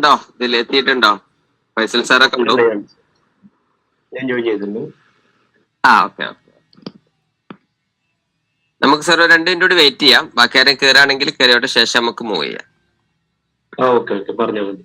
ഉണ്ടോ? ഇതിൽ എത്തിയിട്ടുണ്ടോ? ഫൈസൽ സാറൊക്കെ ഉണ്ടോ? ഞാൻ ജോയിൻ ചെയ്തിട്ടുണ്ട്. ഓക്കെ. നമുക്ക് സാർ 2 മിനിറ്റ് കൂടി വെയിറ്റ് ചെയ്യാം. ബാക്കി ആരും കയറുകയാണെങ്കിൽ കയറിയോട്ട് ശേഷം നമുക്ക് മൂവ് ചെയ്യാം. ഓക്കെ പറഞ്ഞാൽ മതി.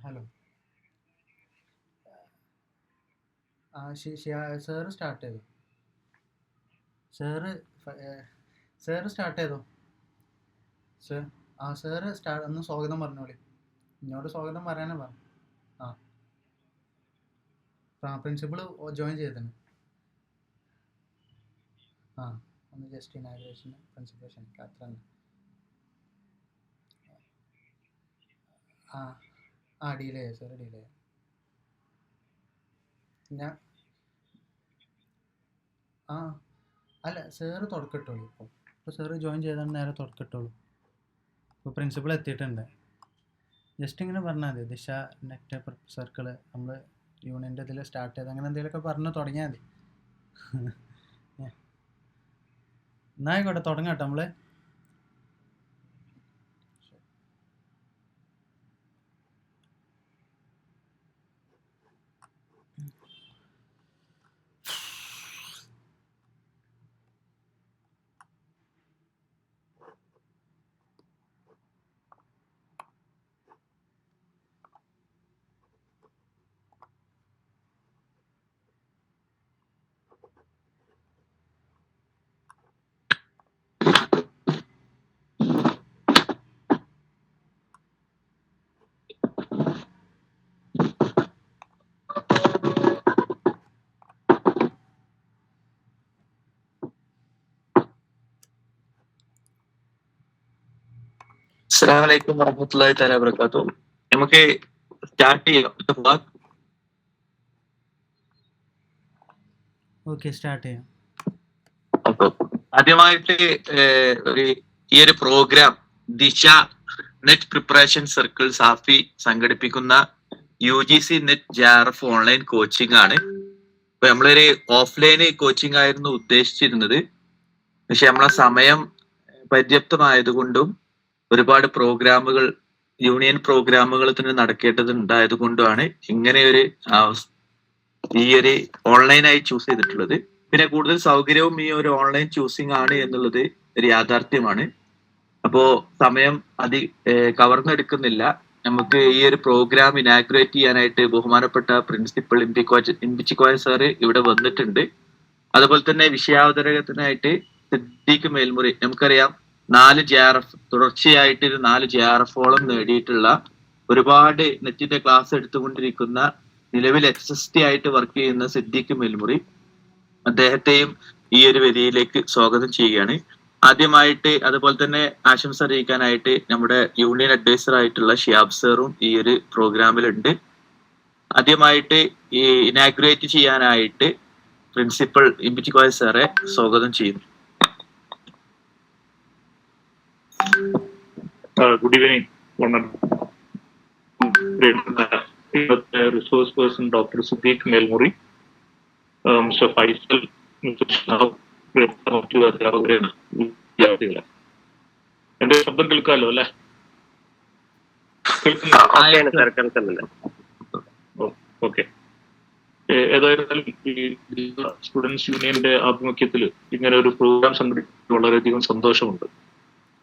ഹലോ. സാറ് സ്റ്റാർട്ട് ചെയ്തു. സാറ് സ്റ്റാർട്ട് ചെയ്തോ? സാറ് ഒന്ന് സ്വാഗതം പറഞ്ഞോളി. എന്നോട് സ്വാഗതം പറയാനാ പറഞ്ഞു. പ്രിൻസിപ്പൾ ജോയിൻ ചെയ്തേനെ. ആ ഒന്ന് ജസ്റ്റ് ഇനാഗ്രേഷൻ പ്രിൻസിപ്പൽ ക്ഷണിക്കുക അത്ര തന്നെ. ഡീലേ ചെയ്യാം സാർ, ഡീലേ ചെയ്യാം. ഞാൻ അല്ല സാറ് തുടക്കിട്ടോളൂ. ഇപ്പോൾ സാറ് ജോയിൻ ചെയ്താൽ നേരെ തുടക്കിട്ടോളൂ. ഇപ്പോൾ പ്രിൻസിപ്പൾ എത്തിയിട്ടുണ്ട്. ജസ്റ്റ് ഇങ്ങനെ പറഞ്ഞാൽ മതി, ദിശ നെറ്റ് സർക്കിള് നമ്മൾ യൂണിയൻ്റെ ഇതിൽ സ്റ്റാർട്ട് ചെയ്ത് അങ്ങനെ എന്തെങ്കിലുമൊക്കെ പറഞ്ഞ് തുടങ്ങിയാൽ മതി. എന്നാൽ ആയിക്കോട്ടെ, തുടങ്ങാം കേട്ടോ നമ്മൾ. അസ്സലാമു അലൈക്കും വറഹ്മത്തുള്ളാഹി തആല വബറകാതുഹു. നമുക്ക് സ്റ്റാർട്ട് ചെയ്യാം. ഓക്കെ, സ്റ്റാർട്ട് ചെയ്യാം. അപ്പൊ ആദ്യമായിട്ട് ഈ ഒരു പ്രോഗ്രാം ദിശ നെറ്റ് പ്രിപ്പറേഷൻ സർക്കിൾ സാഫി സംഘടിപ്പിക്കുന്ന UGC net JRF online coaching ആണ്. ഇപ്പൊ നമ്മളൊരു ഓഫ്ലൈൻ കോച്ചിങ് ആയിരുന്നു ഉദ്ദേശിച്ചിരുന്നത്. പക്ഷെ നമ്മളെ സമയം പര്യാപ്തമായതുകൊണ്ടും ഒരുപാട് പ്രോഗ്രാമുകൾ യൂണിയൻ പ്രോഗ്രാമുകൾ തന്നെ നടക്കേണ്ടതുണ്ടായത് കൊണ്ടുമാണ് ഇങ്ങനെ ഈ ഒരു ഓൺലൈനായി ചൂസ് ചെയ്തിട്ടുള്ളത്. പിന്നെ കൂടുതൽ സൗകര്യവും ഈ ഒരു ഓൺലൈൻ ചൂസിങ് ആണ് എന്നുള്ളത് ഒരു യാഥാർത്ഥ്യമാണ്. അപ്പോ സമയം കവർന്നെടുക്കുന്നില്ല. നമുക്ക് ഈ ഒരു പ്രോഗ്രാം ഇനാഗ്രേറ്റ് ചെയ്യാനായിട്ട് ബഹുമാനപ്പെട്ട പ്രിൻസിപ്പൽ ഇമ്പിച്ചിക്കോയ സാറ് ഇവിടെ വന്നിട്ടുണ്ട്. അതുപോലെ തന്നെ വിഷയാവതരണത്തിനായിട്ട് സിദ്ദീഖ് മേൽമുറി, നമുക്കറിയാം 4 JRF തുടർച്ചയായിട്ട് 4 JRF-ഓളം നേടിയിട്ടുള്ള ഒരുപാട് നെറ്റിന്റെ ക്ലാസ് എടുത്തുകൊണ്ടിരിക്കുന്ന നിലവിൽ HST ആയിട്ട് വർക്ക് ചെയ്യുന്ന സിദ്ദീഖ് മേൽമുറി, അദ്ദേഹത്തെയും ഈ ഒരു വേദിയിലേക്ക് സ്വാഗതം ചെയ്യുകയാണ്. ആദ്യമായിട്ട് അതുപോലെ തന്നെ ആശംസ അറിയിക്കാനായിട്ട് നമ്മുടെ യൂണിയൻ അഡ്വൈസർ ആയിട്ടുള്ള ഷിയാബ് സാറും ഈ ഒരു പ്രോഗ്രാമിലുണ്ട്. ആദ്യമായിട്ട് ഈ ഇനാഗ്രേറ്റ് ചെയ്യാനായിട്ട് പ്രിൻസിപ്പൽ ഇമ്പിച്ചിക്കോയ സാറെ സ്വാഗതം ചെയ്യുന്നു. Good evening, resource person Dr. Siddiq Melmuri, Mr. Faisal, Mr. Shahab, എന്റെ ശബ്ദം കേൾക്കാമല്ലോ അല്ലെ? ഓക്കെ. ഏതായിരുന്നാലും ഈ സ്റ്റുഡൻസ് യൂണിയന്റെ ആഭിമുഖ്യത്തിൽ ഇങ്ങനെ ഒരു പ്രോഗ്രാം സംഘടിപ്പിച്ച് വളരെയധികം സന്തോഷമുണ്ട്.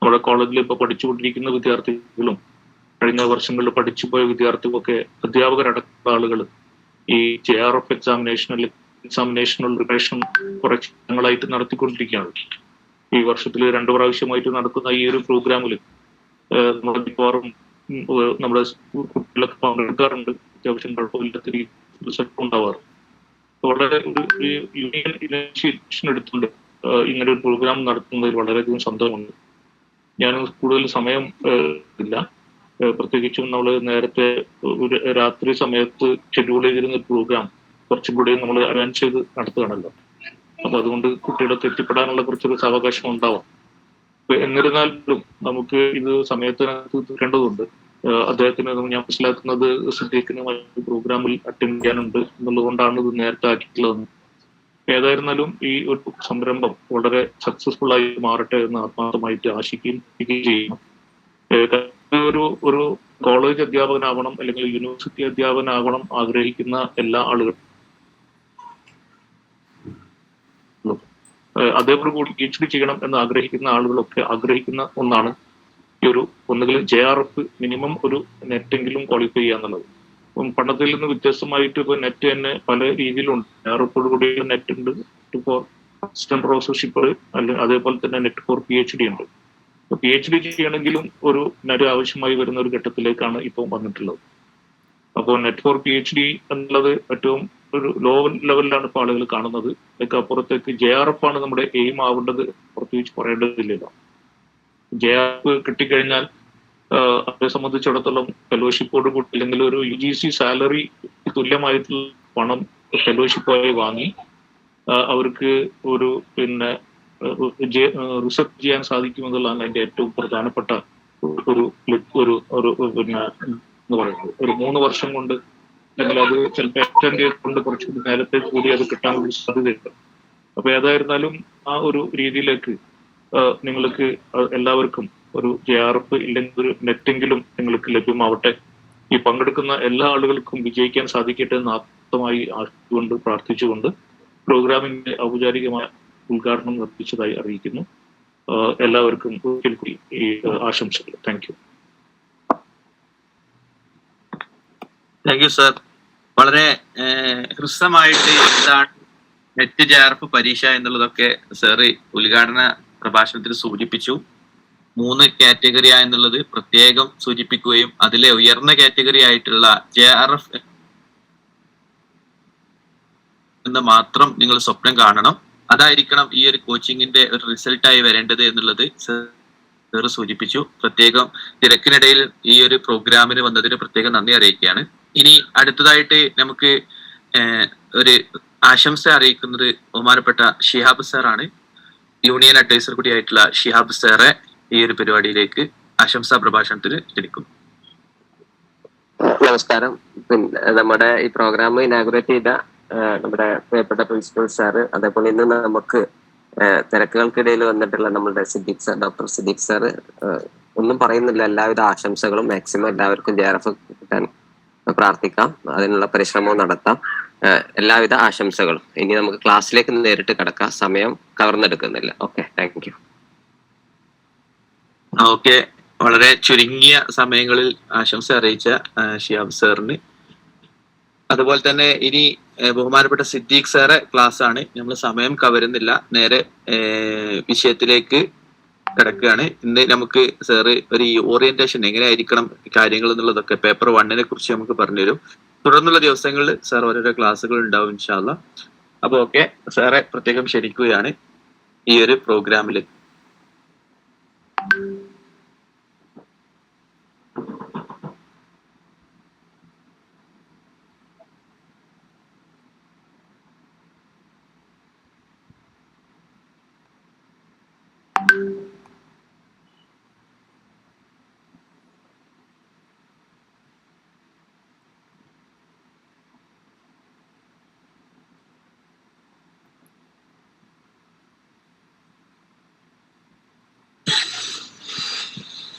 നമ്മുടെ കോളേജിൽ ഇപ്പൊ പഠിച്ചുകൊണ്ടിരിക്കുന്ന വിദ്യാർത്ഥികളും കഴിഞ്ഞ വർഷങ്ങളിൽ പഠിച്ചു പോയ വിദ്യാർത്ഥികളൊക്കെ അധ്യാപകരടക്കമുള്ള ആളുകൾ ഈ JRF എക്സാമിനേഷണൽ പ്രിപ്പറേഷൻ കുറച്ച് ഞങ്ങളായിട്ട് നടത്തിക്കൊണ്ടിരിക്കുകയാണ്. ഈ വർഷത്തിൽ 2 പ്രാവശ്യമായിട്ട് നടക്കുന്ന ഈ ഒരു പ്രോഗ്രാമിൽ നമ്മുടെ മിക്കവാറും നമ്മുടെ കുട്ടികളൊക്കെ പങ്കെടുക്കാറുണ്ട്. അത്യാവശ്യം കുഴപ്പമില്ലാത്ത റിസൾട്ട് ഉണ്ടാവാറ്. വളരെ ഒരു യൂണിയൻ ഇനിഷ്യേഷൻ എടുത്തുകൊണ്ട് ഇങ്ങനെ ഒരു പ്രോഗ്രാം നടത്തുന്നതിൽ വളരെയധികം സന്തോഷമുണ്ട്. ഞാൻ കൂടുതൽ സമയം ഇല്ല. പ്രത്യേകിച്ചും നമ്മൾ നേരത്തെ ഒരു രാത്രി സമയത്ത് ഷെഡ്യൂൾ ചെയ്തിരുന്ന പ്രോഗ്രാം കുറച്ചും കൂടി നമ്മൾ അറേഞ്ച് ചെയ്ത് നടത്തുകയാണല്ലോ. അപ്പൊ അതുകൊണ്ട് കുട്ടികളൊക്കെ എത്തിപ്പെടാനുള്ള കുറച്ചൊരു സാവകാശം ഉണ്ടാവാം. എന്നിരുന്നാലും നമുക്ക് ഇത് സമയത്തിനകത്ത് തീർക്കേണ്ടതുണ്ട്. അദ്ദേഹത്തിന് ഞാൻ മനസ്സിലാക്കുന്നത് സിദ്ദീഖിന് മറ്റു പ്രോഗ്രാമിൽ അറ്റൻഡ് ചെയ്യാനുണ്ട് എന്നുള്ളതുകൊണ്ടാണ് ഇത് നേരത്തെ ആക്കിയിട്ടുള്ളത്. ഏതായിരുന്നാലും ഈ ഒരു സംരംഭം വളരെ സക്സസ്ഫുൾ ആയി മാറട്ടെ എന്ന് ആത്മാർത്ഥമായിട്ട് ആശിക്കുകയും ചെയ്യണം. ഒരു കോളേജ് അധ്യാപകനാവണം അല്ലെങ്കിൽ യൂണിവേഴ്സിറ്റി അധ്യാപകനാവണം ആഗ്രഹിക്കുന്ന എല്ലാ ആളുകളും, അതേപോലെ കൂടി PhD ചെയ്യണം എന്ന് ആഗ്രഹിക്കുന്ന ആളുകളൊക്കെ ആഗ്രഹിക്കുന്ന ഒന്നാണ് ഈ ഒരു ഒന്നുകിൽ JRF മിനിമം ഒരു നെറ്റെങ്കിലും ക്വാളിഫൈ ചെയ്യുക എന്നുള്ളത്. പണ്ടത്തിൽ നിന്ന് വ്യത്യസ്തമായിട്ട് ഇപ്പൊ നെറ്റ് തന്നെ പല രീതിയിലുണ്ട്. JRF-ഓട് കൂടി നെറ്റ് ഉണ്ട്, നെറ്റ് ഫോർ അസിസ്റ്റന്റ് പ്രൊഫസർഷിപ്പ്, അല്ലെങ്കിൽ അതേപോലെ തന്നെ നെറ്റ് ഫോർ PhD ഉണ്ട്. PhD ചെയ്യണമെങ്കിലും ഒരു നെറ്റ് ആവശ്യമായി വരുന്ന ഒരു ഘട്ടത്തിലേക്കാണ് ഇപ്പോൾ വന്നിട്ടുള്ളത്. അപ്പോൾ നെറ്റ് ഫോർ PhD എന്നുള്ളത് ഏറ്റവും ഒരു ലോ ലെവലിലാണ് ഇപ്പോൾ ആളുകൾ കാണുന്നത്. ഇതൊക്കെ അപ്പുറത്തേക്ക് JRF ആണ് നമ്മുടെ എയിം ആവേണ്ടത്, പ്രത്യേകിച്ച് പറയേണ്ടതില്ലല്ലോ. JRF കിട്ടിക്കഴിഞ്ഞാൽ അവരെ സംബന്ധിച്ചിടത്തോളം ഫെലോഷിപ്പോട് കൂടി അല്ലെങ്കിൽ ഒരു UGC സാലറി തുല്യമായിട്ടുള്ള പണം ഫെലോഷിപ്പായി വാങ്ങി അവർക്ക് ഒരു പിന്നെ റിസർച്ച് ചെയ്യാൻ സാധിക്കുമെന്നുള്ളതാണ് അതിന്റെ ഏറ്റവും പ്രധാനപ്പെട്ട ഒരു പിന്നെ എന്ന് പറയുന്നത്. ഒരു 3 വർഷം കൊണ്ട് അല്ലെങ്കിൽ അത് ചിലപ്പോൾ എക്സ്റ്റെൻഡ് ചെയ്തുകൊണ്ട് കുറച്ചുകൂടി നേരത്തെ കൂടി അത് കിട്ടാനുള്ള സാധ്യതയുണ്ട്. അപ്പൊ ഏതായിരുന്നാലും ആ ഒരു രീതിയിലേക്ക് നിങ്ങൾക്ക് എല്ലാവർക്കും ഒരു JRF ഇല്ലെങ്കിൽ ഒരു നെറ്റെങ്കിലും നിങ്ങൾക്ക് ലഭ്യമാവട്ടെ. ഈ പങ്കെടുക്കുന്ന എല്ലാ ആളുകൾക്കും വിജയിക്കാൻ സാധിക്കട്ടെ എന്ന് ആത്മമായി ആശിച്ചുകൊണ്ട് പ്രാർത്ഥിച്ചുകൊണ്ട് പ്രോഗ്രാമിന്റെ ഔപചാരികമായ ഉദ്ഘാടനം നിർവഹിച്ചതായി അറിയിക്കുന്നു. എല്ലാവർക്കും ഒരിക്കൽ കൂടി ഈ ആശംസകൾ. Thank you. Thank you sir. വളരെ ഹ്രസ്വമായിട്ട് എന്താണ് നെറ്റ് JRF പരീക്ഷ എന്നുള്ളതൊക്കെ സാറ് ഉദ്ഘാടന പ്രഭാഷണത്തിൽ സൂചിപ്പിച്ചു. 3 കാറ്റഗറി എന്നുള്ളത് പ്രത്യേകം സൂചിപ്പിക്കുകയും അതിലെ ഉയർന്ന കാറ്റഗറി ആയിട്ടുള്ള JRF എന്ന് മാത്രം നിങ്ങൾ സ്വപ്നം കാണണം. അതായിരിക്കണം ഈ ഒരു കോച്ചിങ്ങിന്റെ ഒരു റിസൾട്ടായി വരേണ്ടത് എന്നുള്ളത് സാറ് സൂചിപ്പിച്ചു. പ്രത്യേകം തിരക്കിനിടയിൽ ഈ ഒരു പ്രോഗ്രാമിന് വന്നതിന് പ്രത്യേകം നന്ദി അറിയിക്കുകയാണ്. ഇനി അടുത്തതായിട്ട് നമുക്ക് ഒരു ആശംസ അറിയിക്കുന്നത് ബഹുമാനപ്പെട്ട ഷിഹാബ് സാറാണ്. യൂണിയൻ അഡ്വൈസർ കൂടിയായിട്ടുള്ള ഷിഹാബ് സാറെ ഈ ഒരു പരിപാടിയിലേക്ക് ആശംസാ പ്രഭാഷണത്തിന് ക്ഷണിക്കുന്നു. നമസ്കാരം. പിന്നെ നമ്മുടെ ഈ പ്രോഗ്രാം ഇനാഗുറേറ്റ് ചെയ്ത നമ്മുടെ പ്രിയപ്പെട്ട പ്രിൻസിപ്പൽ സാറ്, അതേപോലെ ഇന്ന് നമുക്ക് തിരക്കുകൾക്കിടയിൽ വന്നിട്ടുള്ള നമ്മുടെ ഡോക്ടർ സിദ്ദീഖ് സാറ്, ഒന്നും പറയുന്നില്ല, എല്ലാവിധ ആശംസകളും. മാക്സിമം എല്ലാവർക്കും JRF കിട്ടാൻ പ്രാർത്ഥിക്കാം, അതിനുള്ള പരിശ്രമവും നടത്താം. എല്ലാവിധ ആശംസകളും. ഇനി നമുക്ക് ക്ലാസ്സിലേക്ക് നേരിട്ട് കിടക്കാം, സമയം കവർന്നെടുക്കുന്നില്ല. Okay, thank you. ഓക്കെ, വളരെ ചുരുങ്ങിയ സമയങ്ങളിൽ ആശംസ അറിയിച്ച ഷിയാബ് സാറിന്. അതുപോലെ തന്നെ ഇനി ബഹുമാനപ്പെട്ട സിദ്ദീഖ് സാറെ ക്ലാസ് ആണ്. നമ്മൾ സമയം കവരുന്നില്ല, നേരെ വിഷയത്തിലേക്ക് കിടക്കുകയാണ്. ഇന്ന് നമുക്ക് സാറ് ഒരു ഓറിയന്റേഷൻ എങ്ങനെയായിരിക്കണം കാര്യങ്ങൾ എന്നുള്ളതൊക്കെ പേപ്പർ 1 കുറിച്ച് നമുക്ക് പറഞ്ഞുതരും. തുടർന്നുള്ള ദിവസങ്ങളിൽ സാർ ഓരോരോ ക്ലാസ്സുകൾ ഉണ്ടാവും ഇൻഷാ അല്ലാഹ്. അപ്പൊ ഓക്കെ, സാറെ പ്രത്യേകം ക്ഷണിക്കുകയാണ് ഈ ഒരു പ്രോഗ്രാമിൽ.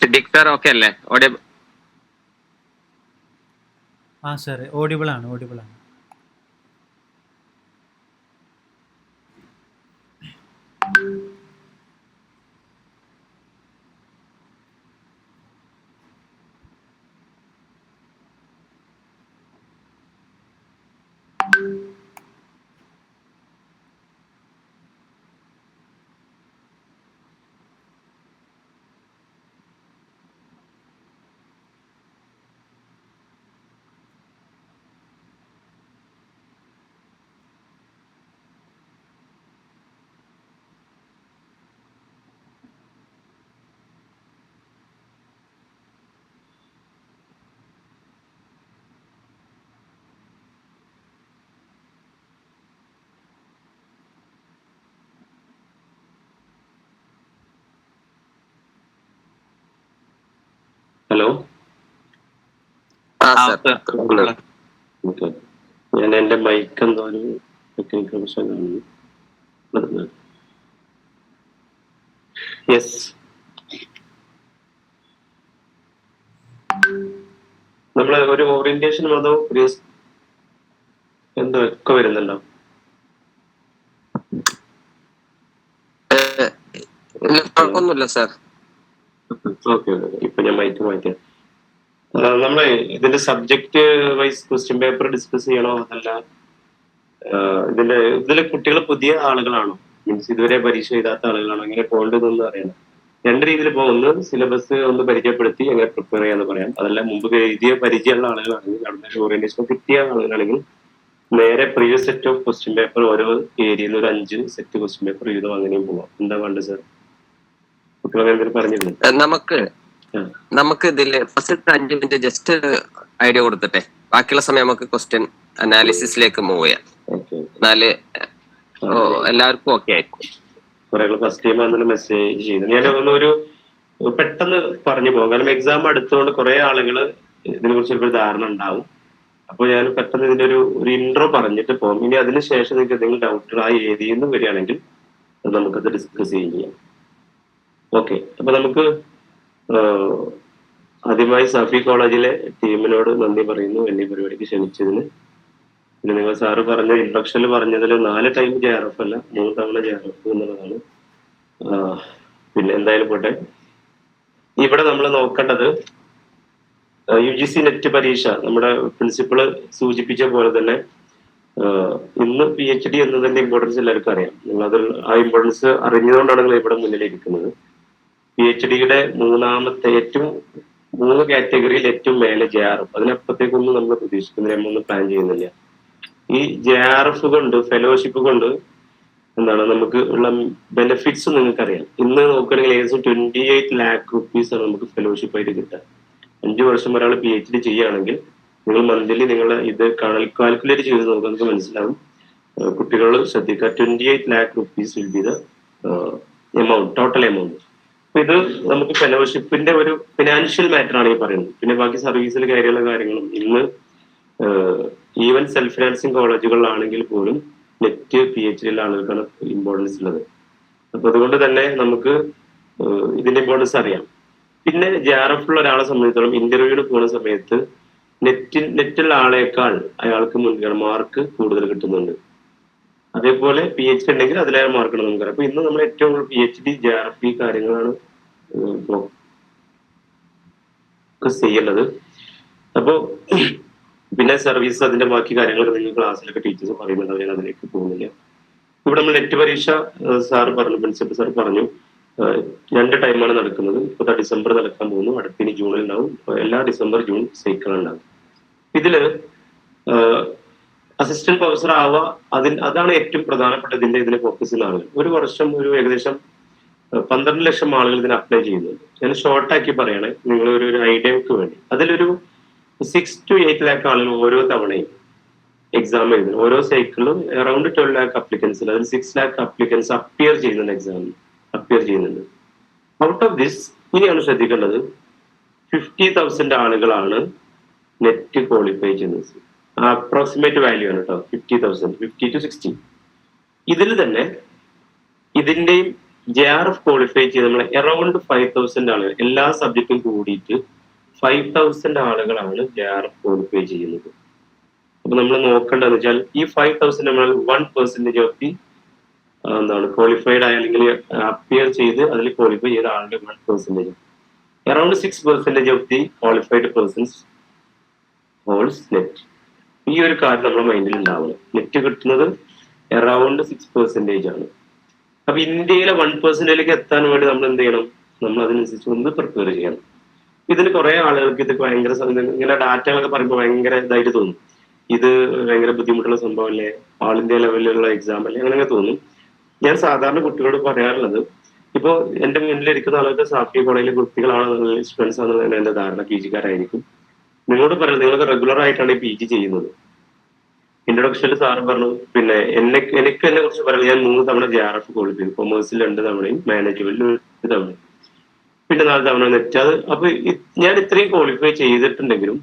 സിദ്ദീഖ് സാർ ഓക്കെ അല്ലേ? ആ സാർ, ഓഡിബിൾ ആണ്. ഹലോ, ഞാൻ എന്റെ മൈക്ക് എന്തോ ഒരു ടെക്നിക്കൽ പ്രശ്നമാണ്. യെസ്, നമ്മള് ഒരു ഓറിയന്റേഷൻ അതോ എന്തോ ഒക്കെ വരുന്നല്ലോ. കുഴപ്പമൊന്നുമില്ല സാർ. ഓക്കെ, ഇപ്പൊ ഞാൻ മൈക്ക് മാറ്റിയ. നമ്മളെ ഇതിന്റെ subject wise question paper discuss ചെയ്യണോ, അതല്ല ഇതിലെ കുട്ടികൾ പുതിയ ആളുകളാണോ, മീൻസ് ഇതുവരെ പരീക്ഷ എഴുതാത്ത ആളുകളാണോ, എങ്ങനെ പോകേണ്ടതെന്ന് അറിയണം. 2 രീതിയിൽ പോകും. ഒന്ന് സിലബസ് ഒന്ന് പരിചയപ്പെടുത്തി എങ്ങനെ പ്രിപ്പയർ ചെയ്യാന്ന് പറയാം. അതല്ല മുമ്പ് എഴുതിയ പരിചയമുള്ള ആളുകളാണെങ്കിൽ, അവിടെ ഓറിയന്റേഷൻ കിട്ടിയ ആളുകളാണെങ്കിൽ നേരെ previous set of question paper ഓരോ ഏരിയയിൽ ഒരു 5 സെറ്റ് ക്വസ്റ്റ്യൻ പേപ്പർ എഴുതും, അങ്ങനെയും പോവാം. എന്താ വേണ്ടത് സാർ? കുട്ടികളെ എന്തെങ്കിലും പറഞ്ഞിരുന്നു? നമുക്ക് ഇതില് ഫസ്റ്റ് 5 മിനിറ്റ് ജസ്റ്റ് ഐഡിയ കൊടുത്തിട്ടെ ബാക്കിയുള്ള സമയം നമുക്ക് ക്വസ്റ്റ്യൻ അനാലിസിസിലേക്ക് മൂവ് ചെയ്യാം. എന്നാല് എല്ലാവർക്കും ഓക്കെ ആയിരിക്കും. കുറെ ഫസ്റ്റ് ടൈം ആണെന്ന് മെസ്സേജ് ചെയ്തു. ഞാൻ ഒരു പെട്ടെന്ന് പറഞ്ഞു പോകും, കാരണം എക്സാം അടുത്തുകൊണ്ട് കുറെ ആളുകൾ ഇതിനെ കുറിച്ച് ഒരു ധാരണ ഉണ്ടാവും. അപ്പൊ ഞാൻ പെട്ടെന്ന് ഇതിന്റെ ഒരു ഇൻട്രോ പറഞ്ഞിട്ട് പോകും. ഇനി അതിനുശേഷം നിങ്ങൾക്ക് എന്തെങ്കിലും ഡൗട്ടുകൾ ആ ഏരിയയിൽ നിന്ന് വരികയാണെങ്കിൽ നമുക്കത് ഡിസ്കസ് ചെയ്യാം. ഓക്കെ, അപ്പൊ നമുക്ക് ആദ്യമായി സഫി കോളേജിലെ ടീമിനോട് നന്ദി പറയുന്നു എന്നെ ഈ പരിപാടിക്ക് ക്ഷണിച്ചതിന്. പിന്നെ നിങ്ങൾ സാറ് പറഞ്ഞ ഇൻട്രൊഡക്ഷനിൽ പറഞ്ഞതിൽ 4 ടൈം JRF അല്ല 3 തവണ JRF എന്നുള്ളതാണ്. പിന്നെ എന്തായാലും പോട്ടെ, ഇവിടെ നമ്മൾ നോക്കേണ്ടത് UGC നെറ്റ് പരീക്ഷ നമ്മുടെ പ്രിൻസിപ്പള് സൂചിപ്പിച്ച പോലെ തന്നെ ഇന്ന് PhD എന്നതിന്റെ ഇമ്പോർട്ടൻസ് എല്ലാവർക്കും അറിയാം. നിങ്ങൾ ആ ഇമ്പോർട്ടൻസ് അറിഞ്ഞതുകൊണ്ടാണ് നിങ്ങൾ ഇവിടെ മുന്നിലിരിക്കുന്നത്. PhDയുടെ മൂന്നാമത്തെ 3 കാറ്റഗറിയിൽ ഏറ്റവും മേലെ JRF, അതിനപ്പുറത്തേക്കൊന്നും നമ്മൾ പ്രതീക്ഷിക്കുന്നില്ല, നമ്മളൊന്നും പ്ലാൻ ചെയ്യുന്നില്ല. ഈ JRF കൊണ്ട് ഫെലോഷിപ്പ് കൊണ്ട് എന്താണ് നമുക്ക് ഉള്ള ബെനിഫിറ്റ്സ് നിങ്ങൾക്കറിയാം. ഇന്ന് നോക്കുകയാണെങ്കിൽ ഏകദേശം 28 lakh rupees ആണ് നമുക്ക് ഫെലോഷിപ്പ് ആയിട്ട് കിട്ടുക. 5 വർഷം ഒരാൾ PhD ചെയ്യുകയാണെങ്കിൽ നിങ്ങൾ മന്ത്ലി നിങ്ങളെ ഇത് കാൽക്കുലേറ്റ് ചെയ്ത് നോക്കുക, നമുക്ക് മനസ്സിലാവും. കുട്ടികൾ ശ്രദ്ധിക്കുക, 28 lakh rupees will be the amount, total amount. അപ്പൊ ഇത് നമുക്ക് ഫെലോഷിപ്പിന്റെ ഒരു ഫിനാൻഷ്യൽ മാറ്റർ ആണ് ഈ പറയുന്നത്. പിന്നെ ബാക്കി സർവീസിൽ കയറിയുള്ള കാര്യങ്ങളും ഇന്ന് ഈവൻ സെൽഫ് ഫിനാൻസിങ് കോളേജുകളിലാണെങ്കിൽ പോലും നെറ്റ് PhDയിലെ ആളുകൾക്കാണ് ഇമ്പോർട്ടൻസ് ഉള്ളത്. അപ്പൊ അതുകൊണ്ട് തന്നെ നമുക്ക് ഇതിന്റെ ഇമ്പോർട്ടൻസ് അറിയാം. പിന്നെ JRF ഉള്ള ഒരാളെ സംബന്ധിച്ചിടത്തോളം ഇന്റർവ്യൂവിന് പോകുന്ന സമയത്ത് നെറ്റുള്ള ആളേക്കാൾ അയാൾക്ക് മുൻഗണന മാർക്ക് കൂടുതൽ കിട്ടുന്നുണ്ട്. അതേപോലെ PhD ഉണ്ടെങ്കിൽ അതിലേറെ മാർക്കാണ് നമുക്കറിയാം. അപ്പൊ ഇന്ന് നമ്മൾ ഏറ്റവും കൂടുതൽ PhD JRF കാര്യങ്ങളാണ് ഫോക്കസ് ചെയ്യുന്നത്. അപ്പോ പിന്നെ സർവീസ് അതിന്റെ ബാക്കി കാര്യങ്ങളൊക്കെ നിങ്ങൾ ക്ലാസ്സിലൊക്കെ ടീച്ചേഴ്സ് പറയുന്നുണ്ട്, ഞാൻ അതിലേക്ക് പോകുന്നില്ല. ഇവിടെ നമ്മൾ നെറ്റ് പരീക്ഷ സാർ പറഞ്ഞു, പ്രിൻസിപ്പൽ സാർ പറഞ്ഞു 2 ടൈമാണ് നടക്കുന്നത്. ഇപ്പൊ ഡിസംബർ നടക്കാൻ പോകുന്നു, അടുത്തിന് ജൂണിൽ ഉണ്ടാവും. എല്ലാ ഡിസംബർ ജൂൺ സൈക്കിൾ ഉണ്ടാവും. ഇതില് അസിസ്റ്റന്റ് പ്രൊഫസർ ആവുക അതാണ് ഏറ്റവും പ്രധാനപ്പെട്ട ഇതിനെ ഫോക്കസ് ചെയ്യുന്ന ആളുകൾ. ഒരു വർഷം ഒരു ഏകദേശം 12 ലക്ഷം ആളുകൾ ഇതിന് അപ്ലൈ ചെയ്യുന്നുണ്ട്. ഞാൻ ഷോർട്ടാക്കി പറയണേ, നിങ്ങൾ ഒരു ഐഡിയക്ക് വേണ്ടി. അതിലൊരു 6 to 8 lakh ആളുകൾ ഓരോ തവണയും എക്സാം എഴുതുന്നു. ഓരോ സൈക്കിളിലും അറൌണ്ട് 12 lakh അപ്ലിക്കൻസ്, അതിൽ 6 lakh അപ്ലിക്കൻസ് അപ്പിയർ ചെയ്യുന്നുണ്ട്, എക്സാമിന് അപ്പിയർ ചെയ്യുന്നുണ്ട്. ഔട്ട് ഓഫ് ദിസ് ഇനിയാണ് ശ്രദ്ധിക്കേണ്ടത്, 50,000 ആളുകളാണ് നെറ്റ് ക്വാളിഫൈ ചെയ്യുന്നത്. അപ്രോക്സിമേറ്റ് വാല്യൂ ആണ് കേട്ടോ, 50,000, 50 to 60. ഇതിൽ തന്നെ ഇതിന്റെയും JRF ക്വാളിഫൈ ചെയ്ത് നമ്മൾ അറൌണ്ട് 5,000 ആളുകൾ, എല്ലാ സബ്ജക്റ്റും കൂടിയിട്ട് 5,000 ആളുകളാണ് JRF ക്വാളിഫൈ ചെയ്യുന്നത്. അപ്പൊ നമ്മൾ നോക്കേണ്ടതെന്ന് വെച്ചാൽ ഈ 5,000 നമ്മൾ 1% ഓഫ് ദി എന്താണ് ക്വാളിഫൈഡ് ആയ അല്ലെങ്കിൽ അപ്പിയർ ചെയ്ത് അതിൽ ക്വാളിഫൈ ചെയ്ത ആളുടെ 1%, around 6% of the qualified persons holds net. ഈ ഒരു കാര്യം നമ്മുടെ മൈൻഡിൽ ഉണ്ടാവണം. നെറ്റ് കിട്ടുന്നത് അറൌണ്ട് 6% ആണ്. അപ്പൊ ഇന്ത്യയിലെ 1%ലേക്ക് എത്താൻ വേണ്ടി നമ്മൾ എന്ത് ചെയ്യണം? നമ്മൾ അതിനനുസരിച്ച് ഒന്ന് പ്രിപ്പയർ ചെയ്യണം. ഇതിന് കുറെ ആളുകൾക്ക് ഇത് ഭയങ്കര ഇങ്ങനെ ഡാറ്റകളൊക്കെ പറയുമ്പോൾ ഭയങ്കര ഇതായിട്ട് തോന്നും. ഇത് ഭയങ്കര ബുദ്ധിമുട്ടുള്ള സംഭവം അല്ലേ, ഓൾ ഇന്ത്യ ലെവലിലുള്ള എക്സാം അല്ലേ, അങ്ങനെ തോന്നും. ഞാൻ സാധാരണ കുട്ടികളോട് പറയാറുള്ളത്, ഇപ്പോ എന്റെ മുന്നിലിരിക്കുന്ന ആളുകൾ സാഫി കോളേജിലെ കുട്ടികളാണ്, സ്റ്റുഡൻസ് ആണെന്നാണ് എന്റെ ധാരണ, PG-കാരായിരിക്കും. നിങ്ങളോട് പറയുന്നത് നിങ്ങൾക്ക് റെഗുലർ ആയിട്ടാണ് ഈ PG ചെയ്യുന്നത്. ഇൻട്രൊഡക്ഷനിൽ സാറ് പറഞ്ഞു, പിന്നെ എനിക്ക് എന്നെ കുറിച്ച് പറയുന്നത്, ഞാൻ 3 തവണ JRF ക്വാളിഫൈ ചെയ്തു. കൊമേഴ്സിൽ 2 തവണയും മാനേജ്മെന്റിൽ 1 തവണയും, പിന്നെ 4 തവണ നെറ്റ്. അത് അപ്പൊ ഞാൻ ഇത്രയും ക്വാളിഫൈ ചെയ്തിട്ടുണ്ടെങ്കിലും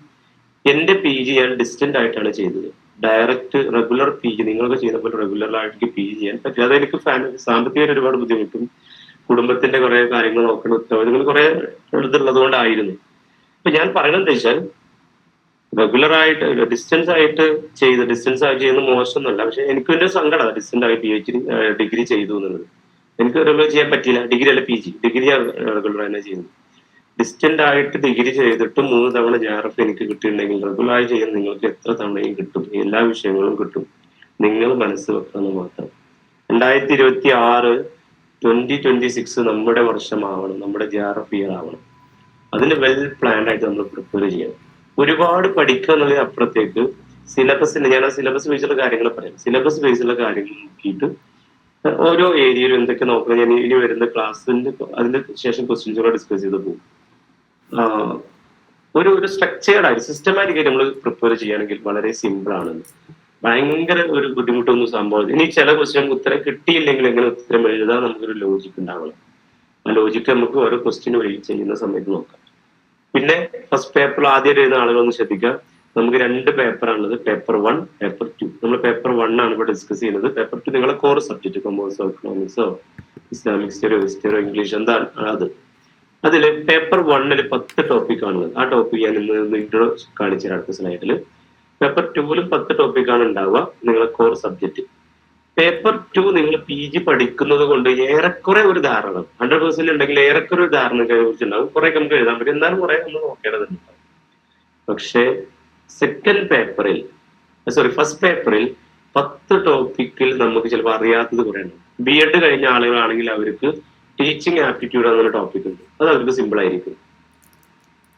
എന്റെ PG ഞാൻ ഡിസ്റ്റന്റ് ആയിട്ടാണ് ചെയ്തത്. ഡയറക്റ്റ് റെഗുലർ PG നിങ്ങളൊക്കെ ചെയ്യുന്ന പോലെ റെഗുലർ ആയിട്ട് PG ചെയ്യാൻ പറ്റില്ല. അതെനിക്ക് സാമ്പത്തികമായിട്ട് ഒരുപാട് ബുദ്ധിമുട്ടും കുടുംബത്തിന്റെ കുറെ കാര്യങ്ങൾ നോക്കണം, ഉത്തരവാദിത്തങ്ങൾ കുറെ ഇതുള്ളത് കൊണ്ടായിരുന്നു. അപ്പൊ ഞാൻ പറയുന്നത് എന്താ വെച്ചാൽ, റെഗുലർ ആയിട്ട് ഡിസ്റ്റൻസ് ആയിട്ട് ചെയ്യുന്നത് മോശമൊന്നുമല്ല. പക്ഷെ എനിക്ക് ഒരു സങ്കടം ഡിസ്റ്റന്റ് ആയി PhD ഡിഗ്രി ചെയ്തു എന്നുള്ളത്. എനിക്ക് റെഗുലർ ചെയ്യാൻ പറ്റിയില്ല. ഡിഗ്രി അല്ല PG, ഡിഗ്രി റെഗുലർ തന്നെ ചെയ്യുന്നത്. ഡിസ്റ്റന്റ് ആയിട്ട് ഡിഗ്രി ചെയ്തിട്ട് 3 തവണ JRF എനിക്ക് കിട്ടിയിട്ടുണ്ടെങ്കിൽ റെഗുലർ ആയി ചെയ്യുന്ന നിങ്ങൾക്ക് എത്ര തവണയും കിട്ടും, എല്ലാ വിഷയങ്ങളും കിട്ടും. നിങ്ങൾ മനസ്സ് വെക്കണം മാത്രം. 2026 2026 നമ്മുടെ വർഷമാവണം, നമ്മുടെ JRF ഇയർ ആവണം. അതിന് വെൽ പ്ലാൻഡ് ആയിട്ട് നമ്മൾ പ്രിപ്പയർ ചെയ്യണം. ഒരുപാട് പഠിക്കുക എന്നുള്ളതിന് അപ്പുറത്തേക്ക് സിലബസിന്റെ, ഞാൻ ആ സിലബസ് ബേസുള്ള കാര്യങ്ങൾ പറയാം. സിലബസ് ബേസുള്ള കാര്യങ്ങൾ നോക്കിയിട്ട് ഓരോ ഏരിയയിലും എന്തൊക്കെ നോക്കണം, ഞാൻ ഇനി വരുന്ന ക്ലാസ്സിന്റെ അതിന്റെ ശേഷം ക്വസ്റ്റ്യൻസ് ഡിസ്കസ് ചെയ്ത് പോകും. ഒരു സ്ട്രക്ചേർഡ് ആയിട്ട് സിസ്റ്റമാറ്റിക് ആയിട്ട് നമ്മൾ പ്രിപ്പയർ ചെയ്യുകയാണെങ്കിൽ വളരെ സിമ്പിൾ ആണ്. ഭയങ്കര ഒരു ബുദ്ധിമുട്ടൊന്നും സംഭവം. ഇനി ചില ക്വസ്റ്റ്യൻ ഉത്തരം കിട്ടിയില്ലെങ്കിൽ എങ്ങനെ ഉത്തരം എഴുതാൻ നമുക്കൊരു ലോജിക്ക് ഉണ്ടാവണം. ആ ലോജിക്ക് നമുക്ക് ഓരോ ക്വസ്റ്റ്യൻ വഴി ചെയ്യുന്ന സമയത്ത് നോക്കാം. പിന്നെ ഫസ്റ്റ് പേപ്പർ ആദ്യം എഴുതുന്ന ആളുകളൊന്ന് ശ്രദ്ധിക്കാം. നമുക്ക് 2 പേപ്പറാണുള്ളത്, പേപ്പർ 1, പേപ്പർ 2. നമ്മൾ പേപ്പർ 1 ആണ് ഇവിടെ ഡിസ്കസ് ചെയ്യുന്നത്. പേപ്പർ 2 നിങ്ങളെ കോർ സബ്ജക്ട്, കൊമേഴ്സോ എക്കണോമിക്സോ ഇസ്ലാമിക് ഹിസ്റ്ററിയോ ഇംഗ്ലീഷോ എന്താണ് അത്. അതിൽ പേപ്പർ 1 10 ടോപ്പിക്കാണുള്ളത്. ആ ടോപ്പിക് ഞാൻ ഇന്ന് ഇൻട്രോ കാണിച്ചു തരാം അടുത്ത സ്ലൈഡിൽ. പേപ്പർ 2 10 ടോപ്പിക്കാണ് ഉണ്ടാവുക, നിങ്ങളെ കോർ സബ്ജക്ട്. പേപ്പർ 2 നിങ്ങൾ PG പഠിക്കുന്നത് കൊണ്ട് ഏറെക്കുറെ ഒരു ധാരണ 100% ഉണ്ടെങ്കിൽ ഏറെക്കുറെ ഒരു ധാരണ കുറിച്ചുണ്ടാവും. കുറെ നമുക്ക് എഴുതാൻ പറ്റും, എന്നാലും കുറെ നമ്മൾ നോക്കേണ്ടതുണ്ട്. പക്ഷേ ഫസ്റ്റ് പേപ്പറിൽ 10 ടോപ്പിക്കിൽ നമുക്ക് ചിലപ്പോൾ അറിയാത്തത് കുറെ ഉണ്ട്. BEd കഴിഞ്ഞ ആളുകളാണെങ്കിൽ അവർക്ക് ടീച്ചിങ് ആപ്റ്റിറ്റ്യൂഡ് എന്നൊരു ടോപ്പിക് ഉണ്ട്, അത് അവർക്ക് സിമ്പിൾ ആയിരിക്കും.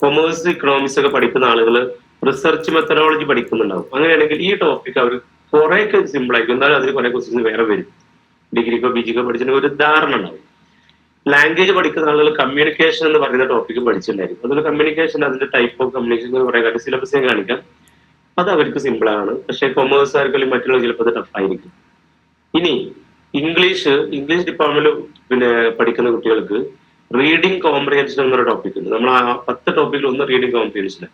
കൊമേഴ്സ് ഇക്കണോമിക്സ് ഒക്കെ പഠിക്കുന്ന ആളുകൾ റിസർച്ച് മെത്തഡോളജി പഠിക്കുന്നുണ്ടാവും. അങ്ങനെയാണെങ്കിൽ ഈ ടോപ്പിക് അവർ കുറെയൊക്കെ സിമ്പിൾ ആയിരിക്കും, എന്നാലും അതിന് കുറെ ക്വസ്റ്റ്യൻസ് വേറെ വരും. ഡിഗ്രിക്കോ PGക്കോ പഠിച്ചിട്ട് ഒരു ധാരണ ഉണ്ടാവും. ലാംഗ്വേജ് പഠിക്കുന്ന ആളുകൾ കമ്മ്യൂണിക്കേഷൻ എന്ന് പറയുന്ന ടോപ്പിക്ക് പഠിച്ചിട്ടുണ്ടായിരിക്കും. അതുപോലെ കമ്മ്യൂണിക്കേഷൻ, അതിന്റെ ടൈപ്പ് ഓഫ് കമ്മ്യൂണിക്കേഷൻ കുറെ കാര്യം സിലബസ് കാണിക്കാം, അത് അവർക്ക് സിമ്പിൾ ആണ്. പക്ഷെ കൊമേഴ്സുകാർക്കും മറ്റുള്ള ചിലപ്പോൾ അത് ടഫായിരിക്കും. ഇനി ഇംഗ്ലീഷ് ഡിപ്പാർട്ട്മെന്റിൽ പഠിക്കുന്ന കുട്ടികൾക്ക് റീഡിംഗ് കോംപ്രിഹെൻഷൻ എന്നൊരു ടോപ്പിക് ഉണ്ട്. നമ്മൾ ആ 10 ടോപ്പിക്കിൽ ഒന്ന് റീഡിംഗ് കോംപ്രിഹെൻഷൻ.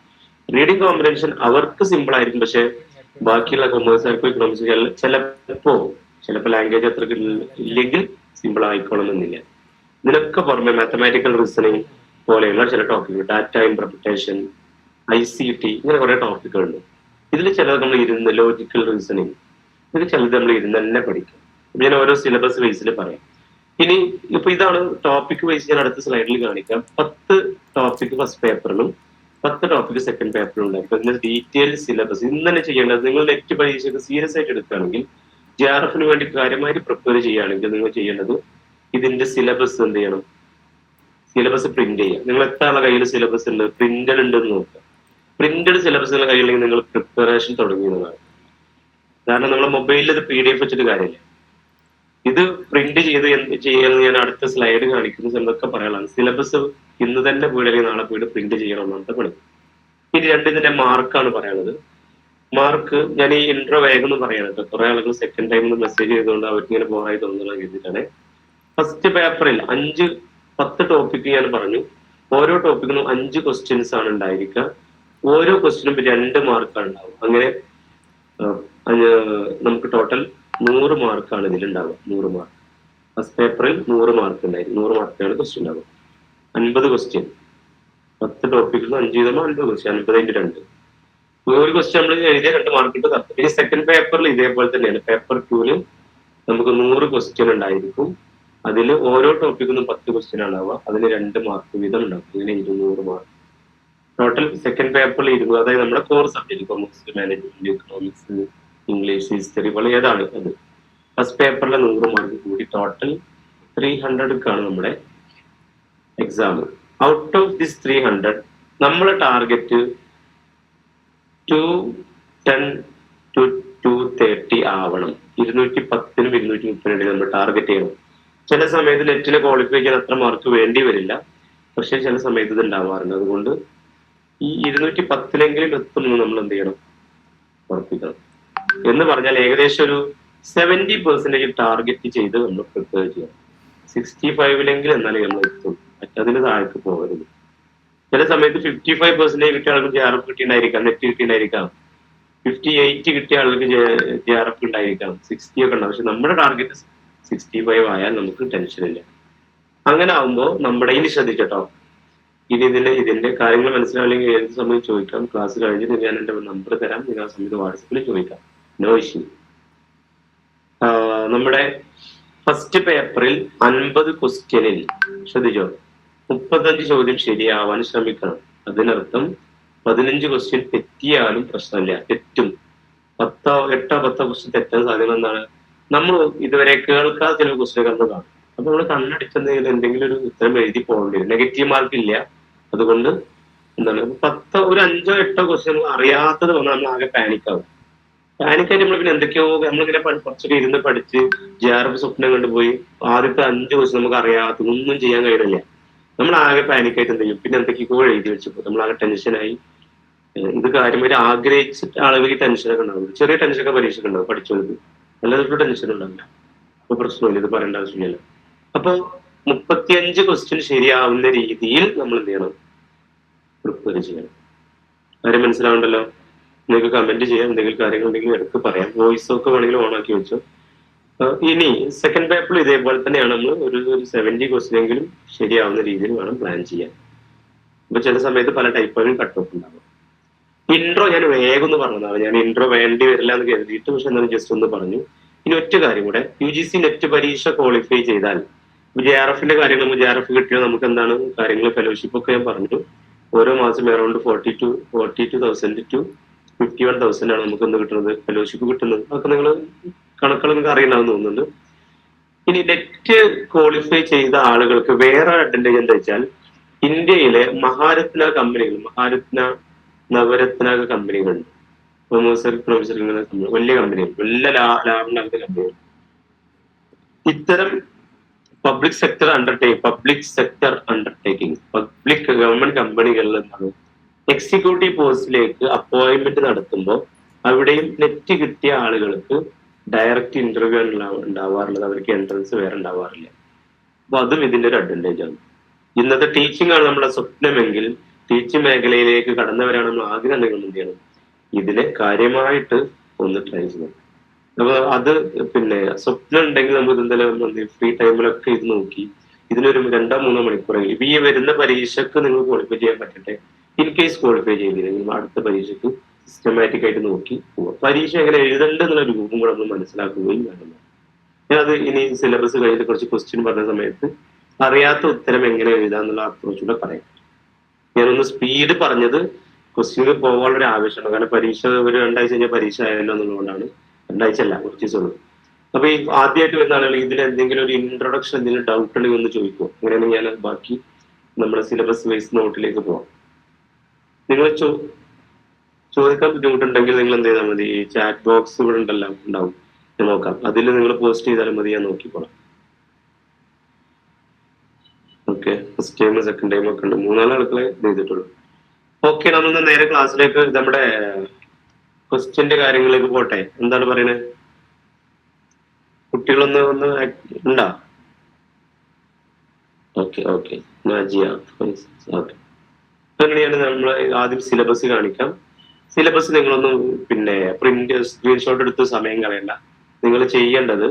റീഡിംഗ് കോംപ്രിഹെൻഷൻ അവർക്ക് സിമ്പിൾ ആയിരിക്കും, പക്ഷെ ബാക്കിയുള്ള കൊമേഴ്സുകാർക്കും ഇക്കണോമിക്സ് ചിലപ്പോൾ ലാംഗ്വേജ് അത്ര ഇല്ലെങ്കിൽ സിമ്പിൾ ആയിക്കോണമെന്നില്ല. ഇതിനൊക്കെ പുറമെ മാത്തമാറ്റിക്കൽ റീസണിങ് പോലെയുള്ള ചില ടോപ്പിക്കുകൾ, ഡാറ്റ ഇന്റർപ്രിട്ടേഷൻ, ICT, ഇങ്ങനെ കുറെ ടോപ്പിക്കുകളുണ്ട്. ഇതിൽ ചിലത് നമ്മൾ ഇരുന്ന് ലോജിക്കൽ റീസണിങ്, ഇതിൽ ചിലത് നമ്മൾ ഇരുന്ന് തന്നെ പഠിക്കും. ഞാൻ ഓരോ സിലബസ് ബേസിൽ പറയാം. ഇനി ഇപ്പൊ ഇതാണ് ടോപ്പിക് വൈസ്, ഞാൻ അടുത്ത സ്ലൈഡിൽ കാണിക്കാം. 10 ടോപ്പിക് ഫസ്റ്റ് പേപ്പറിലും 10 ടോപ്പിക് സെക്കൻഡ് പേപ്പറിലും ഉണ്ടായിരിക്കും. അതിന്റെ ഡീറ്റെയിൽ സിലബസ് ഇന്ന് തന്നെ ചെയ്യേണ്ടത്. നിങ്ങൾ നെറ്റ് പരീക്ഷയ്ക്ക് സീരിയസ് ആയിട്ട് എടുക്കുകയാണെങ്കിൽ, JRFന് വേണ്ടി കാര്യമായിട്ട് പ്രിപ്പയർ ചെയ്യുകയാണെങ്കിൽ നിങ്ങൾ ചെയ്യേണ്ടത് ഇതിന്റെ സിലബസ് എന്ത് ചെയ്യണം, സിലബസ് പ്രിന്റ് ചെയ്യുക. നിങ്ങൾ എത്ര ആളുടെ കയ്യിൽ സിലബസ് ഉണ്ട്, പ്രിന്റഡ് ഉണ്ടെന്ന് നോക്കുക. പ്രിന്റഡ് സിലബസ് കയ്യിലെങ്കിൽ നിങ്ങൾ പ്രിപ്പറേഷൻ തുടങ്ങിയതാണ്. കാരണം നമ്മളെ മൊബൈലിൽ ഇത് PDF വെച്ചിട്ട് കാര്യമില്ല. ഇത് പ്രിന്റ് ചെയ്ത് എന്ത് ചെയ്യാന്ന് ഞാൻ അടുത്ത സ്ലൈഡ് കാണിക്കുന്ന എന്തൊക്കെ പറയാനുള്ളത്. സിലബസ് ഇന്ന് തന്നെ പോയിട്ട് അല്ലെങ്കിൽ നാളെ പോയിട്ട് പ്രിന്റ് ചെയ്യണം എന്നാണ് പണി. ഇനി ഇതിന്റെ മാർക്കാണ് പറയാനുള്ളത്. മാർക്ക് ഞാൻ ഈ ഇൻട്രോ വേഗം എന്ന് പറയാനുണ്ട്. കുറെ ആളുകൾ സെക്കൻഡ് ടൈം മെസ്സേജ് ചെയ്തുകൊണ്ട് അവർക്ക് ഇങ്ങനെ ബോറായി തോന്നുന്നത് കരുതിയിട്ടാണ്. ഫസ്റ്റ് പേപ്പറിൽ 10 ടോപ്പിക്ക് ഞാൻ പറഞ്ഞു. ഓരോ ടോപ്പിക്കിനും 5 ക്വസ്റ്റ്യൻസ് ആണ് ഉണ്ടായിരിക്കുക. ഓരോ ക്വസ്റ്റ്യനും 2 മാർക്കാണ് ഉണ്ടാവും. അങ്ങനെ നമുക്ക് ടോട്ടൽ 100 മാർക്കാണ് ഇതിലുണ്ടാവുക. 100 മാർക്ക് ഫസ്റ്റ് പേപ്പറിൽ 100 മാർക്ക് ഉണ്ടായിരുന്നു. 100 മാർക്കാണ് ക്വസ്റ്റ്യൻ ഉണ്ടാവുക. 50 ക്വസ്റ്റ്യൻ 10 ടോപ്പിക്കിൽ 5 ചെയ്തപ്പോൾ 50 ക്വസ്റ്റ്യൻ, 50 × 2. ഒരു ക്വസ്റ്റ്യൻ നമ്മൾ എഴുതിയ 2 മാർക്ക് ഇട്ട് തരും. ഇനി സെക്കൻഡ് പേപ്പറിൽ ഇതേപോലെ തന്നെയാണ്. പേപ്പർ 2 നമുക്ക് 100 ക്വസ്റ്റ്യൻ ഉണ്ടായിരിക്കും. അതിൽ ഓരോ ടോപ്പിക്കിനും 10 ക്വസ്റ്റ്യൻ ഉണ്ടാവുക. അതിന് 2 മാർക്ക് വീതം ഉണ്ടാവും. ഇങ്ങനെ 200 മാർക്ക് ടോട്ടൽ സെക്കൻഡ് പേപ്പറിൽ 20. അതായത് നമ്മുടെ core subject commerce, management, economics, English, history പോലെ ഏതാണ് അത്. ഫസ്റ്റ് പേപ്പറിലെ 100 മാർക്ക് കൂടി ടോട്ടൽ 300 നമ്മുടെ എക്സാം. ഔട്ട് ഓഫ് ദിസ് 300 നമ്മളെ ടാർഗറ്റ് 210 to 230 ആവണം. 210 230 നമ്മൾ ടാർഗറ്റ് ചെയ്യണം. ചില സമയത്ത് നെറ്റിനെ ക്വാളിഫൈ ചെയ്യാൻ അത്ര മാർക്ക് വേണ്ടി വരില്ല, പക്ഷെ ചില സമയത്ത് ഇത് ഉണ്ടാവാറുണ്ട്. അതുകൊണ്ട് ഈ 210 എത്തുന്നു നമ്മൾ എന്ത് ചെയ്യണം, ഉറപ്പിക്കണം. എന്ന് പറഞ്ഞാൽ ഏകദേശം ഒരു 70% ടാർഗറ്റ് ചെയ്ത് നമ്മൾ പ്രിപ്പയർ ചെയ്യണം. 65 എന്നാലേ നമ്മൾ എത്തും, മറ്റതിന് താഴേക്ക് പോകരുത്. ചില സമയത്ത് 55% കിട്ടിയ ആൾക്ക് JRF കിട്ടിയിട്ടുണ്ടായിരിക്കാം, നെറ്റ് കിട്ടിയിട്ടുണ്ടായിരിക്കാം. 58 കിട്ടിയ ആൾക്ക് JRF ഉണ്ടായിരിക്കാം, 60 ഒക്കെ ഉണ്ടാവും. പക്ഷെ നമ്മുടെ ടാർഗറ്റ് 65 ആയാൽ നമുക്ക് ടെൻഷൻ ഇല്ല. അങ്ങനെ ആവുമ്പോൾ നമ്മുടെ ഇനി ശ്രദ്ധിച്ചോ. ഇനി ഇതിന്റെ കാര്യങ്ങൾ മനസ്സിലാവില്ലെങ്കിൽ ഏത് സമയം ചോദിക്കാം. ക്ലാസ് കഴിഞ്ഞിട്ട് ഞാൻ എന്റെ നമ്പർ തരാം, നിങ്ങൾ ആ സമയത്ത് വാട്സപ്പിൽ ചോദിക്കാം, നോ ഇഷ്യൂ. നമ്മുടെ ഫസ്റ്റ് പേപ്പറിൽ 50 ക്വസ്റ്റ്യനിൽ ശ്രദ്ധിച്ചോ 35 ചോദ്യം ശരിയാവാൻ ശ്രമിക്കണം. അതിനർത്ഥം 15 ക്വസ്റ്റ്യൻ തെറ്റിയാലും പ്രശ്നമില്ല, തെറ്റും. 8-10 ക്വസ്റ്റ്യൻ തെറ്റാൻ സാധ്യത എന്താണ്, നമ്മൾ ഇതുവരെ കേൾക്കാതെ ചില ക്വസ്റ്റ്യൻ കണ്ടതാണ്. അപ്പൊ നമ്മൾ കണ്ണടിച്ചെന്തെങ്കിലും എന്തെങ്കിലും ഒരു ഉത്തരം എഴുതി പോകേണ്ടി വരും. നെഗറ്റീവ് മാർക്ക് ഇല്ല. അതുകൊണ്ട് എന്താണ് ഒരു 5-8 ക്വസ്റ്റ്യൻ അറിയാത്തത് വന്നാൽ നമ്മൾ ആകെ പാനിക് ആവും. പാനിക്കായിട്ട് നമ്മൾ പിന്നെ എന്തൊക്കെയോ നമ്മളിങ്ങനെ കുറച്ചൊക്കെ ഇരുന്ന് പഠിച്ച് JRF സ്വപ്നം കണ്ടുപോയി ആദ്യത്തെ 5 ദിവസം നമുക്ക് അറിയാത്ത ഒന്നും ചെയ്യാൻ കഴിയില്ല. നമ്മൾ ആകെ പാനിക്കായിട്ട് എന്ത് ചെയ്യും, പിന്നെ എന്തൊക്കെയോ എഴുതി വെച്ചപ്പോൾ നമ്മൾ ആകെ ടെൻഷനായി. ഇത് കാര്യമായിട്ട് ആഗ്രഹിച്ചിട്ട് ആളുകൾക്ക് ടെൻഷനൊക്കെ ഉണ്ടാവും. ചെറിയ ടെൻഷനൊക്കെ പരീക്ഷയ്ക്ക് ഉണ്ടാവും പഠിച്ചവർക്ക്, അല്ലാതെ ടെൻഷൻ ഉണ്ടാവില്ല. അപ്പൊ പ്രശ്നമില്ല, ഇത് പറയേണ്ട ആവശ്യമില്ല. അപ്പൊ 35 ക്വസ്റ്റ്യൻ ശരിയാവുന്ന രീതിയിൽ നമ്മൾ എന്ത് ചെയ്യണം, പ്രിപ്പയർ ചെയ്യണം. കാര്യം മനസ്സിലാവുണ്ടല്ലോ? നിങ്ങൾക്ക് കമന്റ് ചെയ്യാം, എന്തെങ്കിലും കാര്യങ്ങൾ ഉണ്ടെങ്കിൽ എടുത്ത് പറയാം. വോയിസ് ഒക്കെ വേണമെങ്കിൽ ഓൺ ആക്കി വെച്ചോ. ഇനി സെക്കൻഡ് പേപ്പറിൽ ഇതേപോലെ തന്നെയാണ്. നമ്മൾ ഒരു 70 ക്വസ്റ്റ്യൻ എങ്കിലും ശരിയാവുന്ന രീതിയിൽ വേണം പ്ലാൻ ചെയ്യാൻ. അപ്പൊ ചില സമയത്ത് പല ടൈപ്പുകളും കട്ട് ഓഫ് ഉണ്ടാകും. ഇൻട്രോ ഞാൻ വേഗം ഒന്ന് പറഞ്ഞതാണ്. ഞാൻ ഇൻട്രോ വേണ്ടി വരില്ല എന്ന് കരുതിയിട്ട്, പക്ഷെ എന്നാലും ജസ്റ്റ് ഒന്ന് പറഞ്ഞു. ഇനി ഒറ്റ കാര്യം കൂടെ, UGC നെറ്റ് പരീക്ഷ ക്വാളിഫൈ ചെയ്താൽ JRFന്റെ കാര്യങ്ങൾ, JRF കിട്ടിയാൽ നമുക്ക് എന്താണ് കാര്യങ്ങൾ, ഫെലോഷിപ്പ് ഒക്കെ ഞാൻ പറഞ്ഞു. ഓരോ മാസം അറൌണ്ട് 42,000 to 51,000 ആണ് നമുക്ക് എന്ത് കിട്ടുന്നത്, ഫെലോഷിപ്പ് കിട്ടുന്നത്. അതൊക്കെ നിങ്ങൾ കണക്കുകൾ നിങ്ങൾക്ക് അറിയണമെന്ന് തോന്നുന്നുണ്ട്. ഇനി നെറ്റ് ക്വാളിഫൈ ചെയ്ത ആളുകൾക്ക് വേറെ അഡ്വാൻറ്റേജ് എന്താ വെച്ചാൽ, ഇന്ത്യയിലെ മഹാരത്ന കമ്പനികൾ, നവരത്ന കമ്പനികളുണ്ട്, വലിയ കമ്പനികൾ, വലിയ ലാഭം നൽകുന്ന കമ്പനികൾ. ഇത്തരം public sector undertaking public government കമ്പനികളിൽ നിന്നാണ് എക്സിക്യൂട്ടീവ് പോസ്റ്റിലേക്ക് അപ്പോയിന്റ്മെന്റ് നടത്തുമ്പോൾ അവിടെയും നെറ്റ് കിട്ടിയ ആളുകൾക്ക് ഡയറക്റ്റ് ഇന്റർവ്യൂ ഉണ്ടാവാറുള്ളത്. അവർക്ക് എൻട്രൻസ് വേറെ ഉണ്ടാവാറില്ല. അപ്പൊ അതും ഇതിന്റെ ഒരു അഡ്വാൻറ്റേജ് ആണ്. ഇന്നത്തെ ടീച്ചിങ് ആണ് നമ്മുടെ സ്വപ്നമെങ്കിൽ, ടീച്ചിങ് മേഖലയിലേക്ക് കടന്നവരാണ് നമ്മൾ ആഗ്രഹം എന്തെങ്കിലും എന്ത് ചെയ്യണം, ഇതിനെ കാര്യമായിട്ട് ഒന്ന് ട്രൈ ചെയ്യണം. അപ്പൊ അത് പിന്നെ സ്വപ്നം ഉണ്ടെങ്കിൽ നമുക്ക് ഇതെന്തായാലും ഫ്രീ ടൈമിലൊക്കെ ഇത് നോക്കി ഇതിനൊരു 2-3 മണിക്കൂറെങ്കിലും ഇപ്പൊ ഈ വരുന്ന പരീക്ഷക്ക് നിങ്ങൾ ക്വാളിഫൈ ചെയ്യാൻ പറ്റട്ടെ. ഇൻ കേസ് ക്വാളിഫൈ ചെയ്തില്ലെങ്കിൽ അടുത്ത പരീക്ഷക്ക് സിസ്റ്റമാറ്റിക് ആയിട്ട് നോക്കി പോവാം. പരീക്ഷ എങ്ങനെ എഴുതണ്ടെന്നുള്ള രൂപം കൂടെ നമ്മൾ മനസ്സിലാക്കുകയും വേണം. ഞാനത് ഇനി സിലബസ് കഴിഞ്ഞിട്ട് കുറച്ച് ക്വസ്റ്റ്യൻ പറഞ്ഞ സമയത്ത് അറിയാത്ത ഉത്തരം എങ്ങനെ എഴുതാന്നുള്ള അപ്രോച്ചൂടെ പറയാം. ഞാനൊന്ന് സ്പീഡ് പറഞ്ഞത് ക്വസ്റ്റ്യനിൽ പോകാനുള്ള ആവശ്യമാണ്. കാരണം പരീക്ഷ ഒരു 2 ആഴ്ച കഴിഞ്ഞാൽ പരീക്ഷ ആയല്ലോ എന്നുള്ളതുകൊണ്ടാണ്. 2 ആഴ്ച അല്ല, കുറച്ച് ദിവസമുള്ളൂ. അപ്പൊ ഈ ആദ്യമായിട്ട് വരുന്ന ആളുകൾ ഇതിൽ എന്തെങ്കിലും ഒരു ഇൻട്രൊഡക്ഷൻ, എന്തെങ്കിലും ഡൗട്ട് ഉണ്ടെങ്കിൽ ഒന്ന് ചോദിക്കുമോ? അങ്ങനെയാണെങ്കിൽ ഞാൻ ബാക്കി നമ്മുടെ സിലബസ് വൈസ് നോട്ടിലേക്ക് പോവാം. നിങ്ങൾ ചോദിക്കാൻ ബുദ്ധിമുട്ടുണ്ടെങ്കിൽ നിങ്ങൾ എന്ത് ചെയ്താൽ മതി, ഈ ചാറ്റ് ബോക്സ് ഇവിടെ ഉണ്ടല്ലോ, ഉണ്ടാവും, നോക്കാം. അതിൽ നിങ്ങൾ പോസ്റ്റ് ചെയ്താലും മതി, ഞാൻ നോക്കിക്കോളാം. Okay, first time second time ഒക്കെ ഉണ്ട്, 3-4 ആളുകളെ ചെയ്തിട്ടുള്ളൂ. ഓക്കെ, നമ്മൾ നേരെ ക്ലാസ്സിലേക്ക് നമ്മുടെ ക്വസ്റ്റ്യന്റെ കാര്യങ്ങളിലേക്ക് പോട്ടെ. എന്താണ് പറയുന്നത്? കുട്ടികളൊന്ന് ഉണ്ടാ? ഓക്കെ, അങ്ങനെയാണ് നമ്മൾ ആദ്യം സിലബസ് കാണിക്കാം. സിലബസ് നിങ്ങളൊന്ന് പിന്നെ പ്രിന്റ് സ്ക്രീൻഷോട്ട് എടുത്ത് സമയം കളയണ്ട. നിങ്ങൾ ചെയ്യേണ്ടത്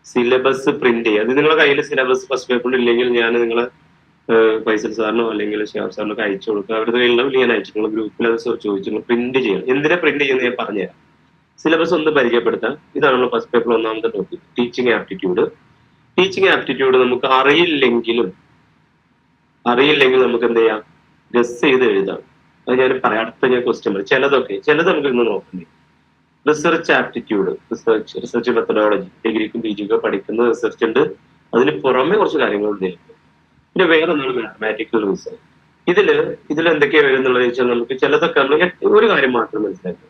സിലബസ് പ്രിന്റ് ചെയ്യുക. അത് നിങ്ങളുടെ കയ്യിൽ സിലബസ് ഫസ്റ്റ് പേപ്പറിൽ ഇല്ലെങ്കിൽ ഞാൻ നിങ്ങളെ ഫൈസൽ സാറിനോ അല്ലെങ്കിൽ ഷിഹാബ് സാറിനോ ഒക്കെ അയച്ചു കൊടുക്കുക. അവരുടെ കയ്യിലുള്ള ഞാൻ അയച്ചു, നിങ്ങൾ ഗ്രൂപ്പിൽ അത് ചോദിച്ചു പ്രിന്റ് ചെയ്യണം. എന്തിനാ പ്രിന്റ് ചെയ്യുന്നത് ഞാൻ പറഞ്ഞുതരാം. സിലബസ് ഒന്ന് പരിചയപ്പെടുത്താം. ഇതാണ് നമ്മൾ ഫസ്റ്റ് പേപ്പർ ഒന്നാമത്തെ topic, teaching aptitude. Teaching aptitude നമുക്ക് അറിയില്ലെങ്കിലും നമുക്ക് എന്ത് ചെയ്യാം, ഗസ് ചെയ്ത് എഴുതാം. അത് ഞാൻ പറയാം, അടുത്ത ഞാൻ ക്വസ്റ്റ്യൻ പറയും. ചിലത് നമുക്ക് ഇന്ന് നോക്കണ്ടേ. റിസർച്ച് ആപ്റ്റിറ്റ്യൂഡ്, റിസർച്ച് മെത്തഡോളജി, ഡിഗ്രിക്കും PGക്കും പഠിക്കുന്ന റിസർച്ച് ഉണ്ട്. അതിന് പുറമെ കുറച്ച് കാര്യങ്ങളുണ്ട്. പിന്നെ വേറെ ഒന്നാണ് മാത്തമാറ്റിക്കൽ റീസൺ. ഇതിൽ എന്തൊക്കെയാ വരുന്നുള്ളത് വെച്ചാൽ നമുക്ക് ചിലതൊക്കെ നമ്മൾ ഒരു കാര്യം മാത്രം മനസ്സിലാക്കുക.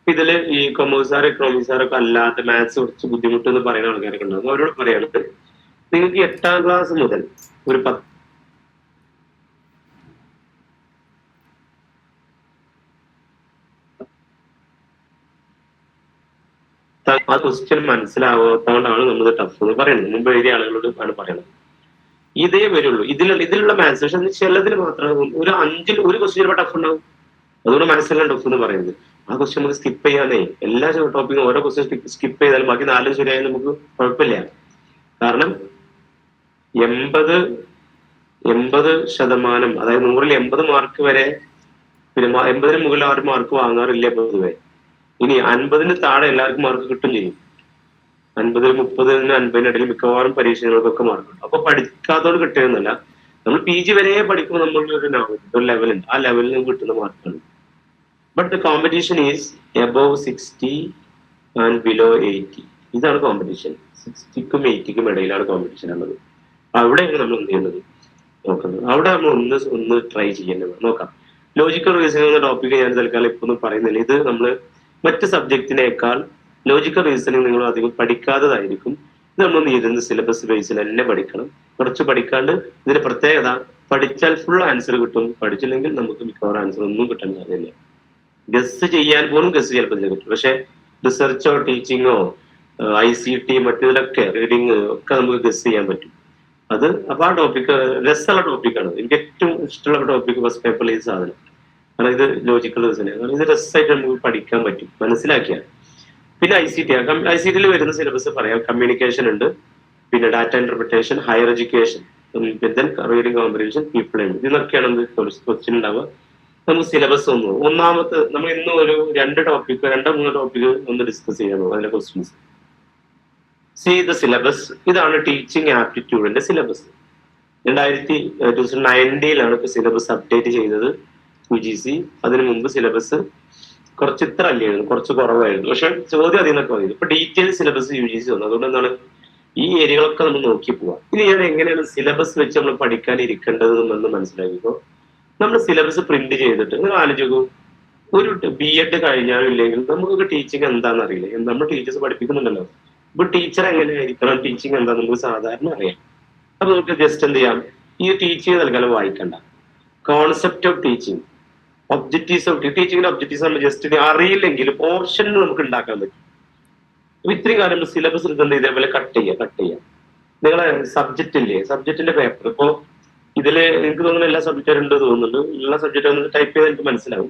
ഇതില് ഈ കൊമേഴ്സാർ എക്കണോമിക്സാറൊക്കെ അല്ലാത്ത മാത്സ് കുറച്ച് ബുദ്ധിമുട്ട് എന്ന് പറയുന്ന ആൾക്കാരൊക്കെ ഉണ്ടാകും. അവരോട് പറയുന്നത് നിങ്ങൾക്ക് 8ാം ക്ലാസ് മുതൽ ഒരു 10 ആ ക്വസ്റ്റ്യൻ മനസ്സിലാവാത്തതുകൊണ്ടാണ് നമ്മൾ ടഫ് എന്ന് പറയുന്നത്. മുമ്പ് എഴുതിയ ആളുകളോട് ആണ് പറയുന്നത്. ഇതേ വരുള്ളൂ ഇതിലുള്ള മാത്സ്. പക്ഷെ ചിലതിൽ മാത്രം ഒരു ക്വസ്റ്റ്യൻ ടഫ് ഉണ്ടാവും. അതുകൊണ്ട് മനസ്സിലാണ് ടഫ് എന്ന് പറയുന്നത്. ആ ക്വസ്റ്റ്യൻ നമുക്ക് സ്കിപ്പ് ചെയ്യാനേ, എല്ലാ ടോപ്പിക്കും ഓരോ ക്വസ്റ്റ്യൻ സ്കിപ്പ് ചെയ്താലും ബാക്കി 4 ശരിയായാലും നമുക്ക് കുഴപ്പമില്ല. കാരണം 80% അതായത് 100-ൽ 80 മാർക്ക് വരെ, പിന്നെ 80-ന് മുകളിൽ 6 മാർക്ക് വാങ്ങാറില്ല പൊതുവെ. ഇനി 50-ന് താഴെ എല്ലാവർക്കും മാർക്ക് കിട്ടും ചെയ്യും. 50-ന് 30-ന് 50-ന് ഇടയിൽ മിക്കവാറും പരീക്ഷകൾക്കൊക്കെ മാർക്ക് കിട്ടും. അപ്പൊ പഠിക്കാത്തോട് കിട്ടിയെന്നല്ല, നമ്മൾ PG വരെ പഠിക്കുമ്പോൾ നമ്മളുടെ ലെവലുണ്ട്. ആ ലെവലിൽ നിന്ന് കിട്ടുന്ന മാർക്കാണ്. But the competition is above 60 and below 80. ഇതാണ് കോമ്പറ്റീഷൻ. 60ക്കും 80ക്കും ഇടയിലാണ് കോമ്പറ്റീഷൻ ഉള്ളത്. അവിടെയാണ് നമ്മൾ എന്ത് ചെയ്യുന്നത്, നോക്കുന്നത്. അവിടെ നമ്മൾ ഒന്ന് ട്രൈ ചെയ്യുന്നത്. നോക്കാം. ലോജിക്കൽ റീസണിംഗ് എന്ന ടോപ്പിക്ക് ഞാൻ തൽക്കാലം ഇപ്പൊ ഒന്നും പറയുന്നില്ല. ഇത് നമ്മൾ മറ്റ് സബ്ജക്റ്റിനേക്കാൾ ലോജിക്കൽ റീസണിങ് നിങ്ങൾ അധികം പഠിക്കാത്തതായിരിക്കും. ഇത് നമ്മളൊന്ന് ഇരുന്ന് സിലബസ് ബേസിൽ തന്നെ പഠിക്കണം. കുറച്ച് പഠിക്കാണ്ട് ഇതിന്റെ പ്രത്യേകത പഠിച്ചാൽ ഫുൾ ആൻസർ കിട്ടും, പഠിച്ചില്ലെങ്കിൽ നമുക്ക് മിക്കവാറും ആൻസർ ഒന്നും കിട്ടാൻ സാധ്യതയില്ല. ഗസ് ചെയ്യാൻ പോലും ഗസ് ചിലപ്പോൾ ഇതിൽ കിട്ടും. പക്ഷെ റിസർച്ചോ ടീച്ചിങ്ങോ ICT മറ്റേതിലൊക്കെ റീഡിങ് ഒക്കെ നമുക്ക് ഗസ് ചെയ്യാൻ പറ്റും. അത് അപ്പൊ ആ ടോപ്പിക് രസമുള്ള ടോപ്പിക്കാണ്. എനിക്ക് ഏറ്റവും ഇഷ്ടമുള്ള ടോപ്പിക് ഫസ്റ്റ് പേപ്പറിൽ ഈ സാധനം. കാരണം ഇത് ലോജിക്കൽ റീസണിങ്, കാരണം ഇത് രസമായിട്ട് നമുക്ക് പഠിക്കാൻ പറ്റും മനസ്സിലാക്കിയാൽ. പിന്നെ ICT വരുന്ന സിലബസ് പറയാം. കമ്മ്യൂണിക്കേഷൻ ഉണ്ട്, പിന്നെ data interpretation, higher education, reading comprehension, people learning, ഇതിനൊക്കെയാണ് ക്വസ്റ്റ്യൻ ഉണ്ടാവുക. നമുക്ക് സിലബസ് ഒന്നാമത്തെ നമ്മൾ ഇന്ന് ഒരു 2-3 ടോപ്പിക് ഒന്ന് ഡിസ്കസ് ചെയ്യാമോ അതിന്റെ ക്വസ്റ്റ്യൻസ്. C the syllabus. ഇതാണ് ടീച്ചിങ് ആപ്റ്റിറ്റ്യൂഡിന്റെ സിലബസ്. 2019 ഇപ്പൊ സിലബസ് അപ്ഡേറ്റ് ചെയ്തത് UGC. അതിനു മുമ്പ് സിലബസ് കുറച്ച് ഇത്ര അല്ലായിരുന്നു, കുറച്ച് കുറവായിരുന്നു. പക്ഷെ ചോദ്യം അതിൽ നിന്നൊക്കെ വന്നിരുന്നു. ഇപ്പൊ ഡീറ്റെയിൽ സിലബസ് UGC വന്നു. അതുകൊണ്ട് എന്താണ് ഈ ഏരിയകളൊക്കെ നമ്മൾ നോക്കി പോവാം. ഇനി ഞാൻ എങ്ങനെയാണ് സിലബസ് വെച്ച് നമ്മൾ പഠിക്കാൻ ഇരിക്കേണ്ടതെന്ന് മനസ്സിലാക്കിയപ്പോ നമ്മൾ സിലബസ് പ്രിന്റ് ചെയ്തിട്ട് നിങ്ങൾ ആലോചിക്കൂ, ഒരു B.Ed കഴിഞ്ഞാലും ഇല്ലെങ്കിൽ നമുക്കൊക്കെ ടീച്ചിങ് എന്താണെന്ന് അറിയില്ല. നമ്മൾ ടീച്ചേഴ്സ് പഠിപ്പിക്കുന്നുണ്ടല്ലോ. ഇപ്പൊ ടീച്ചർ എങ്ങനെയായിരിക്കണം, ടീച്ചിങ് എന്താണെന്ന് നമുക്ക് സാധാരണ അറിയാം. അപ്പൊ നമുക്ക് ജസ്റ്റ് എന്ത് ചെയ്യാം, ഈ ടീച്ചിങ് തൽക്കാലം വായിക്കണ്ട. Concept of teaching, objectives of ടീച്ചിങ്ങിന്റെ ഒബ്ജക്റ്റീവ്സ് നമ്മൾ ജസ്റ്റ് അറിയില്ലെങ്കിൽ പോർഷൻ നമുക്ക് ഉണ്ടാക്കാൻ പറ്റും. അപ്പൊ ഇത്രയും കാര്യം സിലബസ് എടുക്കുന്നത് ഇതേപോലെ കട്ട് ചെയ്യാം. നിങ്ങളെ സബ്ജക്റ്റ് ഇല്ലേ, സബ്ജക്റ്റിന്റെ പേപ്പർ ഇപ്പോ ഇതില് എനിക്ക് തോന്നുന്നു എല്ലാ സബ്ജക്റ്റും ഉണ്ട് തോന്നുന്നുണ്ട്. എല്ലാ സബ്ജക്റ്റും ടൈപ്പ് ചെയ്താൽ എനിക്ക് മനസ്സിലാവും.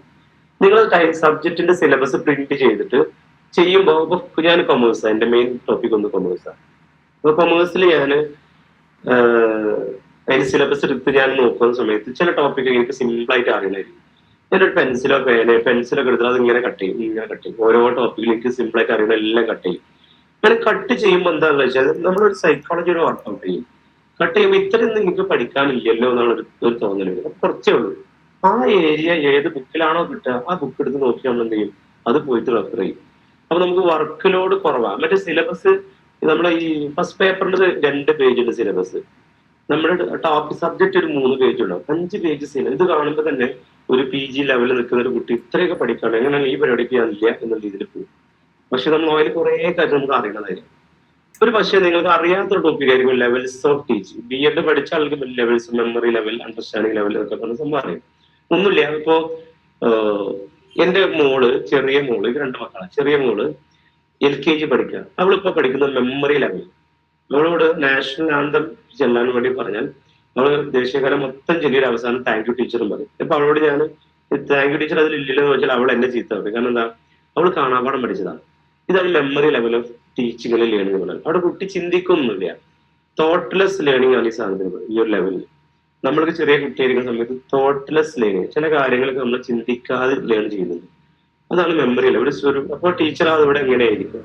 നിങ്ങൾ സബ്ജക്റ്റിന്റെ സിലബസ് പ്രിന്റ് ചെയ്തിട്ട് ചെയ്യുമ്പോൾ ഇപ്പൊ ഞാൻ കൊമേഴ്സ്, എന്റെ മെയിൻ ടോപ്പിക് ഒന്ന് കൊമേഴ്സാണ്. അപ്പൊ കൊമേഴ്സിൽ ഞാൻ അതിന്റെ സിലബസ് എടുത്ത് ഞാൻ നോക്കുന്ന സമയത്ത് ചില ടോപ്പിക് എനിക്ക് സിമ്പിൾ ആയിട്ട് അറിയണമായിരിക്കും. ഞാനൊരു പെൻസിലൊക്കെ എടുത്താൽ അത് ഇങ്ങനെ കട്ട് ചെയ്യും. ഓരോ ടോപ്പിക്കിൽ എനിക്ക് സിമ്പിൾ ആയിട്ട് അറിയണ എല്ലാം കട്ട് ചെയ്യും. അങ്ങനെ കട്ട് ചെയ്യുമ്പോൾ എന്താണെന്ന് വെച്ചാൽ നമ്മളൊരു സൈക്കോളജി ഒരു വർക്ക്ഔട്ട് ചെയ്യും. കട്ട് ചെയ്യുമ്പോൾ ഇത്രയൊന്നും എനിക്ക് പഠിക്കാനില്ലല്ലോ എന്നുള്ള ഒരു തോന്നൽ വരും. അപ്പൊ കുറച്ചേ ഉള്ളൂ. ആ ഏരിയ ഏത് ബുക്കിലാണോ കിട്ടുക ആ ബുക്ക് എടുത്ത് നോക്കി നമ്മൾ എന്ത് ചെയ്യും, അത് പോയിട്ട് റെഫർ ചെയ്യും. അപ്പൊ നമുക്ക് വർക്ക് ലോഡ് കുറവാണ്. മറ്റേ സിലബസ് നമ്മളെ ഈ ഫസ്റ്റ് പേപ്പറിൽ 2 പേജുണ്ട് സിലബസ്. നമ്മുടെ ടോപ്പിക് സബ്ജക്ട് ഒരു 3 പേജ് ഉണ്ടാവും, 5 പേജ് സിലബസ്. ഇത് കാണുമ്പോൾ തന്നെ ഒരു PG ലെവലിൽ നിൽക്കുന്ന ഒരു കുട്ടി ഇത്രയൊക്കെ പഠിക്കാണ്, എങ്ങനെയാണ് ഈ പരിപാടിക്ക് ഞാനില്ല എന്നുള്ള രീതിയിൽ പോകും. പക്ഷെ നമ്മൾ അതിൽ കുറെ കാര്യം നമുക്ക് അറിയണതായിരിക്കും. ഒരു പക്ഷേ നിങ്ങൾക്ക് അറിയാത്തൊരു ടോപ്പിക് ആയിരിക്കും ലെവൽസ് ഓഫ് ടീച്ചിങ്. B.Ed പഠിച്ച ആൾക്ക് levels, memory level, understanding level എന്നൊക്കെ പറഞ്ഞ സംഭവം അറിയാം. ഒന്നുമില്ല. ഇപ്പോ എന്റെ ചെറിയ മോള്, ഇത് 2 മക്കളാണ്. ചെറിയ മോള് LKG പഠിക്കുക. അവളിപ്പോ പഠിക്കുന്ന മെമ്മറി ലെവൽ. അവളോട് നാഷണൽ ആന്തം ചെല്ലാൻ വേണ്ടി പറഞ്ഞാൽ അവള് ദേശീയകാലം മൊത്തം ചൊല്ലിയൊരു അവസാനം താങ്ക് യു ടീച്ചറും പറയും. അപ്പൊ അവളോട് ഞാൻ താങ്ക് യു ടീച്ചർ അതിൽ ഇല്ലെന്ന് വെച്ചാൽ അവൾ എന്നെ ചീത്ത പറയും. കാരണം എന്താ, അവൾ കാണാപാഠം പഠിച്ചതാണ്. ഇതാണ് മെമ്മറി ലെവൽ ഓഫ് ടീച്ചിങ്ങിലെ ലേണിംഗ് എന്ന് പറയുന്നത്. അവിടെ കുട്ടി ചിന്തിക്കൊന്നുമില്ല. തോട്ട്ലെസ് ലേണിംഗ് ആണ് ഈ സാധനത്തിന് ഈ ഒരു ലെവലിൽ. നമ്മൾക്ക് ചെറിയ കുട്ടിയായിരിക്കുന്ന സമയത്ത് തോട്ട്ലെസ് ലേണിംഗ്, ചില കാര്യങ്ങളൊക്കെ നമ്മൾ ചിന്തിക്കാതെ ലേൺ ചെയ്യുന്നുണ്ട്. അതാണ് മെമ്മറി ലെവൽ. അപ്പോൾ ടീച്ചർ അതിവിടെ എങ്ങനെയായിരിക്കും.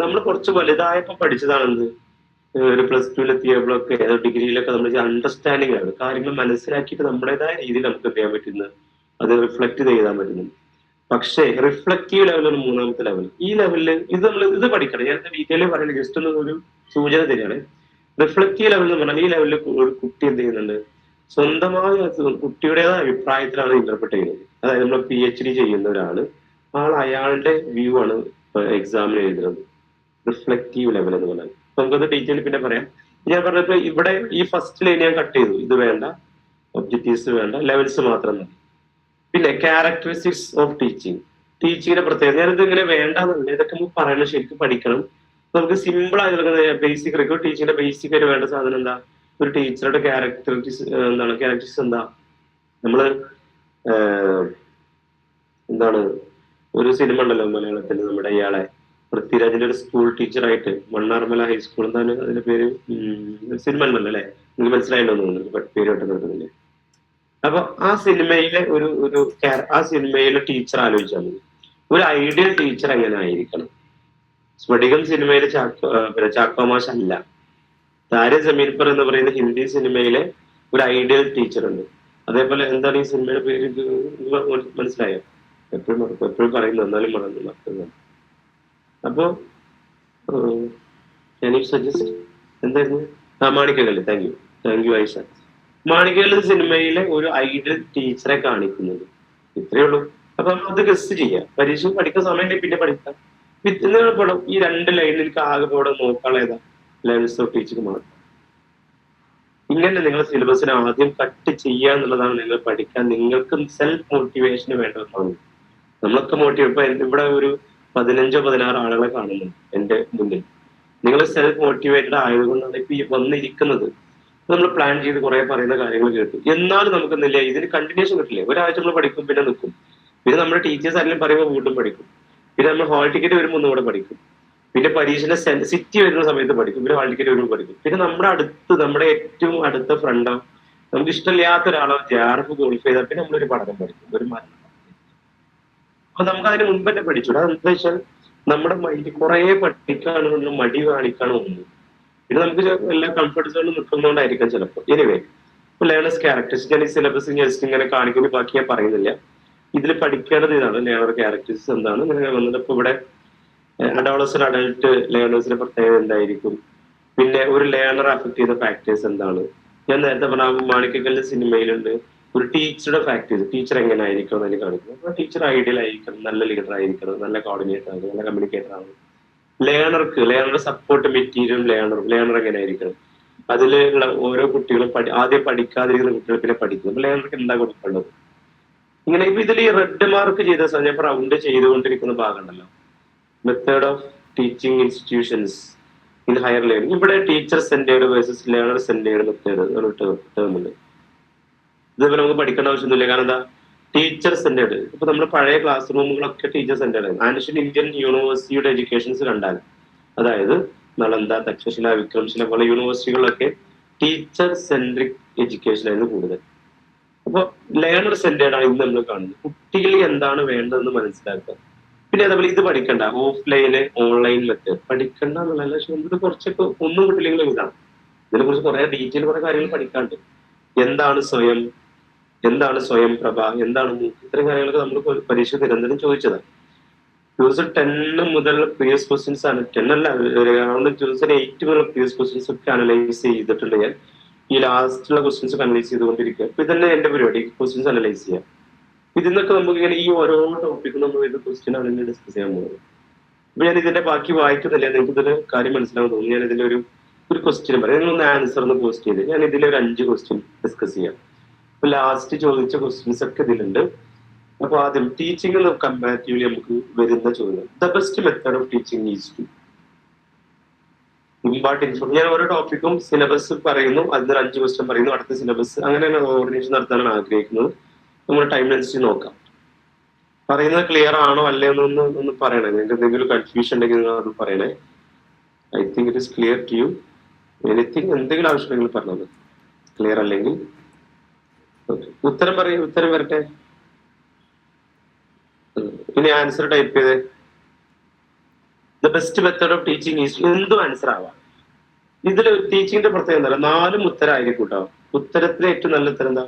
നമ്മൾ കുറച്ച് വലുതായപ്പോ പഠിച്ചതാണെന്ത്, ഒരു +2 എത്തിയപ്പോഴൊക്കെ ഡിഗ്രിയിലൊക്കെ നമ്മൾ അണ്ടർസ്റ്റാൻഡിങ് ആണ്, കാര്യങ്ങൾ മനസ്സിലാക്കിയിട്ട് നമ്മുടേതായ രീതിയിൽ നമുക്ക് എന്ത് ചെയ്യാൻ പറ്റുന്നത്, അത് റിഫ്ലക്ട് ചെയ്താൻ പറ്റുന്നുണ്ട്. പക്ഷേ റിഫ്ലക്റ്റീവ് ലെവൽ ഒരു 3ാമത്തെ ലെവൽ. ഈ ലെവലിൽ ഇത് പഠിക്കണം. ഞാൻ ഡീറ്റെയിൽ പറയുന്നത് ജസ്റ്റ് ഒരു സൂചന തന്നെയാണ്. റിഫ്ലക്റ്റീവ് ലെവൽ എന്ന് പറഞ്ഞാൽ ഈ ലെവലിൽ ഒരു കുട്ടി എന്ത് ചെയ്യുന്നുണ്ട്, സ്വന്തമായ കുട്ടിയുടേതായ അഭിപ്രായത്തിലാണ് ഇന്റർപ്രറ്റ് ചെയ്യുന്നത്. അതായത് നമ്മൾ PhD ചെയ്യുന്ന ഒരാള് അയാളുടെ വ്യൂ ആണ് എക്സാമിന് എഴുതുന്നത്. റിഫ്ലക്റ്റീവ് ലെവൽ എന്ന് പറഞ്ഞാൽ നമുക്കത് ഡീറ്റെയിൽ പിന്നെ പറയാം. ഞാൻ പറഞ്ഞപ്പോ ഇവിടെ ഈ ഫസ്റ്റ് ലൈൻ ഞാൻ കട്ട് ചെയ്തു. ഇത് വേണ്ട, ഒബ്ജക്റ്റീവ്സ് വേണ്ട, ലെവൽസ് മാത്രം മതി. പിന്നെ ക്യാരക്ടറിസ്റ്റിക്സ് ഓഫ് ടീച്ചിങ്ങിന്റെ പ്രത്യേകത. ഞാനിത് ഇങ്ങനെ വേണ്ടെന്നല്ല, ഇതൊക്കെ നമുക്ക് പറയണം, ശരിക്കും പഠിക്കണം. നമുക്ക് സിമ്പിൾ ആയി ബേസിക് ടീച്ചിങ്ങിന്റെ ബേസിക് ആയിട്ട് വേണ്ട സാധനം എന്താ, ഒരു ടീച്ചറുടെ ക്യാരക്ടറിസ്റ്റിക്സ് എന്താ. നമ്മള് ഒരു സിനിമ ഉണ്ടല്ലോ മലയാളത്തിൽ, നമ്മുടെ ഇയാളെ പൃഥ്വിരാജിന്റെ ഒരു സ്കൂൾ ടീച്ചറായിട്ട്, മണ്ണാർമല ഹൈസ്കൂൾ, എന്താണ് അതിന്റെ പേര്, സിനിമ ഉണ്ടല്ലോ അല്ലെ, നിങ്ങൾക്ക് മനസ്സിലായല്ലോ തോന്നുന്നു, പേര് കിട്ടുന്നില്ല. അപ്പൊ ആ സിനിമയിലെ ആ സിനിമയിലെ ടീച്ചർ ആലോചിച്ചാൽ മതി. ഒരു ഐഡിയൽ ടീച്ചർ എങ്ങനെ ആയിരിക്കണം. സ്ഫടികം സിനിമയിലെ ചാക്കോമാഷ് അല്ല. താരെ ജമീൻ പർ എന്ന് പറയുന്ന ഹിന്ദി സിനിമയിലെ ഒരു ഐഡിയൽ ടീച്ചർ ഉണ്ട്. അതേപോലെ എന്താണ് ഈ സിനിമയുടെ പേര്, മനസ്സിലായോ? എപ്പോഴും പറയുന്നു, എന്നാലും മറന്നു. അപ്പോ സജസ്റ്റ് എന്തായിരുന്നു, മാണിക്കകല്ല്. Thank you Aisha. മാണിക്കകല്ല് സിനിമയിലെ ഒരു ഐഡിയൽ ടീച്ചറെ കാണിക്കുന്നത്. ഇത്രയേ ഉള്ളൂ. അപ്പൊ നമ്മൾ അത് ഗസ് ചെയ്യാം. പരീക്ഷ പഠിക്കുന്ന സമയം പിന്നെ പഠിക്കാം. നിങ്ങൾ പടം ഈ 2 ലൈനിൽ എനിക്ക് ആകെ ഇവിടെ നോക്കാനുള്ള ഏതാ? ലേണേഴ്സ് ഓഫ് ടീച്ചിങ് മാത്രം. ഇങ്ങനെ നിങ്ങൾ സിലബസിനെ ആദ്യം കട്ട് ചെയ്യുക എന്നുള്ളതാണ് നിങ്ങൾ പഠിക്കാൻ. നിങ്ങൾക്ക് സെൽഫ് മോട്ടിവേഷന് വേണ്ടതാണ്. നമ്മളൊക്കെ മോട്ടിവേറ്റ്. ഇപ്പൊ ഇവിടെ ഒരു 15-16 ആളുകളെ കാണുന്നുണ്ട് എന്റെ മുന്നിൽ. നിങ്ങൾ സെൽഫ് മോട്ടിവേറ്റഡ് ആയതുകൊണ്ടാണ് ഇപ്പൊ ഈ വന്നിരിക്കുന്നത്. നമ്മൾ പ്ലാൻ ചെയ്ത് കുറെ പറയുന്ന കാര്യങ്ങൾ കേട്ടു. എന്നാലും നമുക്കെന്നില്ല, ഇതിന് കണ്ടിന്യൂഷൻ കിട്ടില്ലേ. ഒരാഴ്ച നമ്മൾ പഠിക്കും, പിന്നെ നിൽക്കും. പിന്നെ നമ്മുടെ ടീച്ചേഴ്സ് ആരെങ്കിലും പറയുമ്പോൾ വീണ്ടും പഠിക്കും. പിന്നെ നമ്മൾ ഹാൾ ടിക്കറ്റ് വരുമ്പോൾ ഒന്നുകൂടെ പഠിക്കും. പിന്നെ പരീക്ഷയുടെ സിറ്റി വരുന്ന സമയത്ത് പഠിക്കും. പിന്നെ ഹാൾ ടിക്കറ്റ് വരുമ്പോൾ പഠിക്കും. പിന്നെ നമ്മുടെ ഏറ്റവും അടുത്ത ഫ്രണ്ടോ നമുക്ക് ഇഷ്ടമില്ലാത്ത ഒരാളോ JRF ക്വാളിഫൈ ചെയ്താൽ പിന്നെ നമ്മളൊരു പഠനം പഠിക്കും, ഒരു മരണം. അപ്പൊ നമുക്ക് അതിന് മുൻപ് തന്നെ പഠിച്ചു. അതെന്താ വെച്ചാൽ നമ്മുടെ മൈൻഡ് കുറെ പഠിക്കാണെന്നുള്ള മടി കാണിക്കാണ് ഒന്ന്. പിന്നെ നമുക്ക് എല്ലാ കംഫർട്ട് സോണിൽ നിൽക്കുന്നതുകൊണ്ടായിരിക്കാം ചിലപ്പോൾ. എനിവേ, ലേണേഴ്സ് ക്യാരക്ടേഴ്സ് ഞാൻ ഈ സിലബസ് ജസ്റ്റ് ഇങ്ങനെ കാണിക്കുന്ന ബാക്കി ഞാൻ പറയുന്നില്ല. ഇതിൽ പഠിക്കേണ്ടത് ഇതാണ്. ലേണർ ക്യാരക്ടേഴ്സ് എന്താണ് ഇങ്ങനെ വന്നത്. ഇപ്പൊ ഇവിടെ അഡോളസന്റ് അഡൽട്ട് ലേണേഴ്സിന്റെ പ്രത്യേകത എന്തായിരിക്കും, പിന്നെ ഒരു ലേണർ അഫക്ട് ചെയ്ത ഫാക്ടേഴ്സ് എന്താണ്. ഞാൻ നേരത്തെ പറഞ്ഞ മാണിക്കക്കല്ല് സിനിമയിലുണ്ട് ഒരു ടീച്ചറുടെ ഫാക്ടേഴ്സ്. ടീച്ചർ എങ്ങനെ ആയിരിക്കണം അതിന് കാണിക്കുന്നത്. അപ്പൊ ടീച്ചർ ഐഡിയൽ ആയിരിക്കണം, നല്ല ലീഡർ ആയിരിക്കണം, നല്ല കോർഡിനേറ്റർ ആകും, നല്ല കമ്മ്യൂണിക്കേറ്റർ ആകും. ലേണറുടെ സപ്പോർട്ട് മെറ്റീരിയൽ ലേണർ എങ്ങനെ ആയിരിക്കണം. അതിലുള്ള ഓരോ കുട്ടികളും ആദ്യം പഠിക്കാതിരിക്കുന്ന കുട്ടികൾ പിന്നെ പഠിക്കും. അപ്പൊ ലേണർക്ക് എന്താ കൊടുക്കേണ്ടത്. ഇങ്ങനെ ഇപ്പൊ ഇതിൽ ഈ റെഡ് മാർക്ക് ചെയ്ത ഞാൻ റൗണ്ട് ചെയ്തുകൊണ്ടിരിക്കുന്ന ഭാഗം ഉണ്ടല്ലോ, method of teaching institutions in higher learning. ഇവിടെ teacher centred versus learner centred method term ഉണ്ട്. ഇതേപോലെ നമുക്ക് പഠിക്കേണ്ട ആവശ്യമൊന്നുമില്ല. കാരണം എന്താ, ടീച്ചർ സെന്റേർഡ്. ഇപ്പൊ നമ്മൾ പഴയ ക്ലാസ് റൂമുകളൊക്കെ ടീച്ചർ സെന്റേർഡ് ആണ്. ആൻഷ്യൻ ഇന്ത്യൻ യൂണിവേഴ്സിറ്റിയുടെ എഡ്യൂക്കേഷൻസ് കണ്ടാൽ, അതായത് നളന്ദ, തക്ഷശില, വിക്രംശില പോലെ യൂണിവേഴ്സിറ്റികളിലൊക്കെ ടീച്ചർ സെൻട്രിക് എഡ്യൂക്കേഷൻ ആയിരുന്നു കൂടുതൽ. അപ്പൊ ലേണർ സെന്റേർഡ് ആണ് ഇന്ന് നമ്മൾ കാണുന്നത്. കുട്ടികളിൽ എന്താണ് വേണ്ടതെന്ന് മനസ്സിലാക്കുക. പിന്നെ അതേപോലെ ഇത് പഠിക്കണ്ട, ഓഫ്ലൈന് ഓൺലൈൻ മെത്തേഡ് പഠിക്കണ്ട എന്നുള്ള. പക്ഷെ ഇത് കുറച്ചൊക്കെ ഒന്നും കിട്ടില്ലെങ്കിലും ഇതാണ്. ഇതിനെ കുറിച്ച് കുറെ ഡീറ്റെയിൽ കുറെ കാര്യങ്ങൾ പഠിക്കാണ്ട്. എന്താണ് സ്വയം പ്രഭ, എന്താണ് മൂക്ക്, ഇത്തരം കാര്യങ്ങളൊക്കെ നമ്മൾ പരീക്ഷ നിരന്തരം ചോദിച്ചതാണ്. 2010 മുതൽ പ്രീവിയസ് ക്വസ്റ്റ്യൻസ് ആണ്. 10 അല്ല, അറൗണ്ട് 2008 മുതൽ പ്രീവിയസ് ക്വസ്റ്റ്യൻസ് ഒക്കെ അനലൈസ് ചെയ്തിട്ടുണ്ട് ഞാൻ. ഈ ലാസ്റ്റുള്ള ക്വസ്റ്റ്യൻസ് ഒക്കെ അനലൈസ് ചെയ്തുകൊണ്ടിരിക്കുക. ഇപ്പൊ ഇതന്നെ എന്റെ പരിപാടി, ക്വസ്റ്റ്യൻസ് അനലൈസ് ചെയ്യാം. ഇതിന്നൊക്കെ നമുക്ക് ഇങ്ങനെ ഈ ഓരോ ടോപ്പിക്കും നമ്മൾ വരുന്ന ക്വസ്റ്റ്യൻ ആണ് ഇന്ന് ഡിസ്കസ് ചെയ്യാൻ പോകുന്നത്. അപ്പൊ ഞാൻ ഇതിന്റെ ബാക്കി വായിക്കുന്നില്ല, നിങ്ങൾക്ക് ഇതിന്റെ കാര്യം മനസ്സിലാവും തോന്നുന്നു. ഞാൻ ഇതിന്റെ ഒരു ക്വസ്റ്റ്യൻ പറയാം, നിങ്ങളൊന്ന് ആൻസർ ഒന്ന് പോസ്റ്റ് ചെയ്ത് ഞാൻ ഇതിലെ ഒരു 5 ക്വസ്റ്റ്യൻ ഡിസ്കസ് ചെയ്യാം. അപ്പൊ ലാസ്റ്റ് ചോദിച്ച ക്വസ്റ്റ്യൻസ് ഒക്കെ ഇതിലുണ്ട്. അപ്പൊ ആദ്യം ടീച്ചിങ് കമ്പാരിറ്റീവ്ലി നമുക്ക് വരുന്ന ചോദ്യം, the best method of teaching is to impart information. ഞാൻ ഓരോ ടോപ്പിക്കും സിലബസ് പറയുന്നു, അതിന് 5 ക്വസ്റ്റ്യൻ പറയുന്നു, അടുത്ത സിലബസ്, അങ്ങനെ ഓർഗനൈസേഷൻ നടത്താനാണ് ആഗ്രഹിക്കുന്നത്. നമ്മൾ ടൈം അനുസരിച്ച് നോക്കാം. പറയുന്നത് ക്ലിയർ ആണോ അല്ലേ എന്നൊന്ന് പറയണേ. നിങ്ങൾക്ക് എന്തെങ്കിലും കൺഫ്യൂഷൻ ഉണ്ടെങ്കിൽ നിങ്ങൾ അത് പറയണേ. I think it is clear to you. Anything എന്തെങ്കിലും ആവശ്യമുണ്ടെങ്കിൽ പറഞ്ഞത്, ക്ലിയർ അല്ലെങ്കിൽ ഉത്തരം പറയും. ഉത്തരം വരട്ടെ. ഇനി ആൻസർ ടൈപ്പ് ചെയ്ത് the best method of teaching is, എന്തും ആൻസർ ആവാം. ഇതിൽ ടീച്ചിങ്ങിന്റെ പ്രത്യേകത എന്താ, 4 ഉത്തരം ആയിരിക്കും കേട്ടോ. ഉത്തരത്തിലെ ഏറ്റവും നല്ല ഉത്തരം എന്താ,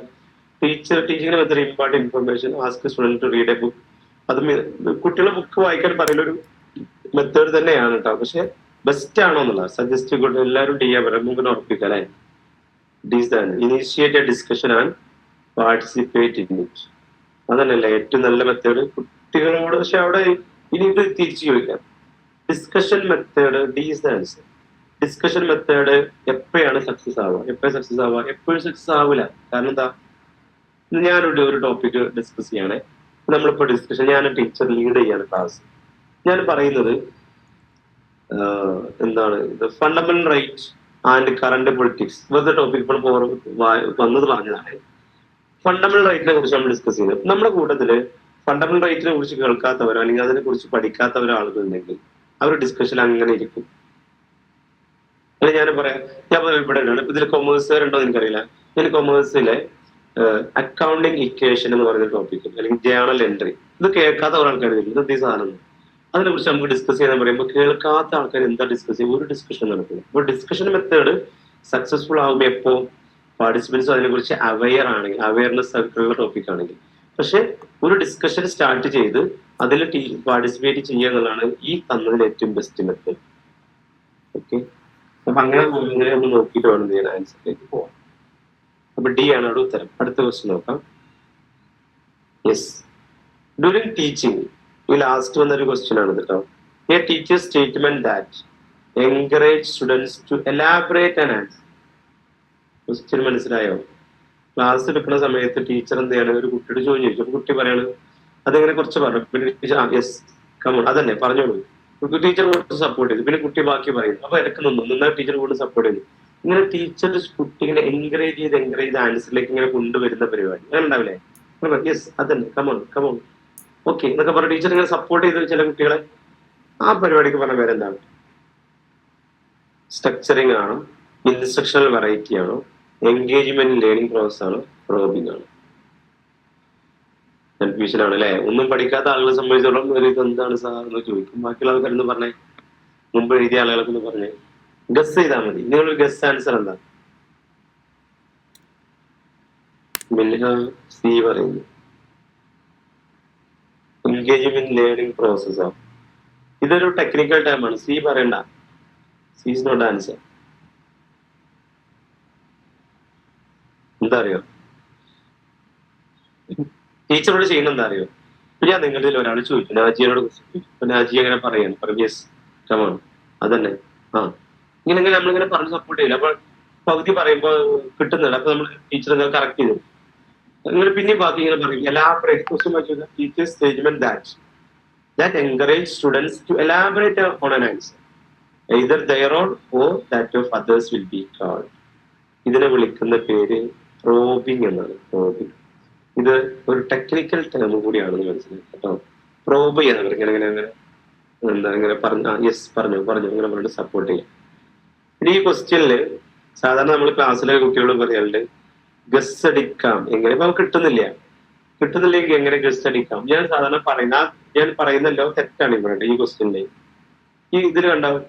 ടീച്ചിങ്ങിന്റെ method impart information, ask student to read a book. അത് കുട്ടികളെ ബുക്ക് വായിക്കാൻ പറയുന്നൊരു മെത്തേഡ് തന്നെയാണ് കേട്ടോ. പക്ഷെ ബെസ്റ്റ് ആണോ എന്നുള്ള സജസ്റ്റ് കൊണ്ട് എല്ലാവരും ചെയ്യാൻ പറയാം. നമുക്ക് ഉറപ്പിക്കാം അല്ലെ. Initiate A discussion and participate in it. അതല്ലേ ഏറ്റവും നല്ല മെത്തേഡ് കുട്ടികളോട്. പക്ഷെ അവിടെ ഇനി ഇത് തിരിച്ചു ചോദിക്കാം. Discussion method, D is the answer. Discussion method എപ്പോഴാണ് സക്സസ് ആവുക, എപ്പോഴും സക്സസ് ആവില്ല. കാരണം എന്താ, ഞാനൊരു ഒരു ടോപ്പിക് ഡിസ്കസ് ചെയ്യണേ. നമ്മളിപ്പോ ഡിസ്കഷൻ, ഞാൻ ടീച്ചർ ലീഡ് ചെയ്യാണ് ക്ലാസ്. ഞാൻ പറയുന്നത് എന്താണ്, fundamental right and current politics ഇവരുടെ ടോപ്പിക് ഇപ്പോൾ വന്നത് പറഞ്ഞതാണ്. ഫണ്ടമെന്റൽ റൈറ്റിനെ കുറിച്ച് നമ്മൾ ഡിസ്കസ് ചെയ്യുന്നത്. നമ്മുടെ കൂട്ടത്തില് ഫണ്ടമെന്റൽ റൈറ്റിനെ കുറിച്ച് കേൾക്കാത്തവരോ അല്ലെങ്കിൽ അതിനെ കുറിച്ച് പഠിക്കാത്തവരോ ആളുകളുണ്ടെങ്കിൽ അവർ ഡിസ്കഷൻ അങ്ങനെ ഇരിക്കും. അല്ലെങ്കിൽ ഞാൻ ഇവിടെ ഇതിൽ കൊമേഴ്സുകാരുണ്ടോ എന്ന് എനിക്കറിയില്ല. ഞാൻ കൊമേഴ്സിലെ അക്കൗണ്ടിങ് ഇക്വേഷൻ എന്ന് പറയുന്ന ടോപ്പിക് അല്ലെങ്കിൽ ജേണൽ എൻട്രി, ഇത് കേൾക്കാത്ത ഒരാൾക്കാർ ഇത് സാധനം. അതിനെ കുറിച്ച് നമുക്ക് ഡിസ്കസ് ചെയ്യാൻ പറയുമ്പോൾ കേൾക്കാത്ത ആൾക്കാർ എന്താ ഡിസ്കസ് ചെയ്യുക, ഒരു ഡിസ്കഷൻ നടക്കുന്നു. അപ്പോൾ ഡിസ്കഷൻ മെത്തേഡ് സക്സസ്ഫുൾ ആകുമ്പോൾ എപ്പോ പാർട്ടിസിപ്പൻസ് അതിനെക്കുറിച്ച് അവയർനെസ് ഉള്ള ടോപ്പിക് ആണെങ്കിൽ. പക്ഷെ ഒരു ഡിസ്കഷൻ സ്റ്റാർട്ട് ചെയ്ത് അതിൽ പാർട്ടിസിപ്പേറ്റ് ചെയ്യുക എന്നുള്ളതാണ് ഈ തന്നതിൽ ഏറ്റവും ബെസ്റ്റ് മെത്തേഡ്. ഓക്കെ, അപ്പൊ അങ്ങനെ നമ്മൾ നോക്കിയിട്ട് വേണം ചെയ്യാൻ ആൻസറിലേക്ക് പോവാം. അപ്പൊ ഡി ആണ് അവിടെ ഉത്തരം. അടുത്ത ക്വസ്റ്റ്യൻ നോക്കാം. യെസ്, ഡ്യൂറിങ് ടീച്ചിങ് ഈ ലാസ്റ്റ് വന്നൊരു ക്വസ്റ്റ്യൻ ആണ് കേട്ടോ. A teacher statement that encourage students to elaborate an answer. Question മനസ്സിലായോ? ക്ലാസ് എടുക്കുന്ന സമയത്ത് ടീച്ചർ എന്ത് ചെയ്യാണ്, ഒരു കുട്ടിയോട് ചോദ്യം ചോദിച്ചു. അപ്പൊ കുട്ടി പറയാണ് അതെങ്ങനെ കുറച്ച് പറഞ്ഞു. പിന്നെ ടീച്ചർ യെസ് കമോൺ അതന്നെ പറഞ്ഞോളൂ. ടീച്ചർ കുറച്ച് സപ്പോർട്ട് ചെയ്തു. പിന്നെ കുട്ടി ബാക്കി പറയുന്നു. അപ്പൊ ഇടക്ക് നിന്നാൽ ടീച്ചർ കൂടെ സപ്പോർട്ട് ചെയ്തു. ഇങ്ങനെ ടീച്ചർ കുട്ടികളെ എൻകറേജ് ചെയ്ത് ആൻസറിലേക്ക് ഇങ്ങനെ കൊണ്ടുവരുന്ന പരിപാടി അങ്ങനെ ഉണ്ടാവില്ലേ? യെസ് അതന്നെ കമോൺ കമോൺ ഓക്കെ എന്നൊക്കെ പറഞ്ഞ ടീച്ചർ ഇങ്ങനെ സപ്പോർട്ട് ചെയ്ത് ചില കുട്ടികളെ. ആ പരിപാടിക്ക് പറഞ്ഞ പേരെന്താണ്? സ്ട്രക്ചറിങ് ആണോ, ഇൻസ്ട്രക്ഷണൽ വെറൈറ്റി ആണോ, എൻഗേജ്മെന്റ് ലേണിംഗ് പ്രോസസ് ആണോ, പ്രോബിംഗ് ആണോ? കൺഫ്യൂഷൻ ആണ് അല്ലെ? ഒന്നും പഠിക്കാത്ത ആളുകളെ സംബന്ധിച്ചോളം ഒരു ഇതെന്താണ് സാർ എന്ന് ചോദിക്കും. ബാക്കിയുള്ള ആൾക്കാരെന്ന് പറഞ്ഞേ, മുമ്പ് എഴുതിയ ആളുകളൊക്കെ ഒന്ന് പറഞ്ഞേ, ഗസ് ചെയ്താൽ മതി. നിങ്ങളൊരു ഗസ് ആൻസർ എന്താ? മിൻഹ സി പറയുന്നു എൻഗേജ്മെന്റ് ലേണിംഗ് പ്രോസസ്സോ. ഇതൊരു ടെക്നിക്കൽ ടൈം ആണ്. സി പറയണ്ട. C is not answer. എന്താ അറിയോ? ടീച്ചറോട് ചെയ്യുന്ന എന്താ അറിയോ? ഞാൻ നിങ്ങളിൽ ഒരാൾ ചോദിച്ചു, നാജിയോട് ചോദിച്ചു. നാജി അങ്ങനെ പറയാണ്, പറയും യെസ് കമോൺ അതന്നെ ആ ഇങ്ങനെ നമ്മളിങ്ങനെ പറഞ്ഞ് സപ്പോർട്ട് ചെയ്യില്ല. അപ്പൊ പകുതി പറയുമ്പോൾ കിട്ടുന്നില്ല. അപ്പൊ നമ്മൾ ടീച്ചർ ഇങ്ങനെ കറക്റ്റ് ചെയ്തു. അങ്ങനെ പിന്നെ ബാക്കി ഇങ്ങനെ പറയും എലാബറേറ്റ് ക്വസ്റ്റ്യൻ വെച്ചാൽ teachers statement that encourage students to elaborate on an answer either their own or that of others will be called. ഇതിനെ വിളിക്കുന്ന പേര് പ്രോബിംഗ് എന്നാണ്. പ്രോബിംഗ് ഇത് ഒരു ടെക്നിക്കൽ ടേം കൂടിയാണെന്ന് മനസ്സിലാക്കി കേട്ടോ. പ്രോബ് ചെയ്യാൻ ഇങ്ങനെ ഇങ്ങനെ ഇങ്ങനെ എന്താ ഇങ്ങനെ പറഞ്ഞു യെസ് പറഞ്ഞു ഇങ്ങനെ പറഞ്ഞിട്ട് സപ്പോർട്ട് ചെയ്യാം. ഇനി ഈ ക്വസ്റ്റ്യനില് സാധാരണ നമ്മൾ ക്ലാസ്സിലെ കുട്ടികളോട് പറയാറുണ്ട് ഗസ് അടിക്കാം. എങ്ങനെ ഇപ്പൊ കിട്ടുന്നില്ലെങ്കിൽ എങ്ങനെ ഗസ് അടിക്കാം? ഞാൻ സാധാരണ പറയുന്നല്ലോ തെറ്റാണ് ഇവിടെ ഈ ക്വസ്റ്റ്യനില്. ഈ ഇതിൽ കണ്ടാവും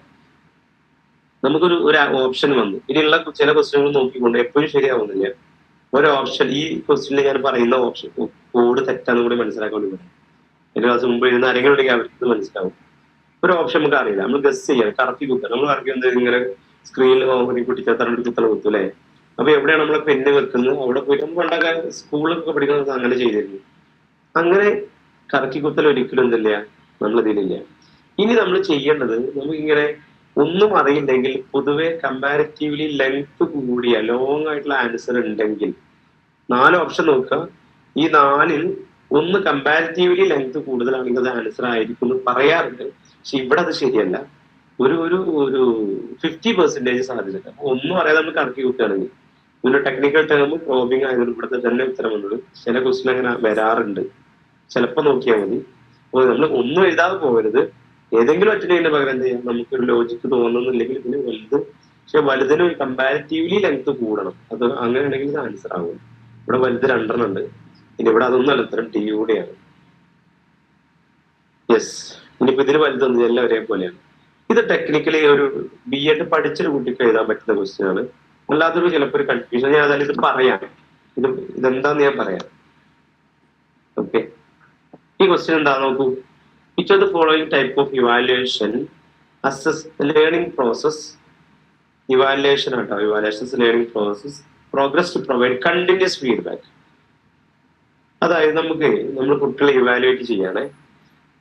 നമുക്കൊരു ഓപ്ഷൻ വന്നു. ഇനിയുള്ള ചില ക്വസ്റ്റ്യനുകൾ നോക്കിക്കൊണ്ട് എപ്പോഴും ശരിയാവുന്നില്ല. ഒരു ഓപ്ഷൻ ഈ ക്വസ്റ്റ്യനിൽ ഞാൻ പറയുന്ന ഓപ്ഷൻ കോഡ് തെറ്റാന്ന് കൂടി മനസ്സിലാക്കാൻ വേണ്ടി പറയാം. എന്റെ ക്ലാസ് മുമ്പ് എഴുതുന്ന ആരെങ്കിലും ഉണ്ടെങ്കിൽ അവർക്ക് മനസ്സിലാവും. ഒരു ഓപ്ഷൻ നമുക്ക് അറിയില്ല, നമ്മൾ ഗസ് ചെയ്യാം, കറക്കി കുത്താം. നമ്മൾ കറക്കി ഇങ്ങനെ സ്ക്രീനിൽ കുട്ടിച്ചാത്തറ കുത്തു അല്ലേ? അപ്പൊ എവിടെയാണ് നമ്മളെ പെണ്ണ് വെക്കുന്നത് അവിടെ പോയിട്ട് നമ്മൾ പണ്ടൊക്കെ സ്കൂളിലൊക്കെ പഠിക്കുന്നത് അങ്ങനെ ചെയ്തിരുന്നു. അങ്ങനെ കറക്കി കുത്തൽ ഒരിക്കലും എന്തില്ല നമ്മളിതിലില്ല. ഇനി നമ്മൾ ചെയ്യേണ്ടത് നമുക്കിങ്ങനെ ഒന്നും അറിയില്ലെങ്കിൽ പൊതുവെ കമ്പാരിറ്റീവ്ലി ലെങ്ത് കൂടിയ ലോങ് ആയിട്ടുള്ള ആൻസർ ഉണ്ടെങ്കിൽ 4 ഓപ്ഷൻ നോക്കുക. ഈ 4ൽ ഒന്ന് കമ്പാരിറ്റീവ്ലി ലെങ്ത് കൂടുതലാണെങ്കിൽ അത് ആൻസർ ആയിരിക്കും എന്ന് പറയാറുണ്ട്. പക്ഷെ ഇവിടെ അത് ശരിയല്ല. ഒരു 50% സാധ്യത. അപ്പൊ ഒന്നും അറിയാതെ നമ്മൾ കറക്കി കൂട്ടുകയാണെങ്കിൽ പിന്നെ ടെക്നിക്കൽ ടേം പ്രോബിംഗ് ആയതുകൊണ്ട് ഇവിടുത്തെ തന്നെ ഉത്തരം വന്നത്. ചില ക്വസ്റ്റ്യൻ അങ്ങനെ വരാറുണ്ട്. ചിലപ്പോൾ നോക്കിയാൽ മതി. അപ്പോൾ നമ്മൾ ഒന്നും എഴുതാതെ പോകരുത്. ഏതെങ്കിലും അറ്റൻഡ് ചെയ്യുന്ന പകരം എന്ത് ചെയ്യാം, നമുക്കൊരു ലോജിക്ക് തോന്നുന്നില്ലെങ്കിൽ ഇതിന് വലുത്. പക്ഷെ വലുതിന് കമ്പാരിറ്റീവ്ലി ലെങ്ത് കൂടണം. അത് അങ്ങനെ ഉണ്ടെങ്കിൽ ഇത് ആൻസർ ആകും. ഇവിടെ വലുത് 2 ഉണ്ട്. ഇനി ഇവിടെ അതൊന്നും അല്ല, ഉത്തരം ടി കൂടെയാണ്. യെസ്. ഇനിയിപ്പോ ഇതിന് വലുതൊന്നും എല്ലാം ഒരേപോലെയാണ്. ഇത് ടെക്നിക്കലി ഒരു BEd പഠിച്ചൊരു കുട്ടിക്ക് എഴുതാൻ പറ്റുന്ന ക്വസ്റ്റ്യൻ ആണ്. അല്ലാത്തൊരു ചിലപ്പോൾ ഒരു കൺഫ്യൂഷൻ. ഞാൻ അതായത് ഇത് പറയാം, ഇതെന്താന്ന് ഞാൻ പറയാം. ഓക്കെ, ഈ ക്വസ്റ്റ്യൻ എന്താ നോക്കൂ. Which of the following type of evaluation assess learning process? Evaluation ആട്ടോ, evaluation is learning process progress to provide continuous feedback. അതായത് നമ്മൾ കുട്ടികളെ ഇവാലുവേറ്റ് ചെയ്യണേ.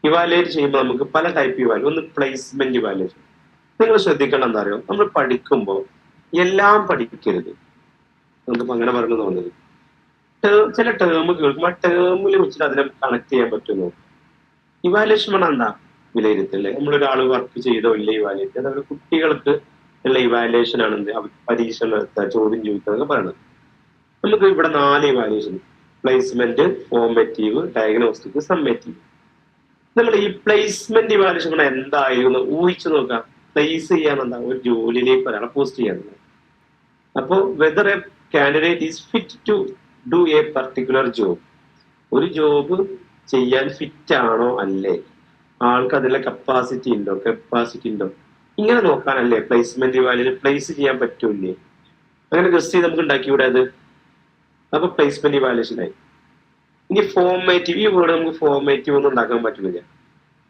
ഇവാലുവേറ്റ് ചെയ്യുമ്പോൾ നമുക്ക് പല ടൈപ്പ് ഇവാലുവേഷൻ. ഒന്ന് പ്ലേസ്മെന്റ് ഇവാലുവേഷൻ. നിങ്ങൾ ശ്രദ്ധിക്കണം എന്താ അറിയോ, നമ്മൾ പഠിക്കുമ്പോൾ എല്ലാം പഠിക്കരുത്. നമുക്കിപ്പോ അങ്ങനെ പറഞ്ഞു തോന്നുന്നത് ചില ടേം കേൾക്കുമ്പോൾ ആ ടേമിൽ വെച്ചിട്ട് അതിനെ കണക്ട് ചെയ്യാൻ പറ്റുമോ? ഇവാലുവേഷൻ പറഞ്ഞാൽ എന്താ? വിലയിരുത്തല്ലേ. നമ്മളൊരാൾ വർക്ക് ചെയ്തോ ഇല്ല ഇവാലുവേറ്റ്. അതവരുടെ കുട്ടികൾക്ക് ഉള്ള ഇവാലുവേഷൻ ആണ് എന്ത്, പരീക്ഷ നടത്തുക, ചോദ്യം ചോദിക്കുക എന്നൊക്കെ പറയണത്. നമുക്ക് ഇവിടെ 4 evaluation: placement, formative, diagnostic, summative. നമ്മൾ ഈ പ്ലേസ്മെന്റ് ഇവാലുവേഷൻ പറഞ്ഞാൽ എന്തായിരുന്നു ഊഹിച്ചു നോക്കാം. പ്ലേസ് ചെയ്യാൻ എന്താ, ഒരു ജോലിയിലേക്ക് ഒരാളെ പോസ്റ്റ് ചെയ്യാനുള്ളത്. അപ്പോ whether a candidate is fit to do a particular job, ഒരു ജോബ് ചെയ്യാൻ ഫിറ്റ് ആണോ അല്ലേ, ആൾക്ക് അതിലെ കപ്പാസിറ്റി ഉണ്ടോ, ഇങ്ങനെ നോക്കാനല്ലേ പ്ലേസ്മെന്റ് ഇവാലുവേഷൻ. പ്ലേസ് ചെയ്യാൻ പറ്റൂലേ, അങ്ങനെ ജസ്റ്റ് ചെയ്ത് നമുക്ക് ഉണ്ടാക്കിയൂടെ അത്. അപ്പൊ പ്ലേസ്മെന്റ് ഇവാലുവേഷൻ ആയി. ഇനി ഫോർമേറ്റീവ്, ഈ വേർഡ് നമുക്ക് ഫോർമേറ്റീവ് ഒന്നും ഉണ്ടാക്കാൻ പറ്റില്ല.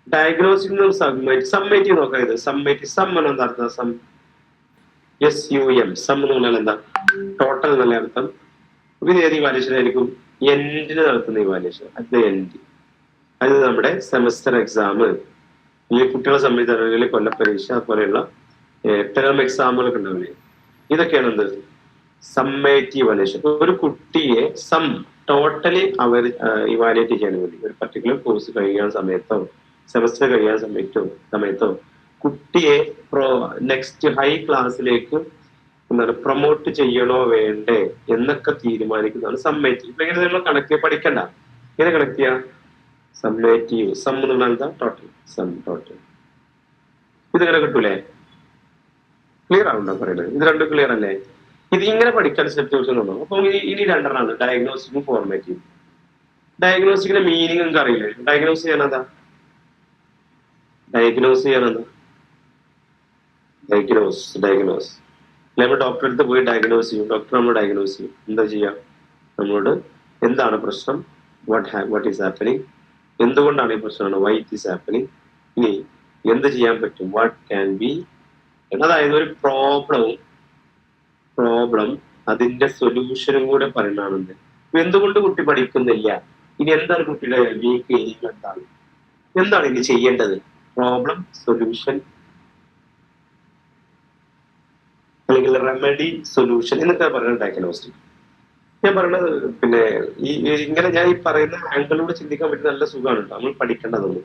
ഡയഗ്നോസ്റ്റിക് സമ്മേറ്റീവ് നോക്കാം. ഇത് സമ്മേറ്റീവ്. സം എന്താ അർത്ഥം? SUM സം എന്ന് പറഞ്ഞാൽ എന്താ? ടോട്ടൽ എന്നല്ല അർത്ഥം. പിന്നെ ഏത് ഇവാലുവേഷൻ ആയിരിക്കും? എൻഡിന് നടത്തുന്ന ഇവാലുവേഷൻ. At the end. അത് നമ്മുടെ സെമസ്റ്റർ എക്സാം, ഈ കുട്ടികളെ സംബന്ധിച്ചിടങ്ങളിൽ കൊല്ലപ്പരീക്ഷ, അതുപോലെയുള്ള ടേം എക്സാമുകളൊക്കെ ഉണ്ടാവില്ലേ, ഇതൊക്കെയാണ് എന്ത് സമ്മേറ്റീവ് ഇവാലുവേഷൻ. ഒരു കുട്ടിയെ ടോട്ടലി അവർ ഇവാലുവേറ്റ് ചെയ്യാൻ വേണ്ടി ഒരു പർട്ടിക്കുലർ കോഴ്സ് കഴിയാൻ സമയത്തോ സെമസ്റ്റർ കഴിയാൻ സമയത്തോ കുട്ടിയെ നെക്സ്റ്റ് ഹൈ ക്ലാസ്സിലേക്ക് എന്താണ് പ്രൊമോട്ട് ചെയ്യണോ വേണ്ടേ എന്നൊക്കെ തീരുമാനിക്കുന്നതാണ് സമ്മേറ്റീവ്. ഇപ്പൊ എങ്ങനെ നമ്മൾ കണക്ട് പഠിക്കണ്ട, എങ്ങനെ കണക്ട് ചെയ്യാം? സമ്മേറ്റീവ് സം എന്ന് പറഞ്ഞാൽ എന്താ? ടോട്ടൽ. Sum total. ഇതിങ്ങനെ കിട്ടൂലേ? ക്ലിയർ ആവുണ്ടോ പറയുന്നത്? ഇത് രണ്ടും ക്ലിയർ അല്ലേ? ഇത് ഇങ്ങനെ പഠിക്കാൻ സ്റ്റെപ്പ് ചോദിച്ചു. അപ്പൊ ഇനി രണ്ടെണ്ണമാണ്, ഡയഗ്നോസ്റ്റിക്കും ഫോർമാറ്റീവ്. ഡയഗ്നോസ്റ്റിക്കിന്റെ മീനിങ് നിങ്ങൾക്ക് അറിയില്ലേ? ഡയഗ്നോസ് ചെയ്യാനെന്താ? ഡയഗ്നോസ് നമ്മൾ ഡോക്ടറെ അടുത്ത് പോയി ഡയഗ്നോസ് ചെയ്യും. ഡോക്ടർ നമ്മൾ ഡയഗ്നോസ് ചെയ്യും. എന്താ ചെയ്യാം? നമ്മളോട് എന്താണ് പ്രശ്നം, വാട്ട് ഈസ് ഹാപ്പനിങ്, എന്തുകൊണ്ടാണ് ഈ പ്രശ്നമാണ്, വൈ ഇറ്റ് ഈസ് ഹാപ്പനിങ്, ഇനി എന്ത് ചെയ്യാൻ പറ്റും, വാട്ട് ക്യാൻ ബി. അതായത് ഒരു പ്രോബ്ലം അതിന്റെ സൊല്യൂഷനും കൂടെ പറയുന്നതാണ്. എന്തുകൊണ്ട് കുട്ടി പഠിക്കുന്നില്ല, ഇനി എന്താണ് കുട്ടിയുടെ വീക്ക് ഏരിയ, എന്താണ് ഇനി ചെയ്യേണ്ടത്, പ്രോബ്ലം സൊല്യൂഷൻ അല്ലെങ്കിൽ റെമഡി സൊല്യൂഷൻ എന്നൊക്കെ പറയുന്നത് ഡയഗ്നോസ്റ്റിക്. ഞാൻ പറയുന്നത് പിന്നെ ഇങ്ങനെ ഞാൻ ഈ പറയുന്ന ആംഗിളിലൂടെ ചിന്തിക്കാൻ പറ്റുന്ന നല്ല സുഖമാണ് നമ്മൾ പഠിക്കേണ്ടതൊന്നും.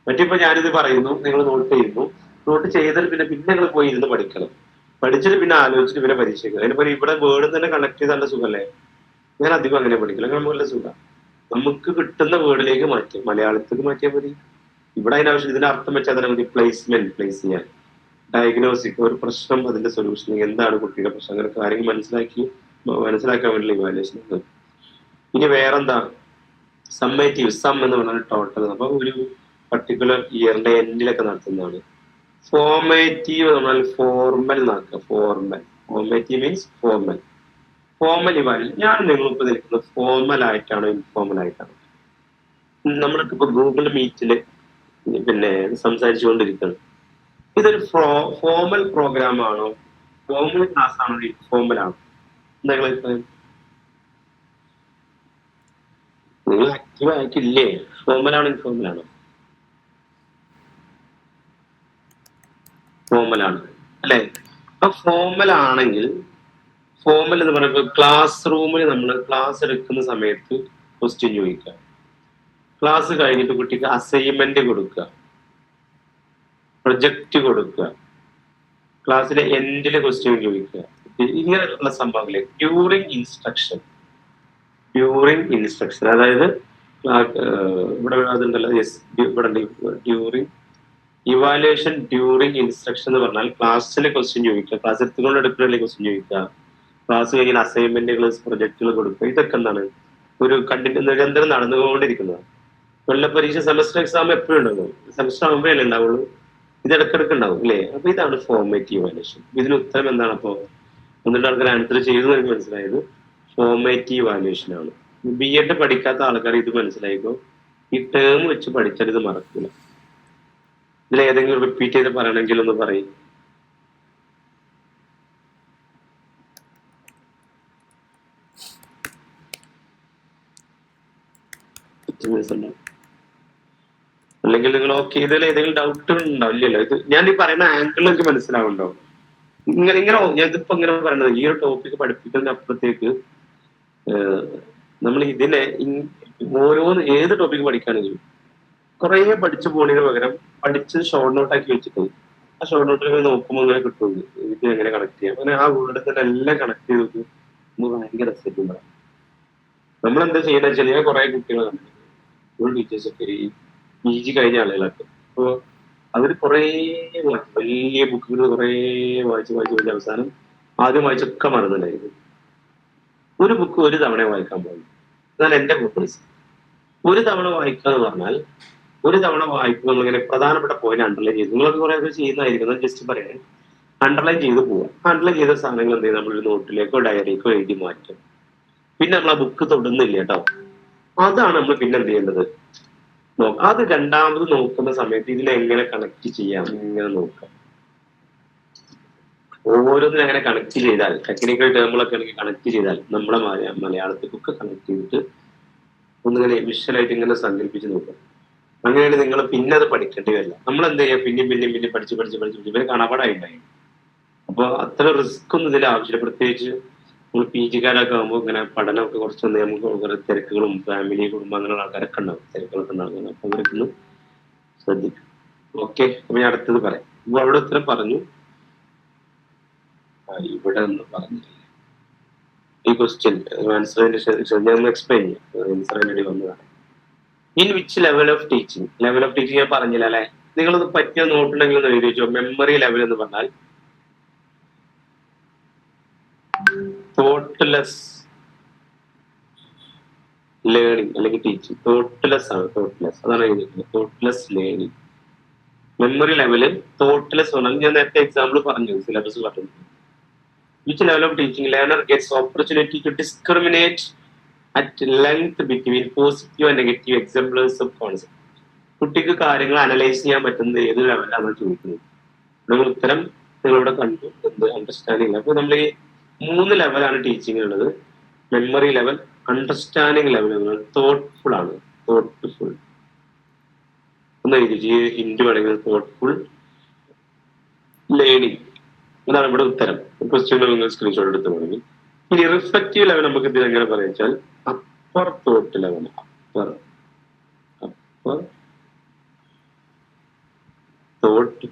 മറ്റിപ്പോ ഞാനിത് പറയുന്നു, നിങ്ങൾ നോട്ട് ചെയ്തിട്ട് പിന്നെ നിങ്ങൾ പോയി ഇരുന്ന് പഠിക്കണം, പഠിച്ചിട്ട് പിന്നെ ആലോചിച്ചിട്ട് പിന്നെ പരീക്ഷിക്കണം. അതിനിപ്പോ ഇവിടെ വേർഡ് തന്നെ കണക്ട് ചെയ്ത് നല്ല സുഖമല്ലേ? ഞാൻ അധികം അങ്ങനെ പഠിക്കില്ല, നമുക്ക് നല്ല സുഖം. നമുക്ക് കിട്ടുന്ന വേർഡിലേക്ക് മാറ്റും, മലയാളത്തിലേക്ക് മാറ്റിയാൽ മതി. ഇവിടെ അതിനാവശ്യം ഇതിന്റെ അർത്ഥം വെച്ചാൽ തന്നെ മതി. പ്ലേസ് ചെയ്യാൻ, ഡയഗ്നോസിക് ഒരു പ്രശ്നം, അതിന്റെ സൊല്യൂഷൻ, എന്താണ് കുട്ടിയുടെ പ്രശ്നം, അങ്ങനെ കാര്യങ്ങൾ മനസ്സിലാക്കാൻ വേണ്ടിയുള്ള ഇവാലുവേഷൻ. ഇനി വേറെന്താ? സമ്മേറ്റീവ്. സം എന്ന് പറഞ്ഞാൽ ടോട്ടൽ. അപ്പൊ ഒരു പർട്ടിക്കുലർ ഇയറിന്റെ എൻഡിലൊക്കെ നടത്തുന്നതാണ്. ഫോർമേറ്റീവ് എന്ന് പറഞ്ഞാൽ ഫോർമൽ എന്നാക്കുക. Formative means formal evaluation. ഞാൻ നിങ്ങളിപ്പോ നിൽക്കുന്നത് ഫോർമൽ ആയിട്ടാണോ ഇൻഫോർമൽ ആയിട്ടാണോ? നമ്മൾക്ക് ഇപ്പൊ ഗൂഗിൾ മീറ്റില് പിന്നെ സംസാരിച്ചുകൊണ്ടിരിക്കുന്നത്, ഇതൊരു ഫോർമൽ പ്രോഗ്രാം ആണോ, ഫോർമൽ ക്ലാസ് ആണോ, ഇൻഫോർമൽ ആണോ? എന്തെങ്കിലും നിങ്ങൾ ആക്റ്റീവ് ആയിട്ടില്ലേ? ഫോർമൽ ആണോ ഇൻഫോർമൽ ആണോ? ഫോർമൽ ആണ് അല്ലെ? അപ്പൊ ഫോർമൽ ആണെങ്കിൽ, ഫോർമൽ എന്ന് പറയുമ്പോൾ ക്ലാസ് റൂമിൽ നമ്മൾ ക്ലാസ് എടുക്കുന്ന സമയത്ത് ക്വസ്റ്റ്യൻ ചോദിക്കുക, ക്ലാസ് കഴിഞ്ഞിട്ട് കുട്ടിക്ക് അസൈൻമെന്റ് കൊടുക്കുക, പ്രൊജക്റ്റ് കൊടുക്കുക, ക്ലാസ്സിലെ എൻഡില് ക്വസ്റ്റ്യൻ ചോദിക്കുക, ഇങ്ങനെയുള്ള സംഭവങ്ങളെ ഡ്യൂറിങ് ഇൻസ്ട്രക്ഷൻ. അതായത് ഇവിടെ അതുണ്ടല്ലോ, ഇവിടെ ഡ്യൂറിങ് ഇവാലുവേഷൻ, ഡ്യൂറിങ് ഇൻസ്ട്രക്ഷൻ എന്ന് പറഞ്ഞാൽ ക്ലാസ്സിലെ ക്വസ്റ്റ്യൻ ചോദിക്കുക, ക്ലാസ് എടുത്തുകൊണ്ട് എടുക്കുന്ന ക്വസ്റ്റ്യൻ ചോദിക്കുക, ക്ലാസ് കഴിഞ്ഞാൽ അസൈൻമെന്റുകൾ, പ്രൊജക്ടുകൾ കൊടുക്കുക. ഇതൊക്കെ എന്താണ്? ഒരു നിരന്തരം നടന്നുകൊണ്ടിരിക്കുന്നത്. കൊല്ലപ്പരീക്ഷ സെമസ്റ്റർ എക്സാം എപ്പോഴും ഉണ്ടാവും, സെമസ്റ്റർ ആകുമ്പോഴല്ലേ ഉണ്ടാവുള്ളൂ, ഇത് ഇടക്കിടക്ക് ഉണ്ടാവും അല്ലേ? അപ്പൊ ഇതാണ് ഫോർമേറ്റീവ് ഇവാലുവേഷൻ. ഇതിന് ഉത്തരം എന്താണ്? അപ്പോ ഒന്നിട്ട് ആൾക്കാർ ആൻസർ ചെയ്തു എനിക്ക് മനസ്സിലായത് ഫോർമേറ്റീവ് ഇവാലുവേഷൻ ആണ്. BEd പഠിക്കാത്ത ആൾക്കാർ ഇത് മനസ്സിലായിക്കോ, ഈ ടേം വെച്ച് പഠിച്ചാൽ ഇത് മറക്കില്ല. ഇതിൽ ഏതെങ്കിലും റിപ്പീറ്റ് ചെയ്ത് പറയണമെങ്കിൽ ഒന്ന് പറയും. അല്ലെങ്കിൽ നിങ്ങൾ ഓക്കെ ഇതിൽ ഏതെങ്കിലും ഡൗട്ട് ഉണ്ടാവില്ലല്ലോ? ഇത് ഞാൻ ഈ പറയുന്ന ആംഗിൾ എനിക്ക് മനസ്സിലാവുണ്ടോ? ഇങ്ങനെ ഞാൻ ഇതിപ്പോ ഇങ്ങനെ പറയണത്, ഈ ഒരു ടോപ്പിക് പഠിപ്പിക്കുന്നതിന് അപ്പുറത്തേക്ക് നമ്മൾ ഇതിനെ ഓരോന്ന് ഏത് ടോപ്പിക് പഠിക്കുകയാണെങ്കിലും കുറെ പഠിച്ചു പോണതിന് പകരം പഠിച്ച് ഷോർട്ട് നോട്ട് ആക്കി വെച്ചിട്ട് ആ ഷോർട്ട് നോട്ടിൽ നോക്കുമ്പോൾ ഇങ്ങനെ കിട്ടുള്ളൂ ഇത് എങ്ങനെ കണക്ട് ചെയ്യാം. അങ്ങനെ ആ വേർഡ് തന്നെ എല്ലാം കണക്ട് ചെയ്ത് നമുക്ക് ഭയങ്കര രസമായിട്ട് ഉണ്ടാകും. നമ്മളെന്താ ചെയ്യുന്നത് വെച്ചാൽ, ഞാൻ കുറെ കുട്ടികൾ കണ്ടിട്ടുണ്ട്, ടീച്ചേഴ്സ് ഒക്കെ ഈ PG കഴിഞ്ഞ ആളുകളൊക്കെ. അപ്പൊ അവര് കുറെ വായിച്ചു, വലിയ ബുക്കുകൾ കുറെ വായിച്ച് അവസാനം ആദ്യം വായിച്ചൊക്കെ മറന്നുണ്ടായിരുന്നു. ഒരു ബുക്ക് ഒരു തവണ വായിക്കാൻ പോകും. എന്നാൽ എന്റെ പ്രിഫറൻസ് ഒരു തവണ വായിക്കുക എന്ന് പറഞ്ഞാൽ, ഒരു തവണ വായിക്കുക എന്നിങ്ങനെ പ്രധാനപ്പെട്ട പോയിന്റ് അണ്ടർലൈൻ ചെയ്ത്, നിങ്ങളൊക്കെ കുറെ ചെയ്യുന്നതായിരിക്കും, ജസ്റ്റ് പറയാൻ അണ്ടർലൈൻ ചെയ്ത് പോവാം. അണ്ടർലൈൻ ചെയ്ത സാധനങ്ങൾ എന്ത് ചെയ്യും, നമ്മളൊരു നോട്ടിലേക്കോ ഡയറിക്കോ എഴുതി മാറ്റും. പിന്നെ നമ്മൾ ആ ബുക്ക് തൊടുന്നില്ല കേട്ടോ. അതാണ് നമ്മൾ പിന്നെ എന്ത് ചെയ്യേണ്ടത്, അത് രണ്ടാമത് നോക്കുന്ന സമയത്ത് ഇതിനെ എങ്ങനെ കണക്ട് ചെയ്യാം ഇങ്ങനെ നോക്കാം. ഓരോന്നിനും അങ്ങനെ കണക്ട് ചെയ്താൽ, ടെക്നിക്കൽ ടേമുകളൊക്കെ ആണെങ്കിൽ കണക്ട് ചെയ്താൽ നമ്മളെ മലയാളത്തിലൊക്കെ കണക്ട് ചെയ്തിട്ട് ഒന്നിങ്ങനെ വിഷ്വലായിട്ട് ഇങ്ങനെ സങ്കല്പിച്ച് നോക്കാം. അങ്ങനെയാണ് നിങ്ങൾ പിന്നെ അത് പഠിക്കേണ്ടി വരില്ല. നമ്മൾ എന്ത് ചെയ്യുക, പിന്നെയും പഠിച്ച് ഇവര് കാണാപ്പാടായിട്ടുണ്ടായി. അപ്പൊ അത്ര റിസ്ക് ഒന്നും ഇതിൽ ആവശ്യമില്ല. പ്രത്യേകിച്ച് നമ്മൾ പി ജിക്കാരൊക്കെ ആകുമ്പോൾ ഇങ്ങനെ പഠനമൊക്കെ കുറച്ചൊന്ന് നമുക്ക് കുറെ തിരക്കുകളും ഫാമിലി കുടുംബം അങ്ങനെയുള്ള ആൾക്കാരൊക്കെ ഉണ്ടാവും, തിരക്കുകളൊക്കെ ഉണ്ടാകുന്നത്. അപ്പൊ അവരൊക്കെ ഒന്ന് ശ്രദ്ധിക്കും. ഓക്കെ, അപ്പൊ ഞാൻ അടുത്തത് പറയാം. അപ്പൊ അവിടെ ഉത്തരം പറഞ്ഞു, ഇവിടെ ഒന്ന് പറഞ്ഞില്ല ഈ ക്വസ്റ്റ്യൻ ആൻസറിന്റെ ഞാൻ എക്സ്പ്ലെയിൻ ചെയ്യാം. ആൻസർ വേണ്ടി വന്നതാണ്. In which level of teaching ഞാൻ പറഞ്ഞില്ല അല്ലെ. നിങ്ങളത് പറ്റിയ നോട്ടുണ്ടെങ്കിൽ ഒന്ന് എഴുതി വെച്ചോ. മെമ്മറി ലെവൽ എന്ന് പറഞ്ഞാൽ തോട്ട്ലെസ് ലേണിംഗ് അല്ലെങ്കിൽ ടീച്ചിങ്. തോട്ട്ലെസ് ആണ്, തോട്ട്ലെസ് അതാണ് എഴുതിയിട്ടുള്ളത്. Thoughtless learning. Memory level thoughtless ആണ്. ഞാൻ നേരത്തെ എക്സാമ്പിൾ പറഞ്ഞു, സിലബസ് പറഞ്ഞു. Which level of teaching learner gets opportunity to discriminate at length between positive and negative examples of concept. കുട്ടിക്ക് കാര്യങ്ങൾ അനലൈസ് ചെയ്യാൻ പറ്റുന്നത് ഏത് ലെവലാണ് ചോദിക്കുന്നത്. നിങ്ങൾ ഉത്തരം നിങ്ങളിവിടെ കണ്ടു, എന്ത് അണ്ടർസ്റ്റാൻഡിങ്. അപ്പൊ നമ്മൾ ഈ 3 ലെവലാണ് ടീച്ചിങ് ഉള്ളത്. Memory level, understanding level, thoughtful ആണ്. തോട്ട്ഫുൾ ഒന്ന് എഴുതി ഹിന്റ് വേണമെങ്കിൽ തോട്ട്ഫുൾ ലേണിംഗ്. അതാണ് ഇവിടെ ഉത്തരം. ക്വസ്റ്റ്യൻ നിങ്ങൾ സ്ക്രീൻഷോട്ട് എടുത്ത് വേണമെങ്കിൽ. ഇനി റിഫ്ലക്റ്റീവ് ലെവൽ നമുക്ക് ഇത് എങ്ങനെ പറയാ വെച്ചാൽ upper thought level. Upper thought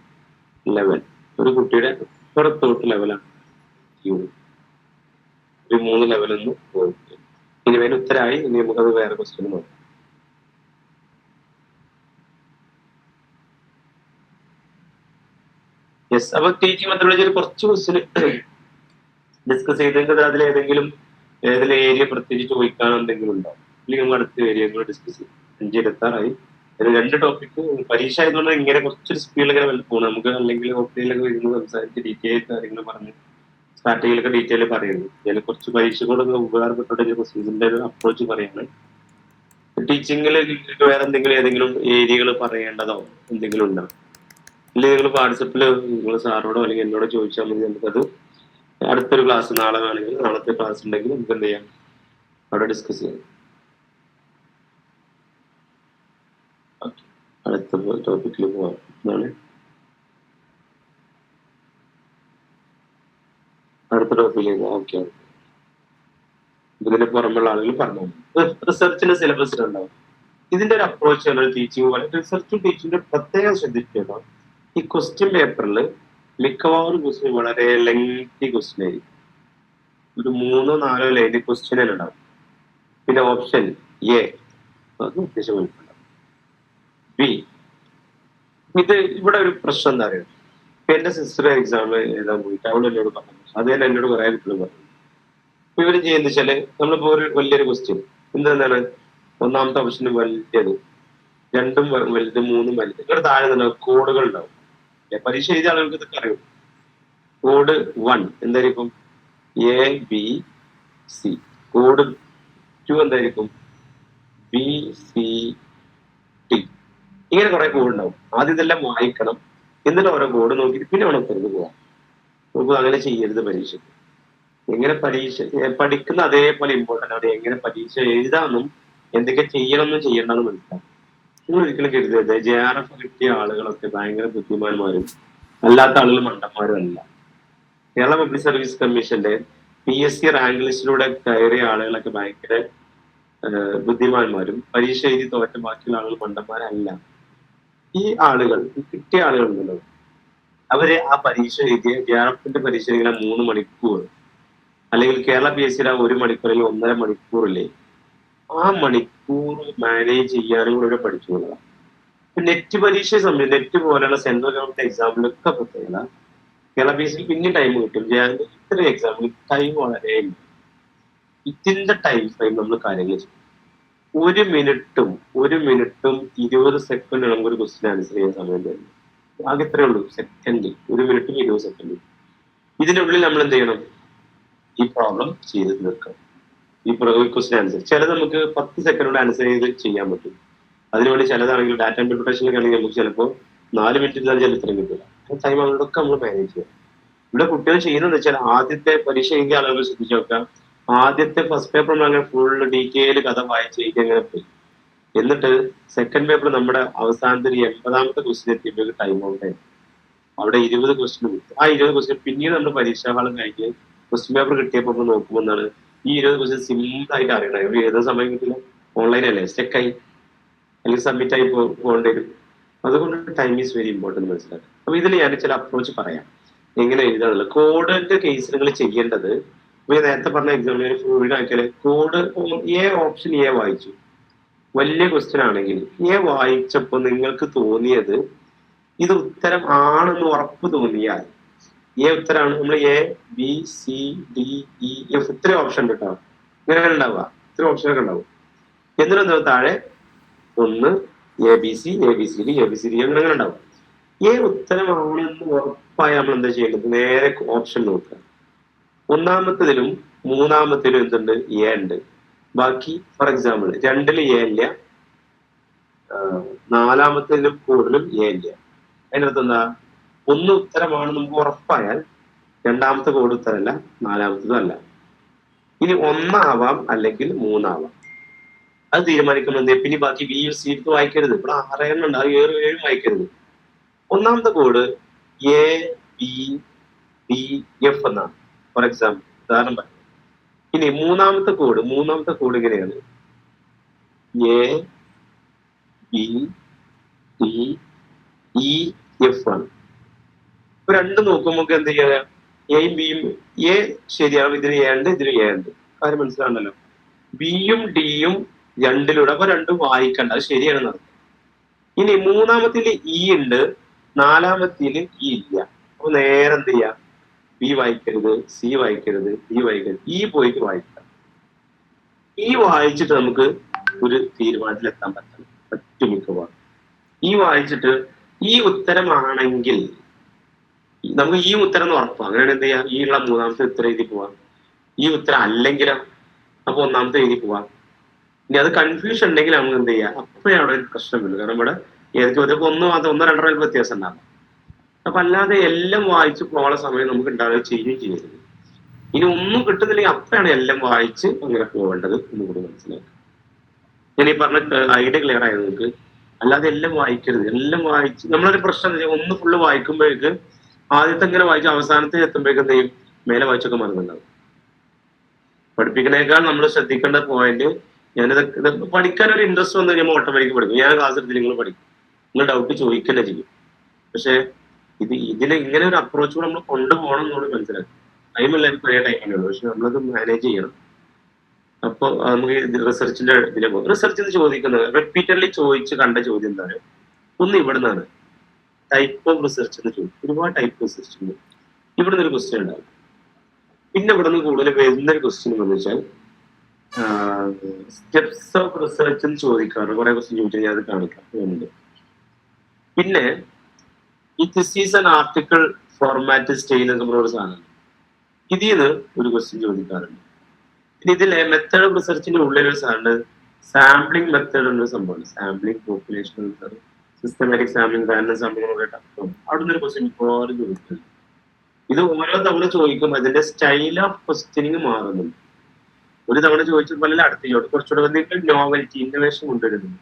level ഒരു കുട്ടിയുടെ അപ്പർ തോട്ട് ലെവലാണ്. ഒരു 3 ലെവലൊന്ന് പോയിട്ട് ഇനി വേറെ ഉത്തരമായി. ഇനി നമുക്കത് വേറെ ക്വസ്റ്റ്യൻ നോക്കാം. യെസ്, അപ്പൊ ടീച്ചിങ് മെത്തഡോളജിയിൽ കുറച്ച് ക്വസ്റ്റ്യൻ ഡിസ്കസ് ചെയ്തെങ്കിൽ അതിൽ ഏതെങ്കിലും ഏരിയ പ്രത്യേകിച്ച് ചോദിക്കാൻ എന്തെങ്കിലും ഉണ്ടാവും, അല്ലെങ്കിൽ നമ്മൾ അടുത്ത ഏരിയ ഡിസ്കസ് ചെയ്യും. 5:26 2 ടോപ്പിക് പരീക്ഷ ആയതുകൊണ്ട് ഇങ്ങനെ കുറച്ചൊരു സ്പീഡിൽ ഇങ്ങനെ പോകും നമുക്ക്. അല്ലെങ്കിൽ ഓഫ്ലൈനിലൊക്കെ വരുന്ന സംസാരിച്ച് ഡീറ്റെയിൽ കാര്യങ്ങൾ പറഞ്ഞ് സ്റ്റാർട്ടിങ്ങിലൊക്കെ ഡീറ്റെയിൽ പറയുന്നു. ഞാൻ കുറച്ച് പരീക്ഷകളൊക്കെ ഉപകാരപ്പെട്ട ഇതിന്റെ ഒരു അപ്രോച്ച് പറയുന്നത്. ടീച്ചിങ്ങിൽ വേറെ ഏതെങ്കിലും ഏരിയകൾ പറയേണ്ടതോ എന്തെങ്കിലും ഉണ്ടാവും, അല്ലെങ്കിൽ നിങ്ങൾ വാട്സപ്പിൽ നിങ്ങൾ സാറോടോ അല്ലെങ്കിൽ എന്നോടോ ചോദിച്ചാൽ മതി. നമുക്കത് അടുത്തൊരു ക്ലാസ് നാളെ വേണമെങ്കിൽ നാളത്തെ ക്ലാസ് ഉണ്ടെങ്കിൽ നമുക്ക് എന്ത് ചെയ്യാം, അവിടെ ഡിസ്കസ് ചെയ്യാം. അടുത്ത ടോപ്പിക്കിൽ പോവാം. ഇതാണ് അടുത്ത ടോപ്പിക്കിലേക്ക് പോവാം. ഓക്കെ, ഇതിന്റെ പുറമുള്ള ആളുകൾ പറഞ്ഞു. റിസർച്ചിന്റെ സിലബസ് ഉണ്ടാവും. ഇതിന്റെ ഒരു അപ്രോച്ച് ടീച്ചിങ് പോലെ റിസർച്ചും ടീച്ചിങ്ങിന്റെ പ്രത്യേകം ശ്രദ്ധിക്കുക. ഈ ക്വസ്റ്റ്യൻ പേപ്പറിൽ മിക്കവാറും ക്വസ്റ്റ്യൻ വളരെ ലെങ്തി ക്വസ്റ്റ്യൻ ആയിരിക്കും. ഒരു 3-4 ലൈൻ ക്വസ്റ്റ്യൻ ഉണ്ടാവും. പിന്നെ ഓപ്ഷൻ എ അത് അത്യാവശ്യം വലുപ്പുണ്ടാവും. ബി ഇത് ഇവിടെ ഒരു പ്രശ്നം എന്താ പറയുക, എന്റെ സിസ്റ്റർ എക്സാം എഴുതാൻ പോയിട്ട് അവൾ എന്നോട് പറഞ്ഞു, അത് തന്നെ എന്നോട് കുറെ കുട്ടികൾ പറഞ്ഞു. അപ്പൊ ഇവര് ചെയ്യുന്ന വെച്ചാല് നമ്മളിപ്പോ ഒരു വലിയൊരു ക്വസ്റ്റ്യൻ എന്താണ്, ഒന്നാമത്തെ ഓപ്ഷന് വലുത്, 2ഉം വലുത്, 3ഉം വലുത്. ഇവിടെ താഴെ തന്നെ കോഡുകൾ ഉണ്ടാവും. പരീക്ഷ എഴുതിയ ആളുകൾക്ക് ഇതൊക്കെ അറിയും. കോഡ് 1 എന്തായിരിക്കും, ABC. കോഡ് 2 എന്തായിരിക്കും, BCD. ഇങ്ങനെ കുറെ കോഡ് ഉണ്ടാവും. ആദ്യം ഇതെല്ലാം വായിക്കണം, എന്നിട്ട് ഓരോ കോഡ് നോക്കിയിട്ട് പിന്നെ വേണം ഉത്തരവ് പോവാം. നമുക്ക് അങ്ങനെ ചെയ്യരുത് പരീക്ഷയ്ക്ക്. എങ്ങനെ പരീക്ഷ പഠിക്കുന്ന അതേപോലെ ഇമ്പോർട്ടൻ്റ് ആണ് എങ്ങനെ പരീക്ഷ എഴുതാമെന്നും എന്തൊക്കെ ചെയ്യണമെന്നും ചെയ്യണമെന്നും മനസ്സിലാക്കും. നിങ്ങൾ ഒരിക്കലും കരുതരുത് JRF കിട്ടിയ ആളുകളൊക്കെ ഭയങ്കര ബുദ്ധിമാന്മാരും അല്ലാത്ത ആളുകൾ മണ്ടന്മാരും അല്ല. കേരള പബ്ലിക് സർവീസ് കമ്മീഷന്റെ PSC റാങ്ക് ലിസ്റ്റിലൂടെ കയറിയ ആളുകളൊക്കെ ഭയങ്കര ബുദ്ധിമാന്മാരും പരീക്ഷ എഴുതി തോറ്റ ബാക്കിയുള്ള ആളുകൾ മണ്ടന്മാരല്ല. ഈ ആളുകൾ കിട്ടിയ ആളുകളുണ്ടല്ലോ, അവര് ആ പരീക്ഷ എഴുതിയ JRFന്റെ പരീക്ഷ എഴുതിയ 3 മണിക്കൂർ അല്ലെങ്കിൽ കേരള PSCയുടെ 1 മണിക്കൂർ അല്ലെങ്കിൽ 1.5 മണിക്കൂറില്ലേ, ആ മണിക്കൂർ മാനേജ് ചെയ്യാനും കൂടെ പഠിച്ചുകൊള്ളാം. നെറ്റ് പരീക്ഷയെ സംബന്ധിച്ച് നെറ്റ് പോലെയുള്ള സെൻട്രൽ ഗവൺമെന്റ് എക്സാമിലൊക്കെ പ്രത്യേകത കേരള PSCയിൽ പിന്നെ ടൈം കിട്ടും. ഇത്തരം എക്സാമിൽ ടൈം വളരെ ഇതിന്റെ ടൈം ഫ്രെയിം നമ്മൾ കാര്യങ്ങൾ ചെയ്യും. 1 മിനിറ്റും 20 സെക്കൻഡ് നമുക്ക് ഒരു ക്വസ്റ്റ്യൻ ആൻസർ ചെയ്യാൻ സമയം തരുന്നു. ആകെ ഇത്രയേ ഉള്ളൂ, സെക്കൻഡ്. 1 മിനിറ്റും 20 സെക്കൻഡ്. ഇതിനുള്ളിൽ നമ്മൾ എന്ത് ചെയ്യണം, ഈ പ്രോബ്ലം ചെയ്ത് തീർക്കണം. ഈ ക്വസ്റ്റ്യൻ ആൻസർ ചിലത് നമുക്ക് 10 സെക്കൻഡോട് ആൻസർ ചെയ്ത് ചെയ്യാൻ പറ്റും. അതിനുവേണ്ടി ചിലതാണെങ്കിൽ ഡാറ്റ ഇന്റർപ്രിട്ടേഷനൊക്കെ ആണെങ്കിൽ നമുക്ക് ചിലപ്പോൾ 4 മിനിറ്റ് ചില ഉത്തരം കിട്ടില്ല. ആ ടൈം അവരോടൊക്കെ നമ്മൾ മാനേജ് ചെയ്യാം. ഇവിടെ കുട്ടികൾ ചെയ്യുന്നത് വെച്ചാൽ ആദ്യത്തെ പരീക്ഷ എഴുതിയ ആളുകൾ ശ്രദ്ധിച്ചു നോക്കാം. ആദ്യത്തെ ഫസ്റ്റ് പേപ്പർ അങ്ങനെ ഫുൾ ഡീറ്റെയിൽ കഥ വായിച്ച് എഴുതി അങ്ങനെ പോയി. എന്നിട്ട് സെക്കൻഡ് പേപ്പർ നമ്മുടെ അവസാനത്തെ ഒരു 80ാമത്തെ ക്വസ്റ്റ്യൻ എത്തിയപ്പോൾ ടൈം ഔട്ട് ആയി. അവിടെ 20 ക്വസ്റ്റ്യൻ കിട്ടും. ആ 20 ക്വസ്റ്റ്യൻ പിന്നീട് നമ്മൾ പരീക്ഷാ ഹാളും കഴിഞ്ഞ് ക്വസ്റ്റ്യൻ പേപ്പർ കിട്ടിയപ്പോൾ നമ്മൾ നോക്കുമ്പോൾ എന്താണ് ഈ 20 ക്വസ്റ്റ്യൻ സിമ്പിൾ ആയിട്ട് അറിയണം. ഒരു ഏത് സമയം കിട്ടില്ല, ഓൺലൈൻ അല്ലേ, സ്റ്റെക്കായി അല്ലെങ്കിൽ സബ്മിറ്റ് ആയി പോകേണ്ടി വരും. അതുകൊണ്ട് ടൈം ഈസ് വെരി ഇമ്പോർട്ടൻറ്റ് മനസ്സിലാക്കുക. അപ്പൊ ഇതിൽ ഞാൻ ചില അപ്രോച്ച് പറയാം എങ്ങനെ എഴുതാനുള്ളത്. കോഡിന്റെ കേസ് നിങ്ങൾ ചെയ്യേണ്ടത് ഇപ്പൊ നേരത്തെ പറഞ്ഞ എക്സാമിന് ഫ്ലൂയിഡ് ആക്കിയാൽ കോഡ് ഓപ്ഷൻ എ വായിച്ചു, വലിയ ക്വസ്റ്റ്യൻ ആണെങ്കിൽ എ വായിച്ചപ്പോൾ നിങ്ങൾക്ക് തോന്നിയത് ഇത് ഉത്തരം ആണെന്ന് ഉറപ്പ് തോന്നിയാൽ ഉത്തരമാണ്. നമ്മൾ A B C D E F ഇത്രയും ഓപ്ഷൻ കിട്ടോ, ഇങ്ങനെ ഉണ്ടാവുക, ഇത്രയും ഓപ്ഷനൊക്കെ ഉണ്ടാവും. എന്നിട്ട് താഴെ 1 ABC ABCD ABCD അങ്ങനെ ഉണ്ടാവും. ഉത്തരമാണെന്ന് ഉറപ്പായ നമ്മൾ എന്താ ചെയ്യേണ്ടത്, നേരെ ഓപ്ഷൻ നോക്കുക. ഒന്നാമത്തേതിലും മൂന്നാമത്തേതിലും എന്തുണ്ട്, എ ഉണ്ട്. ബാക്കി ഫോർ എക്സാമ്പിൾ 2ൽ എ ഇല്ല, 4ാമത്തേതിലും കൂടുതലും എ ഇല്ല. അതിനകത്ത് എന്താ, 1 ഉത്തരമാണ് നമുക്ക് ഉറപ്പായാൽ 2ാമത്തെ കോഡ് ഉത്തരമല്ല, 4ാമത്തതും അല്ല. ഇനി 1 ആവാം അല്ലെങ്കിൽ 3 ആവാം. അത് തീരുമാനിക്കുന്നത് പിന്നെ ബാക്കി ബി സി എടുത്ത് വായിക്കരുത്. ഇവിടെ 6 എണ്ണം ഉണ്ട്, അത് 7 വായിക്കരുത്. 1ാമത്തെ code A B D F എന്നാണ് ഫോർ എക്സാമ്പിൾ, ഉദാഹരണം പറയാം. ഇനി മൂന്നാമത്തെ കോഡ് ഇങ്ങനെയാണ്, A B D E F ആണ്. ഇപ്പൊ രണ്ടും നോക്കുമ്പോൾ എന്ത് ചെയ്യാ, എയും ബിയും എ ശരിയാണ്, ഇതിന് എ ഉണ്ട്, ഇതിന് എ ഉണ്ട്, കാര്യം മനസ്സിലാണല്ലോ. ബിയും ഡിയും 2ലൂടെ, അപ്പൊ രണ്ടും വായിക്കണ്ട, അത് ശരിയാണെന്ന് അർത്ഥം. ഇനി മൂന്നാമത്തിൽ ഇ ഉണ്ട്, 4ാമത്തിൽ ഇ ഇല്ല. അപ്പൊ നേരെ എന്ത് ചെയ്യാ, ബി വായിക്കരുത്, സി വായിക്കരുത്, ഡി വായിക്കരുത്, ഇ പോയിട്ട് വായിക്കാം. ഈ വായിച്ചിട്ട് നമുക്ക് ഒരു തീരുമാനത്തിൽ എത്താൻ പറ്റും മിക്കവാറും. ഈ വായിച്ചിട്ട് ഈ ഉത്തരമാണെങ്കിൽ നമുക്ക് ഈ ഉത്തരം എന്ന് ഉറപ്പാണ്. അങ്ങനെയാണ് എന്ത് ചെയ്യാം, ഈ ഉള്ള മൂന്നാമത്തെ ഉത്തരം എഴുതി പോവാം. ഈ ഉത്തരം അല്ലെങ്കിലോ അപ്പൊ 1ാമത്തെ എഴുതി പോവാം. ഇനി അത് കൺഫ്യൂഷൻ ഉണ്ടെങ്കിൽ നമുക്ക് എന്ത് ചെയ്യാം, അപ്പോഴേ അവിടെ ഒരു പ്രശ്നം വരും. കാരണം ഇവിടെ ഏതൊക്കെ ഒന്നോ 2 വ്യത്യാസം ഉണ്ടാകും. അപ്പൊ അല്ലാതെ എല്ലാം വായിച്ച് പോകാനുള്ള സമയം നമുക്ക് ഉണ്ടാവുക ചെയ്യുകയും ചെയ്യരുത്. ഇനി ഒന്നും കിട്ടുന്നില്ലെങ്കിൽ അപ്പോഴാണ് എല്ലാം വായിച്ച് അങ്ങനെ പോകേണ്ടത് എന്ന് കൂടി മനസ്സിലാക്കുക. ഞാൻ ഈ പറഞ്ഞ ഐഡിയ ക്ലിയർ ആയത് നിങ്ങൾക്ക്. അല്ലാതെ എല്ലാം വായിക്കരുത്. എല്ലാം വായിച്ച് നമ്മളൊരു പ്രശ്നം എന്താ വെച്ചാൽ, 1 ഫുള്ള് വായിക്കുമ്പോഴേക്ക് ആദ്യത്തെ ഇങ്ങനെ വായിച്ച് അവസാനത്തിൽ എത്തുമ്പോഴേക്ക് എന്ത് ചെയ്യും, മേലെ വായിച്ചൊക്കെ മറന്നുണ്ടാവും. പഠിപ്പിക്കുന്നേക്കാൾ നമ്മൾ ശ്രദ്ധിക്കേണ്ട പോയിന്റ്, ഞാനിത് പഠിക്കാൻ ഒരു ഇൻട്രസ്റ്റ് വന്നു കഴിഞ്ഞാൽ ഓട്ടോമാറ്റിക് പഠിക്കും. ഞാൻ ക്ലാസ് എടുത്തിട്ട് നിങ്ങൾ പഠിക്കും, നിങ്ങൾ ഡൗട്ട് ചോദിക്കുക ചെയ്യും. പക്ഷെ ഇതിന് ഇങ്ങനെ ഒരു അപ്രോച്ച് കൂടെ നമ്മൾ കൊണ്ടുപോകണം എന്നുള്ളത് മനസ്സിലാക്കും. ടൈമെല്ലാവരും കുറേ ടൈമിനുള്ളൂ, പക്ഷെ നമ്മളത് മാനേജ് ചെയ്യണം. അപ്പോൾ നമുക്ക് റിസർച്ചിന്റെ ഇതിലെ പോകും. റിസർച്ചിൽ ചോദിക്കുന്നത് റിപ്പീറ്റഡ്ലി ചോദിച്ച് കണ്ട ചോദ്യം എന്താണ്, ഒന്ന് ഇവിടെ നിന്നാണ് ടൈപ്പ് ഓഫ് റിസർച്ച് എന്ന് ചോദിക്കും. ഒരുപാട് ടൈപ്പ് റിസർച്ച് ഉണ്ട്. ഇവിടുന്ന് ഒരു ക്വസ്റ്റ്യൻ ഉണ്ടാവും. പിന്നെ ഇവിടെ നിന്ന് കൂടുതൽ വരുന്നൊരു ക്വസ്റ്റ്യൻ എന്ന് വെച്ചാൽ സ്റ്റെപ്സ് ഓഫ് റിസർച്ച് എന്ന് ചോദിക്കാറുണ്ട്. കുറെ ക്വസ്റ്റ്യൻ ചോദിച്ചാൽ ഞാൻ അത് കാണിക്കാം. പിന്നെ ഈ theses and article format style എന്നൊക്കെ പറഞ്ഞ സാധനം, ഇതിന്ന് ഒരു ക്വസ്റ്റ്യൻ ചോദിക്കാറുണ്ട്. പിന്നെ ഇതിലെ മെത്തേഡ് ഓഫ് റിസർച്ചിന്റെ ഉള്ളിലൊരു സാധനം സാമ്പിളിംഗ് മെത്തേഡ് എന്നൊരു സംഭവമാണ്. Sampling, population method, systematic sampling, random sampling, അവിടെ ഒരു ക്വസ്റ്റ്യൻ മിക്കവാറും ചോദിക്കുന്നത്. ഇത് ഓരോ തവണ ചോദിക്കുമ്പോൾ അതിന്റെ സ്റ്റൈൽ ഓഫ് ക്വസ്റ്റ്യനിങ് മാറുന്നുണ്ട്. ഒരു തവണ ചോദിച്ചപ്പോൾ അടുത്ത ചോദ്യം കുറച്ചുകൂടെ എന്തെങ്കിലും നോവൽറ്റി, ഇന്നോവേഷൻ കൊണ്ടുവരുന്നുണ്ട്.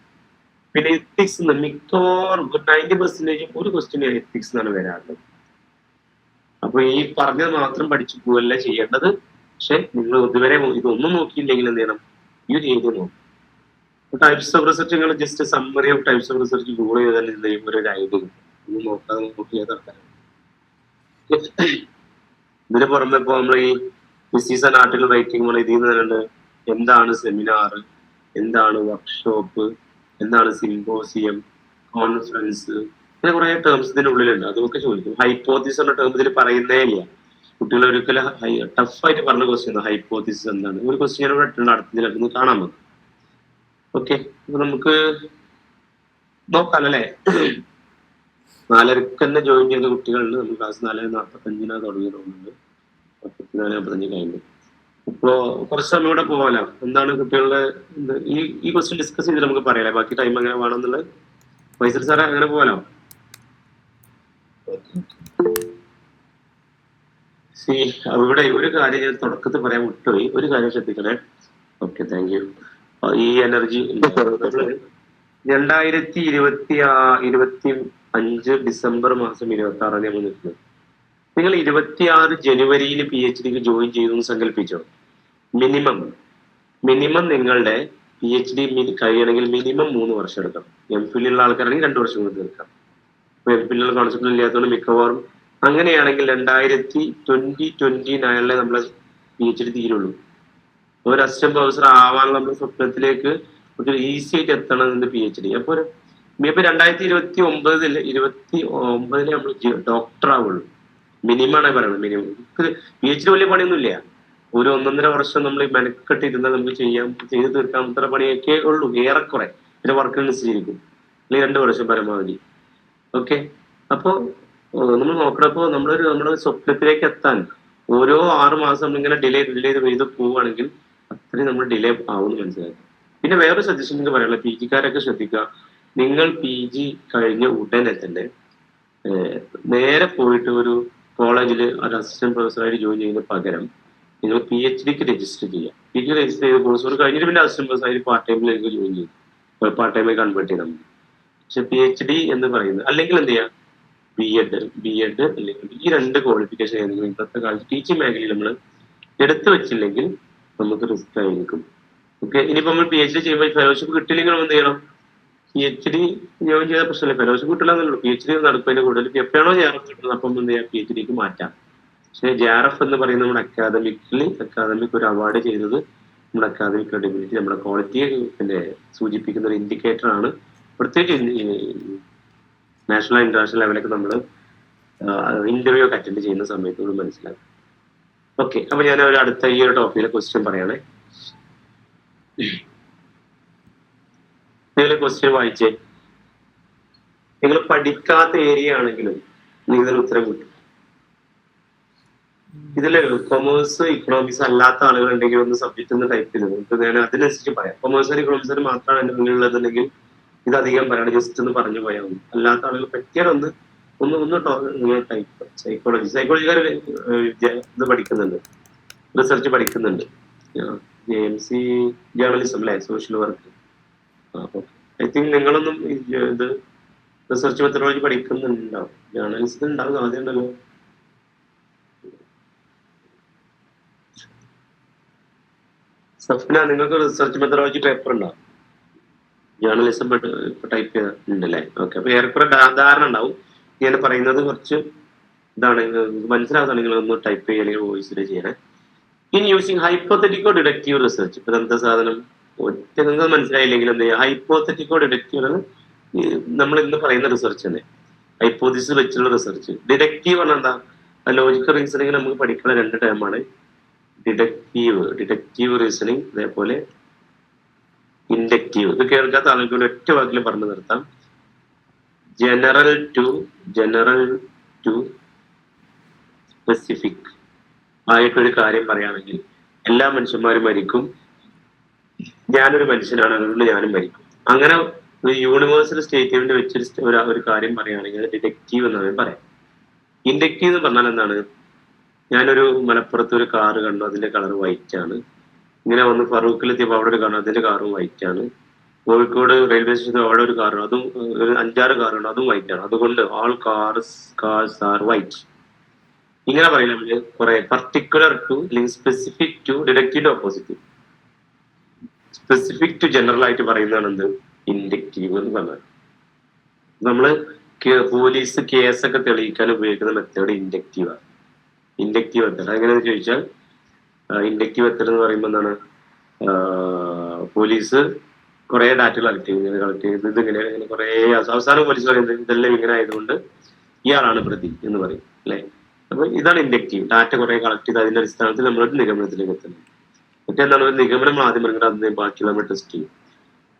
പിന്നെ എത്തിക്സ് മിക്കവാറും 90% ഒരു ക്വസ്റ്റ്യൻ എത്തിക്സ് എന്നാണ് വരാറുള്ളത്. അപ്പൊ ഈ പറഞ്ഞത് മാത്രം പഠിച്ചു പോവല്ല ചെയ്യേണ്ടത്. പക്ഷെ നിങ്ങൾ ഇതുവരെ ഇതൊന്നും നോക്കിയില്ലെങ്കിൽ എന്ത് ചെയ്യണം, ഈ ഒരു ഏരിയ നോക്കും. ടൈപ്സ് ഓഫ് റിസർച്ച് നിങ്ങൾ just summary of types of research Google ചെയ്താൽ എന്ത് ചെയ്യും, ഒരു ഐഡിയ കിട്ടും. ഒന്നും നോക്കാതെ നോക്കിയത് ആൾക്കാരാണ്. ഇതിന് പുറമെ ഇപ്പൊ നമ്മൾ ഈ തിസീസ് ആൻഡ് ആർട്ടിക്കിൾ റൈറ്റിംഗ് പോലെ ഇതിൽ നിന്ന് എന്താണ് സെമിനാർ, എന്താണ് വർക്ക്ഷോപ്പ്, എന്താണ് സിമ്പോസിയം, കോൺഫറൻസ്, അങ്ങനെ കുറെ ടേംസ് ഇതിന്റെ ഉള്ളിലുണ്ട്. അതൊക്കെ ചോദിക്കും. ഹൈപ്പോത്തിസിസ് എന്ന ടേം ഇതിൽ പറയുന്നേ ഇല്ല. കുട്ടികൾ ഒരിക്കലും ടഫായിട്ട് പറഞ്ഞ ക്വസ്റ്റ്യൻ ഹൈപ്പോത്തിസിസ് എന്താണ്, ഒരു ക്വസ്റ്റ്യൻ ഇവിടെ ഇട്ടുണ്ട്, അടുത്തതിലൊന്ന് കാണാൻ മതി. ഓക്കെ, അപ്പൊ നമുക്ക് നോക്കാം അല്ലേ. 4:30 തന്നെ ജോയിൻ ചെയ്ത കുട്ടികളുണ്ട്. നമ്മൾ ക്ലാസ് 4:45 തുടങ്ങി തോന്നുന്നുണ്ട്. 44:45 കഴിഞ്ഞു. ഇപ്പോ കുറച്ച് സമയം കൂടെ പോകാലോ. എന്താണ് കുട്ടികളുടെ ഈ ക്വസ്റ്റ്യൻ ഡിസ്കസ് ചെയ്തിട്ട് നമുക്ക് പറയാലേ ബാക്കി ടൈം എങ്ങനെ വേണമെന്നുള്ളത്. ഫൈസൽ സാറേ അങ്ങനെ പോകാലോ. ഇവിടെ ഒരു കാര്യം ഞാൻ തുടക്കത്തിൽ പറയാൻ വിട്ടുപോയി, ഒരു കാര്യം ശ്രദ്ധിക്കണേ. Okay, thank U. ഈ എനർജി 2025 ഡിസംബർ മാസം 26 നമ്മൾ നിൽക്കുന്നത്. നിങ്ങൾ 26 ജനുവരിയിൽ PhD ജോയിൻ ചെയ്തു എന്ന് സങ്കല്പിച്ചോ. മിനിമം നിങ്ങളുടെ PhD കഴിയണമെങ്കിൽ മിനിമം 3 വർഷം എടുക്കണം. MPhil ഉള്ള ആൾക്കാരാണെങ്കിൽ 2 വർഷം കൊണ്ട് തീർക്കാം. MPhil കോൺസെപ്റ്റ് ഇല്ലാത്തതുകൊണ്ട് മിക്കവാറും അങ്ങനെയാണെങ്കിൽ 2029 നമ്മളെ PhD തീരുള്ളൂ. ഒരു അസിസ്റ്റന്റ് പ്രൊഫസർ ആവാൻ നമ്മുടെ സ്വപ്നത്തിലേക്ക് ഒരു ഈസി ആയിട്ട് എത്തണം എന്ന് PhD. അപ്പോൾ ഇപ്പൊ 2029 നമ്മൾ ഡോക്ടർ ആവുള്ളൂ. മിനിമാണ് പറയുന്നത്. മിനിമം PhD വലിയ പണിയൊന്നുമില്ല. ഒരു 1.5 വർഷം നമ്മൾ മെനക്കെട്ടിരുന്നാൽ നമുക്ക് ചെയ്ത് തീർക്കാൻ അത്ര പണിയൊക്കെ ഉള്ളൂ ഏറെക്കുറെ. പിന്നെ വർക്ക് അനുസരിച്ചിരിക്കും. അല്ലെങ്കിൽ 2 വർഷം പരമാവധി. ഓക്കെ, അപ്പോ നമ്മൾ നോക്കണപ്പോ നമ്മുടെ സ്വപ്നത്തിലേക്ക് എത്താൻ ഓരോ 6 മാസം നമ്മളിങ്ങനെ ഡിലേ ചെയ്ത് പോവുകയാണെങ്കിൽ അത്രയും നമ്മൾ ഡിലേ ആവുമെന്ന് മനസ്സിലാക്കുക. പിന്നെ വേറൊരു സജഷൻ നിങ്ങൾക്ക് പറയാനുള്ള PG കാരൊക്കെ ശ്രദ്ധിക്കുക. നിങ്ങൾ PG കഴിഞ്ഞ ഉടനെ തന്നെ നേരെ പോയിട്ട് ഒരു കോളേജിൽ ഒരു അസിസ്റ്റന്റ് പ്രൊഫസറായിട്ട് ജോയിൻ ചെയ്യുന്ന പകരം നിങ്ങൾ PhDക്ക് രജിസ്റ്റർ ചെയ്യുക. PG രജിസ്റ്റർ ചെയ്ത കോഴ്സ് കഴിഞ്ഞിട്ട് പിന്നെ അസിസ്റ്റന്റ് പ്രൊഫസറായിട്ട് പാർട്ട് ടൈമിലേക്ക് ജോയിൻ ചെയ്യും. പാർട്ട് ടൈമായി കൺവേർട്ട് ചെയ്താൽ മതി. പക്ഷെ PhD എന്ന് പറയുന്നത് അല്ലെങ്കിൽ എന്ത് ചെയ്യുക, B.Ed അല്ലെങ്കിൽ ഈ 2 ക്വാളിഫിക്കേഷൻ ഏതെങ്കിലും ഇന്നത്തെ കാലത്ത് ടീച്ചിങ് മേഖലയിൽ നമ്മൾ എടുത്തു വെച്ചില്ലെങ്കിൽ നമുക്ക് റിസ്ക് ആയിരിക്കും. ഓക്കെ, ഇനിയിപ്പോ നമ്മൾ PhD ചെയ്യുമ്പോൾ ഫെലോഷിപ്പ് കിട്ടില്ലെങ്കിൽ എന്ത് ചെയ്യണം? PhD ജോയിൻ ചെയ്ത പ്രശ്നമില്ല, ഫെലോഷിപ്പ് കിട്ടില്ലെന്നുള്ളൂ. PhD നടക്കുന്നതിന് കൂടുതൽ എപ്പോഴാണോ JRF കിട്ടുന്നത് അപ്പം എന്ത് ചെയ്യാം, PhDക്ക് മാറ്റാം. പക്ഷെ JRF എന്ന് പറയുന്നത് നമ്മുടെ അക്കാദമിക് ഒരു അവാർഡ് ചെയ്തത് നമ്മുടെ അക്കാദമിക് ക്രെഡിബിലിറ്റി, നമ്മുടെ ക്വാളിറ്റിയെ പിന്നെ സൂചിപ്പിക്കുന്ന ഒരു ഇൻഡിക്കേറ്റർ ആണ്. പ്രത്യേകിച്ച് നാഷണൽ ഇന്റർനാഷണൽ ലെവലൊക്കെ നമ്മൾ ഇന്റർവ്യൂ ഒക്കെ അറ്റൻഡ് ചെയ്യുന്ന സമയത്ത് നമ്മൾ മനസ്സിലാക്കും. ഓക്കെ, അപ്പൊ ഞാൻ ഒരു അടുത്ത ഈ ഒരു ടോപ്പിക്കിലെ ക്വസ്റ്റ്യൻ പറയണേ. നിങ്ങൾ ക്വസ്റ്റ്യൻ വായിച്ചേ. നിങ്ങൾ പഠിക്കാത്ത ഏരിയ ആണെങ്കിലും നിങ്ങൾ ഉത്തരം കിട്ടും. ഇതില് കൊമേഴ്സ് ഇക്കണോമിക്സ് അല്ലാത്ത ആളുകളുണ്ടെങ്കിൽ ഒന്ന് സബ്ജക്റ്റ് ഒന്ന് ടൈപ്പ് ചെയ്തത് ഞാൻ അതിനനുസരിച്ച് പറയാം. കൊമേഴ്സിന് ഇക്കണോമിക്സിന് മാത്രമാണ് എന്റെ മുന്നിലുള്ളതെങ്കിൽ ഇത് അധികം പറയണം, ജസ്റ്റ് ഒന്ന് പറഞ്ഞു പോയാൽ മതി. അല്ലാത്ത ആളുകൾ പറ്റിയാൽ ഒന്ന് ടൈപ്പ്. സൈക്കോളജിക്കാർ ഇത് പഠിക്കുന്നുണ്ട്, റിസർച്ച് പഠിക്കുന്നുണ്ട്. JMC ജേർണലിസം അല്ലെ, സോഷ്യൽ വർക്ക്. ഐ തിങ്ക് നിങ്ങളൊന്നും ഇത് റിസർച്ച് മെത്തഡോളജി പഠിക്കുന്നുണ്ടാവും. ജേർണലിസ്റ്റ് ഉണ്ടാവും, ആദ്യം ഉണ്ടല്ലോ. സഫ്ന, നിങ്ങൾക്ക് റിസർച്ച് മെത്തഡോളജി പേപ്പർ ഉണ്ടാവും, ജേർണലിസം ടൈപ്പ് ചെയ്തിട്ടുണ്ടല്ലേ? ഓക്കെ, അപ്പൊ ഏറെക്കുറെ ധാരണ ഉണ്ടാവും. ഞാൻ പറയുന്നത് കുറച്ച് ഇതാണ്, മനസ്സിലാവുന്ന നിങ്ങൾ ഒന്ന് ടൈപ്പ് ചെയ്യുക അല്ലെങ്കിൽ വോയിസിൽ ചെയ്യണേ. In using ഹൈപ്പോത്തറ്റിക്കോ deductive research. ഇപ്പൊ എന്താ സാധനം ഒറ്റ നിങ്ങൾക്ക് മനസ്സിലായില്ലെങ്കിൽ എന്ത് ചെയ്യുക, ഹൈപ്പോത്തറ്റിക്കോ ഡിഡക്റ്റീവ് ആണ് നമ്മൾ ഇന്ന് പറയുന്ന റിസർച്ച് തന്നെ, ഹൈപ്പോത്തിസിസ് വെച്ചുള്ള റിസർച്ച്. ഡിഡക്റ്റീവ് പറഞ്ഞാൽ എന്താ, ലോജിക്കൽ റീസണിങ് നമുക്ക് പഠിക്കുന്ന 2 ടേമാണ്. ഡിഡക്റ്റീവ് റീസണിങ്, അതേപോലെ ഇൻഡക്റ്റീവ്. ഇത് കേൾക്കാത്ത ആളുകൾ ഒറ്റ വാക്കിൽ പറഞ്ഞു നിർത്താം. ജനറൽ ടു സ്പെസിഫിക് ആയിട്ടൊരു കാര്യം പറയുകയാണെങ്കിൽ എല്ലാ മനുഷ്യന്മാരും മരിക്കും, ഞാനൊരു മനുഷ്യനാണ് അതുകൊണ്ട് ഞാനും മരിക്കും. അങ്ങനെ ഒരു യൂണിവേഴ്സൽ സ്റ്റേറ്റ്മെന്റ് വെച്ചൊരു ഒരു കാര്യം പറയുകയാണെങ്കിൽ ഡിഡക്റ്റീവ് എന്നാണ് പറയാം. ഇൻഡക്റ്റീവ് എന്ന് പറഞ്ഞാൽ എന്താണ്, ഞാനൊരു മലപ്പുറത്ത് ഒരു കാറ് കണ്ടു, അതിന്റെ കളർ വൈറ്റ് ആണ്. ഇങ്ങനെ വന്ന് ഫറൂഖിലെത്തിയപ്പോൾ അവിടെ ഒരു കാർ, അതിന്റെ കാറും വൈറ്റ് ആണ്. കോഴിക്കോട് റെയിൽവേ സ്റ്റേഷനിൽ അവിടെ ഒരു കാർ, അതും ഒരു 5-6 കാറുണ്ട്, അതും വൈറ്റ് ആണ്. അതുകൊണ്ട് ഓൾ കാർസ് ആർ വൈറ്റ്. ഇങ്ങനെ പറയുന്നത് കുറെ പർട്ടിക്കുലർ ടു അല്ലെങ്കിൽ specific to, deductive opposite. Specific to general ആയിട്ട് പറയുന്നതാണ് എന്ത്, ഇൻഡക്റ്റീവ് എന്ന് പറഞ്ഞാൽ. നമ്മള് പോലീസ് കേസൊക്കെ തെളിയിക്കാൻ ഉപയോഗിക്കുന്ന മെത്തേഡ് ഇൻഡക്റ്റീവാണ്. ഇൻഡക്റ്റീവ് മെത്തേഡ് എങ്ങനെയാണെന്ന് ചോദിച്ചാൽ, ഇൻഡക്റ്റീവ് മെത്തേഡ് എന്ന് പറയുമ്പോൾ എന്താണ്, പോലീസ് കുറെ ഡാറ്റ കളക്ട് ചെയ്ത് ഇതിങ്ങനെ കുറെ അവസാനം പോലീസ് പറയുന്നത് ഇതെല്ലാം ഇങ്ങനെ ആയതുകൊണ്ട് ഇയാളാണ് പ്രതി എന്ന് പറയും അല്ലെ. അപ്പൊ ഇതാണ് ഇൻഡക്റ്റീവ്. ഡാറ്റ കുറെ കളക്ട് ചെയ്ത് അതിന്റെ അടിസ്ഥാനത്തിൽ നമ്മളൊരു നിഗമനത്തിലേക്ക് എത്തുന്നത്. മറ്റെന്താണ്, ഒരു നിഗമനം ആദ്യം പറയുന്നത്, അതിന് ബാക്കിയുള്ള നമ്മൾ ടെസ്റ്റ് ചെയ്യും.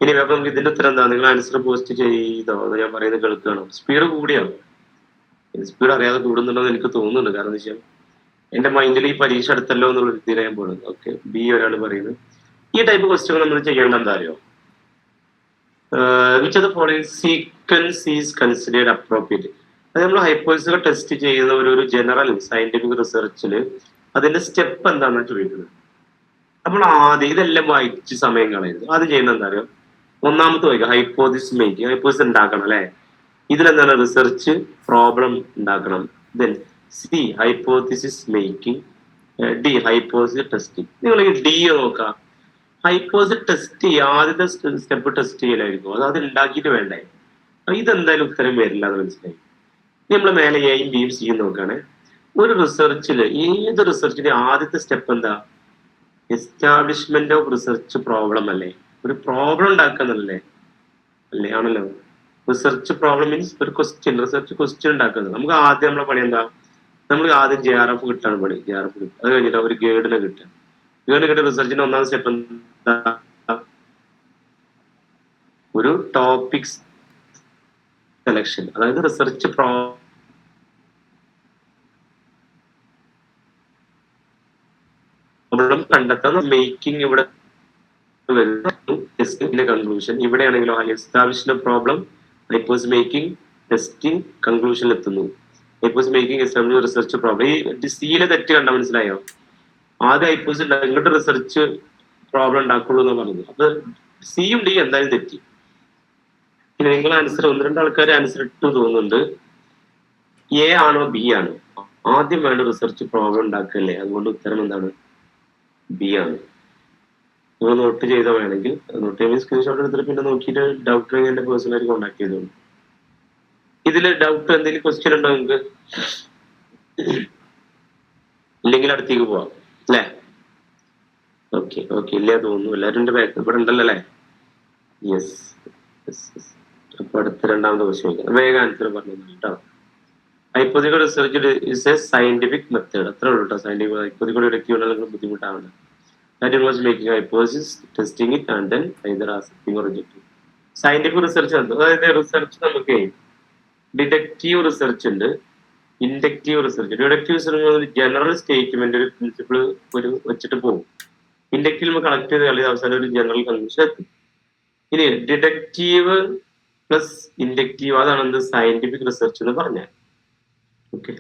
ഇനി അപ്പൊ നമുക്ക് ഇതിന്റെ ഉത്തരം എന്താ, നിങ്ങൾ ആൻസർ പോസ്റ്റ് ചെയ്തോ എന്ന് ഞാൻ പറയുന്നത് കേൾക്കുകയാണോ? സ്പീഡ് കൂടിയാവും. സ്പീഡ് അറിയാതെ കൂടുന്നുണ്ടോ എന്ന് എനിക്ക് തോന്നുന്നുണ്ട്. കാരണം എന്താ വെച്ചാൽ എന്റെ മൈൻഡിൽ ഈ പരീക്ഷ അടുത്തല്ലോ എന്നുള്ള തീരാൻ പോകുന്നത്. ഓക്കെ, B ഒരാൾ പറയുന്നത്. ഈ ടൈപ്പ് ക്വസ്റ്റ്യൻ നമ്മൾ ചെയ്യേണ്ട എന്താ അറിയോ, which of the following sequence is considered appropriate. അത് നമ്മൾ ഹൈപ്പോത്തസിസ് ടെസ്റ്റ് ചെയ്യുന്ന ഒരു ജനറൽ സയന്റിഫിക് റിസർച്ചിൽ അതിന്റെ സ്റ്റെപ്പ് എന്താണെന്ന് ചോദിക്കുന്നത്. അപ്പോൾ ആദ്യം ഇതെല്ലാം വായിച്ച് സമയം കളയരുത്. ആദ്യം ചെയ്യുന്ന എന്താ അറിയോ, ഒന്നാമത്തെ വായിക്കാം, ഹൈപ്പോസിസ് മേക്കിംഗ്. ഹൈപ്പോസിസ് ഉണ്ടാക്കണം അല്ലെ. ഇതിലെന്താണ്? റിസർച്ച് പ്രോബ്ലം ഉണ്ടാക്കണം. Then C hypothesis making, D hypothesis testing. നിങ്ങൾ ഈ ഡി നോക്കാം. ഹൈപ്പോസിസ് ടെസ്റ്റ് ചെയ്യുക, ആദ്യത്തെ സ്റ്റെപ്പ് ടെസ്റ്റ് ചെയ്യലായിരിക്കും. അത് ഉണ്ടാക്കിയിട്ട് വേണ്ടേ? ഇതെന്തായാലും ഉത്തരം വരില്ല എന്ന് മനസ്സിലായി. നമ്മൾ മേലെ എയും ബിയും സിയും നോക്കുകയാണ്. ഒരു റിസർച്ചില്, ഏത് റിസർച്ചിന്റെ ആദ്യത്തെ സ്റ്റെപ്പ് എന്താ? എസ്റ്റാബ്ലിഷ്മെന്റ് ഓഫ് റിസർച്ച് പ്രോബ്ലം അല്ലേ? ഒരു പ്രോബ്ലം ഉണ്ടാക്കുന്നല്ലേ അല്ലേ? ആണല്ലോ. റിസർച്ച് പ്രോബ്ലം മീൻസ് ഒരു ക്വസ്റ്റ്യൻ, റിസർച്ച് ക്വസ്റ്റ്യൻ ഉണ്ടാക്കുന്നത്. നമുക്ക് ആദ്യം നമ്മളെ പണി എന്താ? നമ്മൾ ആദ്യം JRF കിട്ടാണ് പണി. JRF കിട്ടുക, അത് കഴിഞ്ഞിട്ട് ഒരു ഗൈഡിനെ കിട്ടുക. ഗൈഡ് കിട്ടിയ റിസർച്ചിന്റെ ഒന്നാം സ്റ്റെപ്പ് എന്താ? ഒരു ടോപ്പിക്സ് സെലക്ഷൻ, അതായത് റിസർച്ച് പ്രോബ്ലം കണ്ടെത്താൻ മേക്കിംഗ് ഇവിടെ വരുന്നു. ടെസ്റ്റിംഗിന്റെ കൺക്ലൂഷൻ ഇവിടെയാണെങ്കിലോ established problem, hypothesis making, testing, കൺക്ലൂഷനിൽ എത്തുന്നു. Hypothesis making, establish research problem. ഈ സിയിലെ തെറ്റ് കണ്ട മനസ്സിലായോ? ആദ്യം ഹൈപ്പോസിസ് ഇങ്ങോട്ട് റിസർച്ച് പ്രോബ്ലം ഉണ്ടാക്കുള്ളൂ എന്ന് പറഞ്ഞത്. അപ്പൊ സിയും ഡി എന്തായാലും തെറ്റി. പിന്നെ നിങ്ങൾ ആൻസർ, ഒന്ന് രണ്ട് ആൾക്കാർ ആൻസർ ഇട്ടു തോന്നുന്നുണ്ട്. എ ആണോ ബി ആണോ? ആദ്യം വേണ്ട റിസർച്ച് പ്രോബ്ലം ഉണ്ടാക്കല്ലേ, അതുകൊണ്ട് ഉത്തരം എന്താണ്? ബി ആണ്. നിങ്ങൾ നോട്ട് ചെയ്തോ വേണമെങ്കിൽ. നോട്ട് ചെയ്യുമ്പോൾ സ്ക്രീൻഷോട്ട് എടുത്തിട്ട് പിന്നെ നോക്കിയിട്ട് ഡൗട്ട് എന്റെ പേഴ്സണലായിട്ട് കോൺടാക്ട് ചെയ്തോളൂ. ഇതിൽ ഡൗട്ട് എന്തെങ്കിലും ക്വസ്റ്റ്യൻ ഉണ്ടോ നിങ്ങൾക്ക്? ഇല്ലെങ്കിൽ അടുത്തേക്ക് പോവാം അല്ലേ? ഓക്കെ ഓക്കെ, ഇല്ല തോന്നുന്നു. എല്ലാവരും എന്റെ ബാക്ക് ഇവിടെ ഉണ്ടല്ലോ അല്ലേ? യെസ്. അപ്പൊ അടുത്ത രണ്ടാമത്തെ ക്വസ്റ്റ്യൻ ചോദിക്കാം. വേഗം ആൻസർ പറഞ്ഞു കേട്ടോ. Hypothetical research is a scientific method. അത്രേ ഉള്ളൂ കേട്ടോ. സയന്റിഫിക് ഹൈപ്പോത്തിക്കൽ ഇടയ്ക്കുള്ള നിങ്ങൾ ബുദ്ധിമുട്ടാവുന്നത്. That involves making a hypothesis, testing it, and then either accepting or rejecting. Scientific research ആണ്. അതായത് റിസർച്ച് നമുക്ക് ഡിഡക്റ്റീവ് റിസർച്ച് ഉണ്ട്, inductive research. Deductive research general statement, ഒരു പ്രിൻസിപ്പിൾ ഒരു വെച്ചിട്ട് പോകും. ഇൻഡക്റ്റീവ് നമ്മൾ കളക്ട് ചെയ്ത് കളി അവസാനം ഒരു ജനറൽ കൺക്ലൂഷൻ എത്തും. ഇനി ഡിഡക്റ്റീവ് പ്ലസ് ഇൻഡക്റ്റീവ്, അതാണ് എന്ത് സയന്റിഫിക് റിസർച്ച് എന്ന് പറഞ്ഞാൽ. ഓക്കെ,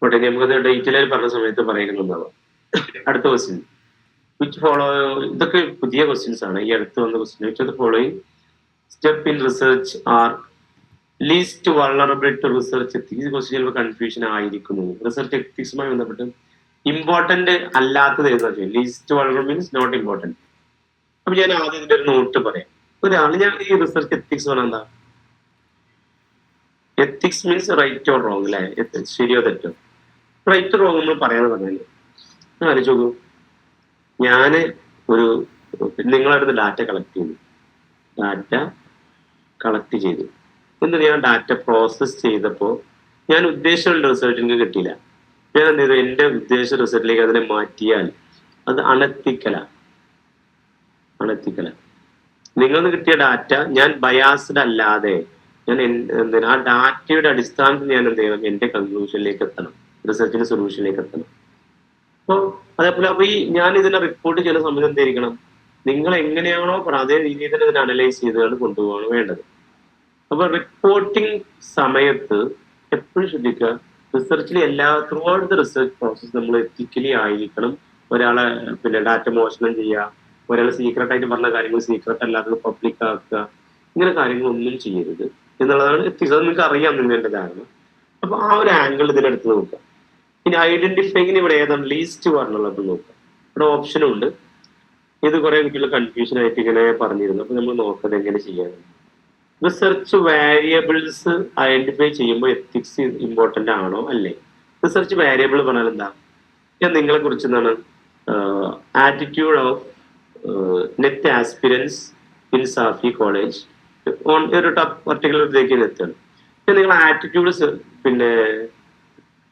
ഉടനെ നമുക്കത് ഡീറ്റെയിൽ പറഞ്ഞ സമയത്ത് പറയുന്നുണ്ടാവാം. അടുത്ത ക്വസ്റ്റ്യൻ, വിച്ച് ഫോളോ, ഇതൊക്കെ പുതിയ ക്വസ്റ്റ്യൻസ് ആണ്, ഈ അടുത്ത് വന്ന question. Which of the following step in research are least vulnerable to research ethics? ഈ ക്വസ്റ്റ്യൻ ചിലപ്പോൾ കൺഫ്യൂഷൻ ആയിരിക്കുന്നു. റിസർച്ച് എത്തിക്സുമായി ബന്ധപ്പെട്ട് ഇമ്പോർട്ടന്റ് അല്ലാത്തത് ഏതാ? Least vulnerable means not important. അപ്പൊ ഞാൻ ആദ്യം ഇതിന്റെ ഒരു നോട്ട് പറയാം. ഒരാൾ ഞാൻ ഈ റിസർച്ച് എത്തിക്സ് പറഞ്ഞാൽ എന്താ? Ethics means right or wrong അല്ലെ? ശരിയോ തെറ്റോ? റൈറ്റ് റോങ് നമ്മൾ പറയാന്ന് പറഞ്ഞാല് ആലോചിച്ച് നോക്കൂ. ഞാന് ഒരു നിങ്ങളടുത്ത് ഡാറ്റ കളക്ട് ചെയ്തു, എന്നിട്ട് ഞാൻ ഡാറ്റ പ്രോസസ് ചെയ്തപ്പോൾ ഞാൻ ഉദ്ദേശമുള്ള റിസൾട്ട് എനിക്ക് കിട്ടിയില്ല. ഞാൻ എന്ത് ചെയ്തു? എന്റെ ഉദ്ദേശ റിസൾട്ടിലേക്ക് അതിനെ മാറ്റിയാൽ അത് അണത്തിക്കലാണ്. നിങ്ങൾക്ക് കിട്ടിയ ഡാറ്റ ഞാൻ ബയാസ്ഡ് അല്ലാതെ ഞാൻ ആ ഡാറ്റയുടെ അടിസ്ഥാനത്തിൽ ഞാൻ എന്ത് ചെയ്യണം? എന്റെ കൺക്ലൂഷനിലേക്ക് എത്തണം, റിസർച്ചിന്റെ സൊല്യൂഷനിലേക്ക് എത്തണം. അപ്പോൾ അതേപോലെ അപ്പൊ ഈ ഞാൻ ഇതിനെ റിപ്പോർട്ട് ചെയ്യുന്ന സമയത്ത് എന്തായിരിക്കണം? നിങ്ങൾ എങ്ങനെയാണോ അതേ രീതിയിൽ തന്നെ ഇതിനെ അനലൈസ് ചെയ്താണ് കൊണ്ടുപോകാണ് വേണ്ടത്. അപ്പൊ റിപ്പോർട്ടിംഗ് സമയത്ത് എപ്പോഴും ശ്രദ്ധിക്കുക, റിസർച്ചിൽ throughout the research process നമ്മൾ എത്തിക്കലി ആയിരിക്കണം. ഒരാളെ പിന്നെ ഡാറ്റ മോഷണം ചെയ്യുക, ഒരാൾ സീക്രട്ട് ആയിട്ട് പറഞ്ഞ കാര്യങ്ങൾ സീക്രട്ട് അല്ലാത്തത് പബ്ലിക് ആക്കുക, ഇങ്ങനെ കാര്യങ്ങളൊന്നും ചെയ്യരുത് എന്നുള്ളതാണ് എത്തിക്സ്. അത് നിങ്ങൾക്ക് അറിയാം, നിങ്ങളുടെ ധാരണ. അപ്പൊ ആ ഒരു ആംഗിൾ ഇതിനെടുത്ത് നോക്കുക. ഇനി ഐഡന്റിഫൈങ്ങിന് ഇവിടെ ഏതാണ് ലീസ്റ്റ് പറഞ്ഞുള്ളത് നോക്കുക. ഇവിടെ ഓപ്ഷനും ഉണ്ട്. ഇത് കുറെ എനിക്കുള്ള കൺഫ്യൂഷൻ ആയിട്ട് ഇങ്ങനെ പറഞ്ഞിരുന്നു. അപ്പൊ നമ്മൾ നോക്കുന്നത് എങ്ങനെ ചെയ്യാനാണ്. റിസർച്ച് വാരിയബിൾസ് ഐഡന്റിഫൈ ചെയ്യുമ്പോൾ എത്തിക്സ് ഇമ്പോർട്ടന്റ് ആണോ അല്ലേ? റിസർച്ച് വാരിയബിൾ പറഞ്ഞാൽ എന്താ? ഞാൻ നിങ്ങളെ കുറിച്ച് എന്താണ് attitude of net aspirants in Safi college on ഒരു പർട്ടിക്കുലർ ഇതിലേക്ക് എത്തുകയാണ്. നിങ്ങൾ ആറ്റിറ്റ്യൂഡ് പിന്നെ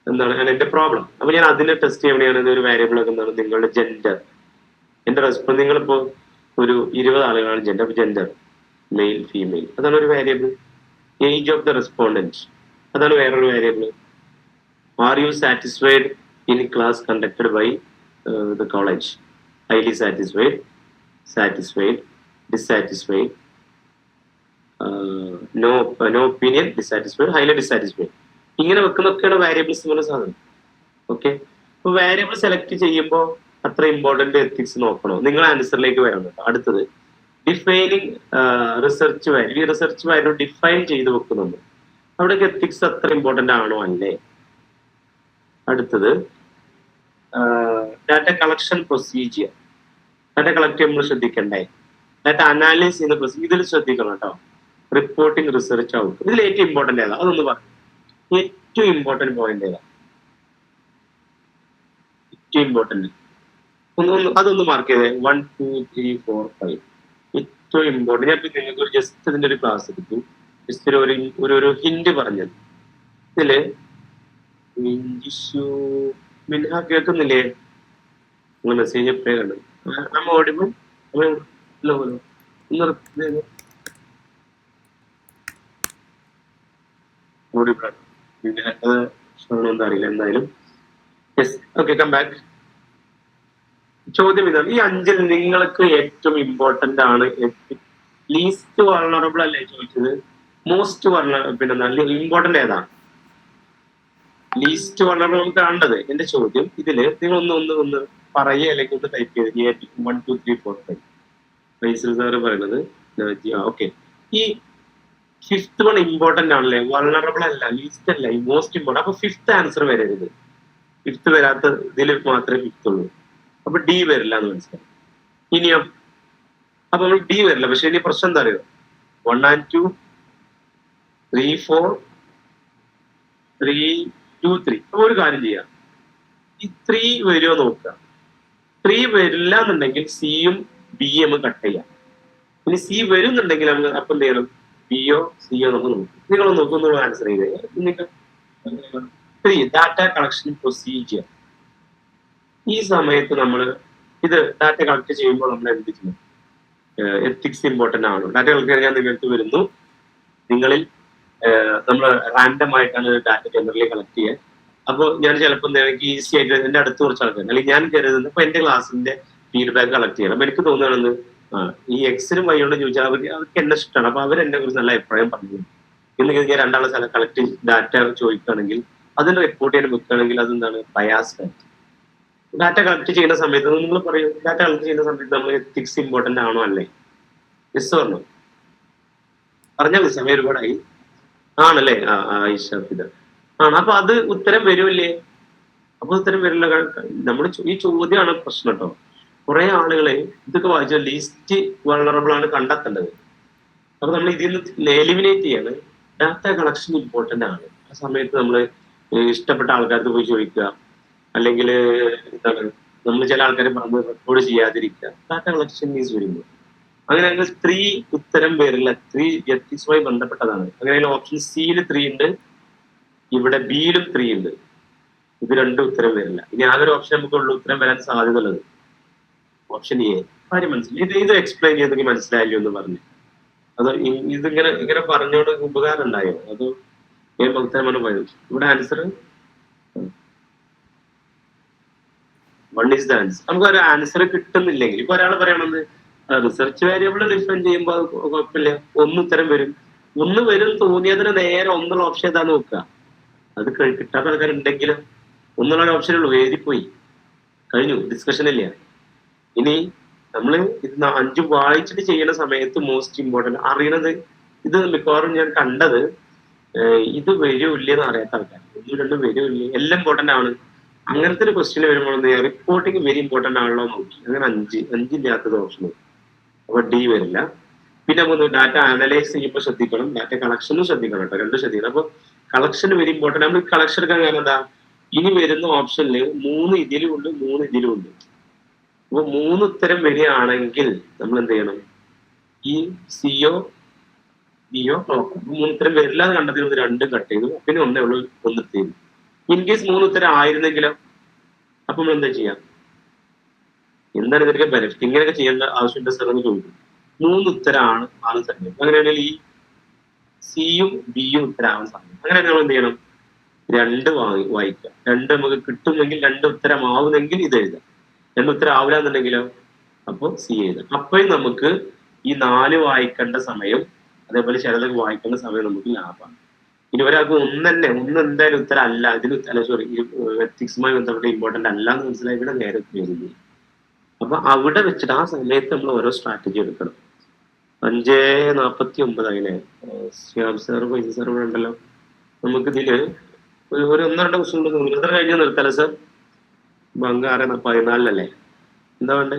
എന്താണ് എന്റെ പ്രോബ്ലം. അപ്പൊ ഞാൻ അതിനെ ടെസ്റ്റ് ചെയ്യണമെങ്കിൽ ഒരു വാരിയബിൾ ഒക്കെ എന്താണ്? നിങ്ങളുടെ ജെൻഡർ, എന്റെ റെസ്പോൺസ്. നിങ്ങളിപ്പോ ഒരു 20 ആളുകളാണ് ജെൻഡർ. അപ്പൊ ജെൻഡർ മെയിൽ ഫീമെയിൽ അതാണ് ഒരു variable. Age of the respondent അതാണ് വേറൊരു variable. Are you satisfied in class conducted by the college? Highly satisfied, satisfied, dissatisfied, no opinion, dissatisfied, highly dissatisfied. ഇങ്ങനെ വെക്കുന്നൊക്കെയാണ് വാരിയബിൾസ് എന്ന് പറയുന്ന സാധനം. ഓക്കെ, അപ്പൊ വാരിയബിൾ സെലക്ട് ചെയ്യുമ്പോൾ അത്ര ഇമ്പോർട്ടന്റ് എത്തിക്സ് നോക്കണോ? നിങ്ങൾ ആൻസറിലേക്ക് വരണം. അടുത്തത് ഡിഫൈനിങ് റിസർച്ച് വാല്യൂ. ഈ റിസർച്ച് വാല്യൂ ഡിഫൈൻ ചെയ്ത് വെക്കുന്നുണ്ട്. അവിടേക്ക് എത്തിക്സ് അത്ര ഇമ്പോർട്ടന്റ് ആണോ അല്ലേ? അടുത്തത് data collection procedure. Data collect ചെയ്യുമ്പോൾ ശ്രദ്ധിക്കണ്ടേ? ഡാറ്റ അനാലിസ് ചെയ്യുന്ന പ്രൊസീജിയർ ഇതിൽ ശ്രദ്ധിക്കണം കേട്ടോ. റിപ്പോർട്ടിംഗ്, റിസർച്ച് ഔട്ട്, ഇതിൽ ഏറ്റവും ഇമ്പോർട്ടന്റ് ഏതാ? അതൊന്ന് പറഞ്ഞു. ഏറ്റവും ഇമ്പോർട്ടന്റ് പോയിന്റ് ഏതാ? ഏറ്റവും ഇമ്പോർട്ടന്റ് അതൊന്ന് മാർക്ക് ചെയ്തേ. 1 2 3 4 5 ഏറ്റവും ഇമ്പോർട്ടന്റ്. ഞാൻ നിങ്ങൾക്ക് ഒരു ജസ്റ്റ് ഇതിന്റെ ഒരു ക്ലാസ് എടുത്തു. ജസ്റ്റ് ഒരു ഹിന്റ് പറഞ്ഞത്. ഇതില് മിൻഹ കേൾക്കുന്നില്ലേ? നിങ്ങൾ മെസ്സേജ് എപ്പോഴേ കണ്ടു. നമ്മ ഓടിപ്പോൾ എന്താ അറിയില്ല. എന്തായാലും ഓക്കെ, കം ബാക്ക്. ചോദ്യം ഇതാണ്, ഈ 5ൽ നിങ്ങൾക്ക് ഏറ്റവും ഇമ്പോർട്ടന്റ് ആണ്, ലീസ്റ്റ് വൾണറബിൾ അല്ലേ ചോദിച്ചത്? മോസ്റ്റ് പിന്നെ നല്ല ഇമ്പോർട്ടന്റ് ഏതാണ്? ലീസ്റ്റ് വൾണറബിൾ നമുക്ക് കാണേണ്ടത്. എന്റെ ചോദ്യം ഇതില് നിങ്ങൾ ഒന്ന് പറയുക, അല്ലെങ്കിൽ ഒന്ന് ടൈപ്പ് ചെയ്ത് 1 2 3 4 5 ഫൈസൽ സാറ് പറയുന്നത്. ഓക്കെ, ഈ 5th വൺ ഇമ്പോർട്ടന്റ് ആണല്ലേ, വൾണറബിൾ അല്ല, ലീസ്റ്റ് അല്ല, ഈ മോസ്റ്റ് ഇമ്പോർട്ടന്റ്. അപ്പൊ 5th ആൻസർ വരരുത്. 5th വരാത്ത ഇതിൽ മാത്രമേ 5th ഉള്ളൂ. അപ്പൊ ഡി വരില്ല എന്ന് മനസ്സിലായി. ഇനിയോ? അപ്പൊ നമ്മൾ ഡി വരില്ല. പക്ഷെ ഇനി പ്രശ്നം എന്താ അറിയോ? 1 and 2 3 4 3 2 3. അപ്പൊ ഒരു കാര്യം ചെയ്യാം, ഈ 3 വരുമോ നോക്കുക. 3 വരില്ല എന്നുണ്ടെങ്കിൽ സിയും ബിയും കട്ട് ചെയ്യാം. ഇനി സി വരുന്നുണ്ടെങ്കിൽ അപ്പൊ എന്ത് ചെയ്യണം? ബിയോ സിയോ നമുക്ക് നോക്കും. നിങ്ങളൊന്ന് നോക്കുന്നു ആൻസർ ചെയ്തേ. നിങ്ങൾ 3 ഡാറ്റ കളക്ഷൻ പ്രൊസീജിയർ. ഈ സമയത്ത് നമ്മൾ ഇത് ഡാറ്റ കളക്ട് ചെയ്യുമ്പോൾ നമ്മൾ എന്ത് ചെയ്യും? എത്തിക്സ് ഇമ്പോർട്ടന്റ് ആണ്. ഡാറ്റ കളക്ട് ചെയ്യാൻ നിങ്ങൾക്ക് വരുന്നു. നിങ്ങളിൽ നമ്മൾ റാൻഡം ആയിട്ടാണ് ഡാറ്റ ജനറലി കളക്ട് ചെയ്യുക. അപ്പോൾ ഞാൻ ചിലപ്പോൾ എനിക്ക് ഈസി ആയിട്ട് എന്റെ അടുത്ത് കുറച്ച് ആൾക്കാർ, അല്ലെങ്കിൽ ഞാൻ കരുതുന്നത് ഇപ്പൊ എന്റെ ക്ലാസ്സിന്റെ ഫീഡ്ബാക്ക് കളക്ട് ചെയ്യണം. അപ്പൊ എനിക്ക് തോന്നുകയാണെന്ന് ഈ എക്സിനും വൈയോടും ചോദിച്ചാൽ അവർക്ക് എന്നെ ഇഷ്ടമാണ്. അപ്പൊ അവരെന്നെ കുറിച്ച് നല്ല അഭിപ്രായം പറഞ്ഞു. ഇന്ന് ഞാൻ രണ്ടാളെ സ്ഥലം കളക്ട് ഡാറ്റ ചോദിക്കുകയാണെങ്കിൽ അതിന് റിപ്പോർട്ട് ചെയ്യാൻ വെക്കുകയാണെങ്കിൽ അതെന്താണ്? ബയാസ്ഡ് ആയിട്ട്. ഡാറ്റ കളക്ട് ചെയ്യുന്ന സമയത്ത് നിങ്ങൾ പറയും, ഡാറ്റ കളക്ട് ചെയ്യുന്ന സമയത്ത് നമ്മൾ എത്തിക്സ് ഇമ്പോർട്ടന്റ് ആണോ അല്ലേ? യെസ് പറഞ്ഞോ? പറഞ്ഞാൽ മതി, സമയം ഒരുപാടായി. ആണല്ലേ? ഇത് ആണ്. അപ്പൊ അത് ഉത്തരം വരുമല്ലേ? അപ്പൊ ഉത്തരം വരില്ല. നമ്മൾ ഈ ചോദ്യമാണ് പ്രശ്നം കേട്ടോ. കുറെ ആളുകളെ ഇതൊക്കെ വായിച്ചാൽ ലീസ്റ്റ് വൾണറബിൾ ആണ് കണ്ടെത്തേണ്ടത്. അപ്പൊ നമ്മൾ ഇതിൽ നിന്ന് എലിമിനേറ്റ് ചെയ്യാണ്. ഡാറ്റ കളക്ഷൻ ഇമ്പോർട്ടന്റ് ആണ്. ആ സമയത്ത് നമ്മൾ ഇഷ്ടപ്പെട്ട ആൾക്കാർക്ക് പോയി ചോദിക്കുക, അല്ലെങ്കിൽ എന്താണ് നമ്മൾ ചില ആൾക്കാരെ പറഞ്ഞ് റെക്കോർഡ് ചെയ്യാതിരിക്കുക. ഡാറ്റ കളക്ഷൻ ഈസ് വരുമ്പോൾ അങ്ങനെയാണെങ്കിൽ 3 ഉത്തരം വരില്ല. 3 എത്തിക്സുമായി ബന്ധപ്പെട്ടതാണ്. അങ്ങനെയാണെങ്കിൽ ഓപ്ഷൻ സിയിൽ 3 ഉണ്ട്, ഇവിടെ ബിയിലും 3 ഉണ്ട്. ഇത് 2 ഉത്തരം വരില്ല. ഇനി ആകെ ഓപ്ഷൻ നമുക്കുള്ള ഉത്തരം വരാൻ സാധ്യത ഉള്ളത് ഓപ്ഷൻ എ. കാര്യം മനസ്സിലായി? ഇത് എക്സ്പ്ലെയിൻ ചെയ്തെങ്കിൽ മനസ്സിലായല്ലോ എന്ന് പറഞ്ഞു. അതോ ഇങ്ങനെ പറഞ്ഞോണ്ട് ഉപകാരം ഉണ്ടായോ? അതോ ഉത്തരമാണ് പോയത്? ഇവിടെ ആൻസർ 1 is the answer. നമുക്ക് ഒരു ആൻസർ കിട്ടുന്നില്ലെങ്കിൽ ഇപ്പൊ ഒരാൾ പറയണത് റിസർച്ച് വേരിയബിൾ ഡിഫൈൻ ചെയ്യുമ്പോൾ കുഴപ്പമില്ല, 1 ഉത്തരം വരും. 1 വരും തോന്നിയതിന് നേരെ 1 ഓപ്ഷൻ ഏതാന്ന് നോക്കുക. അത് കിട്ടാത്ത ആൾക്കാരുണ്ടെങ്കിലും 1 ഓപ്ഷനേ ഉള്ളൂ. എഴുതിപ്പോയി കഴിഞ്ഞു, ഡിസ്കഷൻ ഇല്ല. ഇനി നമ്മൾ ഇത് 5 വായിച്ചിട്ട് ചെയ്യുന്ന സമയത്ത് മോസ്റ്റ് ഇമ്പോർട്ടന്റ് അറിയണത് ഇത് മിക്കവാറും ഞാൻ കണ്ടത് ഇത് വരൂല്ലെന്ന് അറിയാത്ത ആൾക്കാർ 1 2 വരൂല്ലേ, എല്ലാം ഇമ്പോർട്ടന്റ് ആണ്. അങ്ങനത്തെ ഒരു ക്വസ്റ്റ്യൻ വരുമ്പോൾ റിപ്പോർട്ടിങ് വെരി ഇമ്പോർട്ടന്റ് ആണല്ലോ നോക്കി. അങ്ങനെ 5 ഓപ്ഷൻ. അപ്പൊ ഡി വരില്ല. പിന്നെ നമുക്ക് ഡാറ്റ അനലൈസ് ചെയ്യുമ്പോൾ ശ്രദ്ധിക്കണം, ഡാറ്റ കളക്ഷനും ശ്രദ്ധിക്കണം കേട്ടോ, 2 ശ്രദ്ധിക്കണം. അപ്പൊ കളക്ഷൻ വെരി ഇമ്പോർട്ടന്റ്. നമ്മൾ കളക്ഷൻ എടുക്കാൻ കാരണം എന്താ? ഇനി വരുന്ന ഓപ്ഷനിൽ 3 ഇതിലും ഉണ്ട്, 3 ഇതിലും ഉണ്ട്. അപ്പൊ 3 ഉത്തരം വരികയാണെങ്കിൽ നമ്മൾ എന്ത് ചെയ്യണം? ഈ സിയോ ഡിയോ നോക്കാം. 3 ഉത്തരം വരില്ല എന്ന് കണ്ടതിൽ 2 കട്ട് ചെയ്തു, പിന്നെ 1 ഉള്ളൂ, 1 ചെയ്തു. ഇൻ കേസ് 3 ഉത്തരം ആയിരുന്നെങ്കിലോ അപ്പൊ നമ്മൾ എന്താ ചെയ്യാം? എന്താണ് ഇതിനൊക്കെ ബെനിഫിറ്റ്? ഇങ്ങനെയൊക്കെ ചെയ്യേണ്ട ആവശ്യമുണ്ട് സാർ എന്ന് ചോദിക്കും. 3 ഉത്തരമാണ് ആളും സാധ്യത. അങ്ങനെയാണെങ്കിൽ ഈ സിയും ബിയും ഉത്തരമാവാൻ സാധ്യത. അങ്ങനെയാണെങ്കിൽ നമ്മൾ എന്ത് ചെയ്യണം? 2 വായിക്കുക. 2 നമുക്ക് കിട്ടുമെങ്കിൽ, 2 ഉത്തരമാവുന്നെങ്കിൽ ഇത് എഴുതാം. 2 ഉത്തരം ആവില്ല എന്നുണ്ടെങ്കിലോ അപ്പോൾ സി എഴുതാം. അപ്പോഴും നമുക്ക് ഈ 4 വായിക്കേണ്ട സമയം, അതേപോലെ ചിലതൊക്കെ വായിക്കേണ്ട സമയം നമുക്ക് ലാഭമാണ്. ഇനി ഒരാൾക്ക് ഒന്ന് എന്തായാലും ഉത്തരം അല്ല, ഇതിന് സോറി എത്തിക്സുമായി ബന്ധപ്പെട്ട് ഇമ്പോർട്ടന്റ് അല്ല എന്ന് മനസ്സിലായി ഇവിടെ നേരെ വരുന്നത്. അപ്പൊ അവിടെ വെച്ചിട്ട് ആ സമയത്ത് നമ്മൾ ഓരോ സ്ട്രാറ്റജി എടുക്കണം. 5:49 ആയില്ലേ? ശ്യാം സാർ പൈസ സാർ ഇവിടെ ഉണ്ടല്ലോ. നമുക്കിതില് ഒരു ഒന്നോ രണ്ടോ ക്വസ്റ്റ്യൻ ഉണ്ട് തോന്നുന്നു. എത്ര കഴിഞ്ഞ് നിർത്തല്ലേ സാർ? ബംഗ 6:14 എന്താ വേണ്ടേ?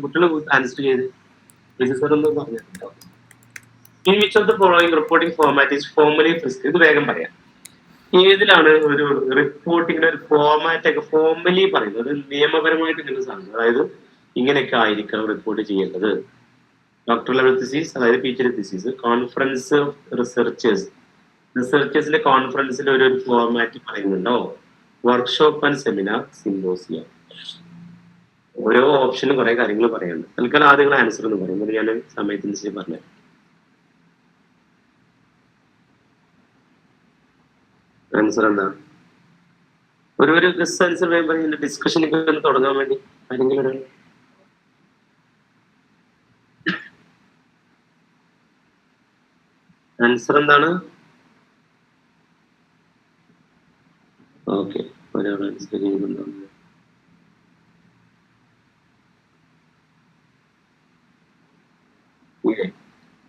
കുട്ടികൾ ആൻസർ ചെയ്ത് പൈസ സാർ ഒന്ന് പറഞ്ഞിട്ടുണ്ടോ? In which of the following reporting format is formally prescribe? ഇത് വേഗം പറയാം. ഏതിലാണ് ഒരു റിപ്പോർട്ടിങ്ങിന്റെ ഒരു ഫോർമാറ്റ് ഒക്കെ ഫോർമലി പറയുന്നത്? നിയമപരമായിട്ട് ഇങ്ങനെ സാധനം, അതായത് ഇങ്ങനെയൊക്കെ ആയിരിക്കണം റിപ്പോർട്ട് ചെയ്യേണ്ടത്. ഡോക്ടർ ലെവൽ തിസീസ്, അതായത് PhD തിസീസ്. കോൺഫറൻസ് റിസർച്ചേഴ്സിന്റെ കോൺഫറൻസിൽ ഒരു ഫോർമാറ്റ് പറയുന്നുണ്ടോ? Workshop and seminar, symposium. ഓരോ ഓപ്ഷനും കുറെ കാര്യങ്ങൾ പറയാനുണ്ട്. തൽക്കാലം ആദ്യം ആൻസർ എന്ന് പറയുന്നത് ഞാൻ സമയത്തിന് പറഞ്ഞു. ആൻസർ എന്താ? ഒരു ഗസ് ആൻസർ പറയുമ്പോൾ ഡിസ്കഷനൊക്കെ ഒന്ന് തുടങ്ങാൻ വേണ്ടി ആരെങ്കിലും ഒരു ആൻസർ എന്താണ്? ഓക്കെ, ഒരാൾ ആൻസർ ചെയ്യുന്നുണ്ടോ?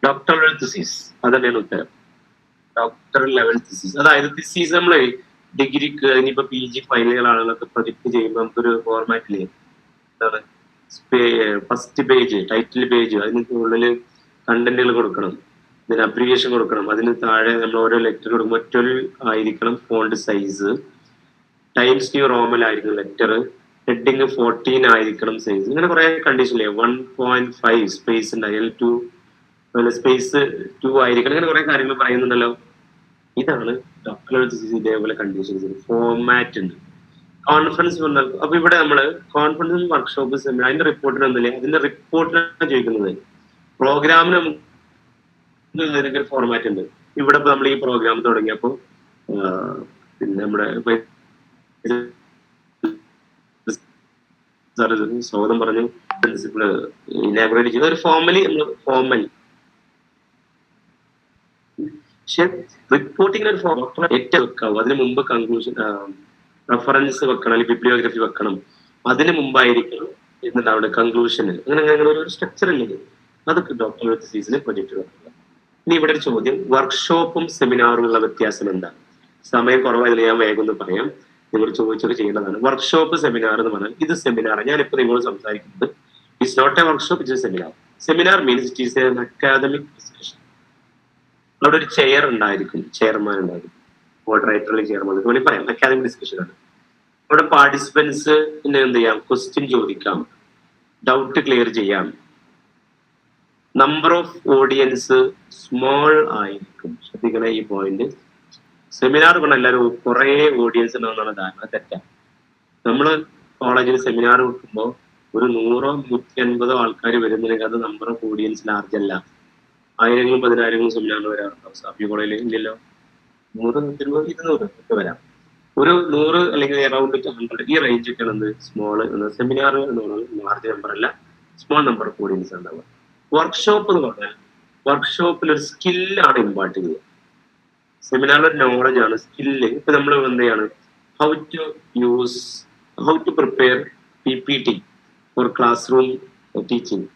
ഡോക്ടർ ലെവൽ തിസീസ്, അതന്നെയാണ് ഉത്തരം. ഡോക്ടർ ലെവൽ തിസീസ്, അതായത് തിസീസ് നമ്മള് ഡിഗ്രിക്ക് ഇനിയിപ്പോ PG ഫൈനൽ ആളുകളൊക്കെ പ്രൊജക്ട് ചെയ്യുമ്പോൾ നമുക്കൊരു ഫോർമാറ്റില് എന്താണ്, ഫസ്റ്റ് പേജ്, ടൈറ്റിൽ പേജ്, അതിന് ഉള്ളില് കണ്ടന്റുകൾ കൊടുക്കണം, ഇതിന് അബ്രിവിയേഷൻ കൊടുക്കണം, അതിന് താഴെ നമ്മൾ ഓരോ ലെറ്റർ കൊടുക്കുമ്പോൾ മറ്റൊരു ആയിരിക്കണം font size, times new Rommel ആയിരിക്കണം ലെറ്റർ, ഹെഡിങ് 14 ആയിരിക്കണം സൈസ്. ഇങ്ങനെ കുറെ കണ്ടീഷൻ ഇല്ലേ? 1.5 സ്പേസ് ഉണ്ടായാൽ 2 സ്പേസ് 2 ആയിരിക്കണം. ഇങ്ങനെ കുറെ കാര്യങ്ങൾ പറയുന്നുണ്ടല്ലോ. ഇതാണ് ഡോക്ടർ ഇതേപോലെ കണ്ടീഷൻസ്. ഫോർമാറ്റ് ഉണ്ട്. കോൺഫറൻസ് പറഞ്ഞാൽ അപ്പൊ ഇവിടെ നമ്മള് കോൺഫറൻസ്, വർക്ക്ഷോപ്പ്, സെമിനാർ, അതിന്റെ റിപ്പോർട്ടിന് ഒന്നില്ലേ? അതിന്റെ റിപ്പോർട്ടിനാണ് ചോദിക്കുന്നത്. പ്രോഗ്രാമിന് നമുക്ക് ഫോർമാറ്റ് ഉണ്ട്. ഇവിടെ ഇപ്പൊ നമ്മൾ ഈ പ്രോഗ്രാം തുടങ്ങിയപ്പോ പിന്നെ നമ്മുടെ സ്വാഗതം പറഞ്ഞു, പ്രിൻസിപ്പിൾ ഇനാഗുറേറ്റ് ചെയ്ത ഒരു ഫോർമലി നമ്മൾ ഫോർമൽ. പക്ഷെ റിപ്പോർട്ടിങ്ങിന് ഒരു ഫോർമാറ്റ് ഏറ്റവും വെക്കാവും. അതിന് മുമ്പ് കൺക്ലൂഷൻ, റെഫറൻസ് വെക്കണം, അല്ലെങ്കിൽ ബിബ്ലിയോഗ്രഫി വെക്കണം. അതിന് മുമ്പായിരിക്കണം എന്നിട്ട് അവിടെ കൺക്ലൂഷന്. അങ്ങനെ ഒരു സ്ട്രക്ചർ ഇല്ലേ? അതൊക്കെ ഡോക്ടർ തിസീസിന് പ്രൊജക്ട് വെക്കുക. ഇനി ഇവിടെ ഒരു ചോദ്യം, വർക്ക്ഷോപ്പും സെമിനാറും ഉള്ള വ്യത്യാസം എന്താ? സമയം കുറവായതിൽ ഞാൻ വേഗം ഒന്ന് പറയാം. നിങ്ങൾ ചോദിച്ചൊക്കെ ചെയ്യേണ്ടതാണ്. വർക്ക്ഷോപ്പ്, സെമിനാർ എന്ന് പറഞ്ഞാൽ ഇത് സെമിനാർ. ഞാനിപ്പോ നിങ്ങളോട് സംസാരിക്കുന്നത് it's not a workshop, it's a seminar. Seminar means it is an academic discussion. അവിടെ ഒരു ചെയർ ഉണ്ടായിരിക്കും, ചെയർമാൻ ഉണ്ടായിരിക്കും, മോഡറേറ്ററിൽ ചെയർമാൻ വേണമെങ്കിൽ പറയാം. അക്കാദമിക് ഡിസ്കഷൻ ആണ്. അവിടെ പാർട്ടിസിപ്പൻസ് എന്ത് ചെയ്യാം? ക്വസ്റ്റ്യൻ ചോദിക്കാം, ഡൗട്ട് ക്ലിയർ ചെയ്യാം. നമ്പർ ഓഫ് ഓഡിയൻസ് സ്മോൾ ആയിരിക്കും. ശ്രദ്ധിക്കണേ ഈ പോയിന്റ്. സെമിനാർ കൊണ്ട് എല്ലാവരും കുറെ ഓഡിയൻസ് ഉണ്ടാവുന്നതാണ് ധാരണ. തെറ്റാണ്. നമ്മള് കോളേജിൽ സെമിനാർ വെക്കുമ്പോൾ ഒരു 100-ഓ 150-ഓ ആൾക്കാർ വരുന്നുണ്ടെങ്കിൽ അത് നമ്പർ ഓഫ് ഓഡിയൻസ് ലാർജ് അല്ല. 1000-ങ്ങളും 10,000-ങ്ങളും സെമിനാറിൽ വരാറുണ്ടാവും. സാഫി കോളേജിൽ ഇല്ലല്ലോ. 100, 150, 200 ഒക്കെ വരാം. ഒരു 100 അല്ലെങ്കിൽ അറൌണ്ട് 100 ഈ റേഞ്ച് ഒക്കെയാണ് എന്ത് സ്മോൾ. സെമിനാർ എന്ന് പറയുന്നത് ലാർജ് നമ്പർ അല്ല, സ്മോൾ നമ്പർ ഓഫ് ഓഡിയൻസ് ഉണ്ടാവുക. വർക്ക്ഷോപ്പ് എന്ന് പറഞ്ഞാൽ വർക്ക്ഷോപ്പിൽ ഒരു സ്കില്ലാണ് ഇമ്പാർട്ട് ചെയ്യുക. സെമിനാറിൽ ഒരു നോളജ് ആണ്, സ്കില്ല്. ഇപ്പൊ നമ്മൾ എന്ത് ചെയ്യാണ്? How to prepare PPT for classroom teaching.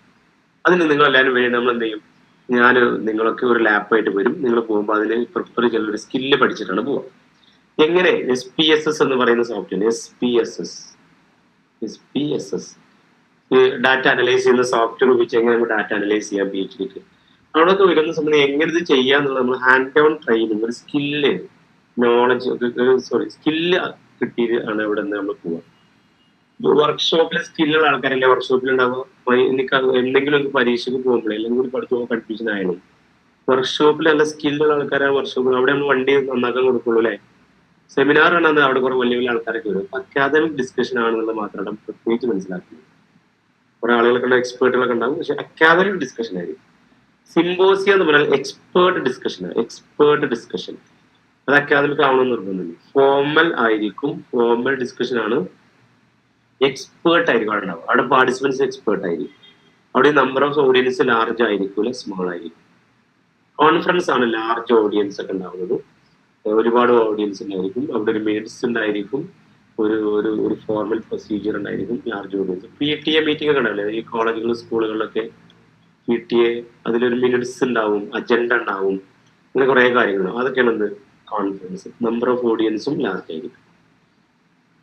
അതിന് നിങ്ങൾ എല്ലാവരും വേണ്ടി നമ്മൾ എന്ത് ചെയ്യും? ഞാൻ നിങ്ങളൊക്കെ ഒരു ലാപ്പായിട്ട് വരും. നിങ്ങൾ പോകുമ്പോൾ അതിന് പ്രിപ്പയർ ചെയ്യുന്ന ഒരു സ്കില്ല് പഠിച്ചിട്ടാണ് പോവുക. എങ്ങനെ? SPSS എന്ന് പറയുന്ന സോഫ്റ്റ്വെയർ, SPSS ഡാറ്റ അനലൈസ് ചെയ്യുന്ന സോഫ്റ്റ്വെയർ ഉപയോഗിച്ച് എങ്ങനെ ഡാറ്റ അനലൈസ് ചെയ്യാം PhDക്ക്. അവിടെയൊക്കെ വരുന്ന സമയത്ത് എങ്ങനെ ഇത് ചെയ്യാന്നുള്ളത് നമ്മൾ ഹാൻഡ് ഓൺ ട്രെയിനിങ്, ഒരു സ്കില്ല്, നോളജ്, സ്കില്ല് കിട്ടിയിട്ട് ആണ് ഇവിടെ നിന്ന് നമ്മൾ പോവുക. വർക്ക്ഷോപ്പിൽ സ്കില്ലുള്ള ആൾക്കാരല്ലേ വർക്ക്ഷോപ്പിൽ ഉണ്ടാവുക. എനിക്ക് എന്തെങ്കിലും ഒരു പരീക്ഷയ്ക്ക് പോകുമ്പോഴേ എല്ലാം കൂടി പഠിച്ചു പോകുമ്പോൾ കൺഫ്യൂഷൻ ആയിരുന്നു. വർക്ക്ഷോപ്പിൽ നല്ല സ്കില്ലുള്ള ആൾക്കാരാണ് വർക്ക്ഷോപ്പിൽ. അവിടെ നമ്മൾ വണ്ടി നന്നാക്കാൻ കൊടുക്കുള്ളൂ അല്ലെ? സെമിനാർ ആണ് അവിടെ കുറെ വലിയ വലിയ ആൾക്കാരൊക്കെ വരും. അക്കാദമിക് ഡിസ്കഷൻ ആണെന്നുള്ളത് മാത്രമാണ് പ്രത്യേകിച്ച് മനസ്സിലാക്കുന്നത്. കുറെ ആളുകളൊക്കെ എക്സ്പേർട്ടുകളൊക്കെ ഉണ്ടാവും, പക്ഷെ അക്കാദമിക് ഡിസ്കഷൻ ആയിരിക്കും. സിമ്പോസിയം എന്ന് പറഞ്ഞാൽ എക്സ്പേർട്ട് ഡിസ്കഷൻ. അത് അക്കാദമിക് ആവണമെന്ന് നിർബന്ധമില്ല. ഫോർമൽ ആയിരിക്കും, ഫോർമൽ ഡിസ്കഷൻ ആണ്. എക്സ്പേർട്ട് ആയിരിക്കും അവിടെ ഉണ്ടാവും. അവിടെ പാർട്ടിസിപ്പൻസ് എക്സ്പേർട്ട് ആയിരിക്കും. അവിടെ നമ്പർ ഓഫ് ഓഡിയൻസ് ലാർജ് ആയിരിക്കും, സ്മോൾ ആയിരിക്കും. കോൺഫറൻസ് ആണ് ലാർജ് ഓഡിയൻസ് ഒക്കെ ഉണ്ടാവുന്നത്. ഒരുപാട് ഓഡിയൻസ് ഉണ്ടായിരിക്കും. അവിടെ ഒരു മിനിറ്റ്സ് ഉണ്ടായിരിക്കും, ഒരു ഫോർമൽ പ്രൊസീജിയർ ഉണ്ടായിരിക്കും, ലാർജ് ഓഡിയൻസ്. PTA മീറ്റിംഗ് ഒക്കെ ഉണ്ടാവില്ലേ ഈ കോളേജുകളിലും സ്കൂളുകളിലൊക്കെ? PTA, അതിലൊരു മിനിറ്റ്സ് ഉണ്ടാവും, അജണ്ട ഉണ്ടാവും, അങ്ങനെ കുറെ കാര്യങ്ങളുണ്ടാവും. അതൊക്കെയാണ് എന്ത് കോൺഫറൻസ്. നമ്പർ ഓഫ് ഓഡിയൻസും ലാസ്റ്റ് ആയിരിക്കും.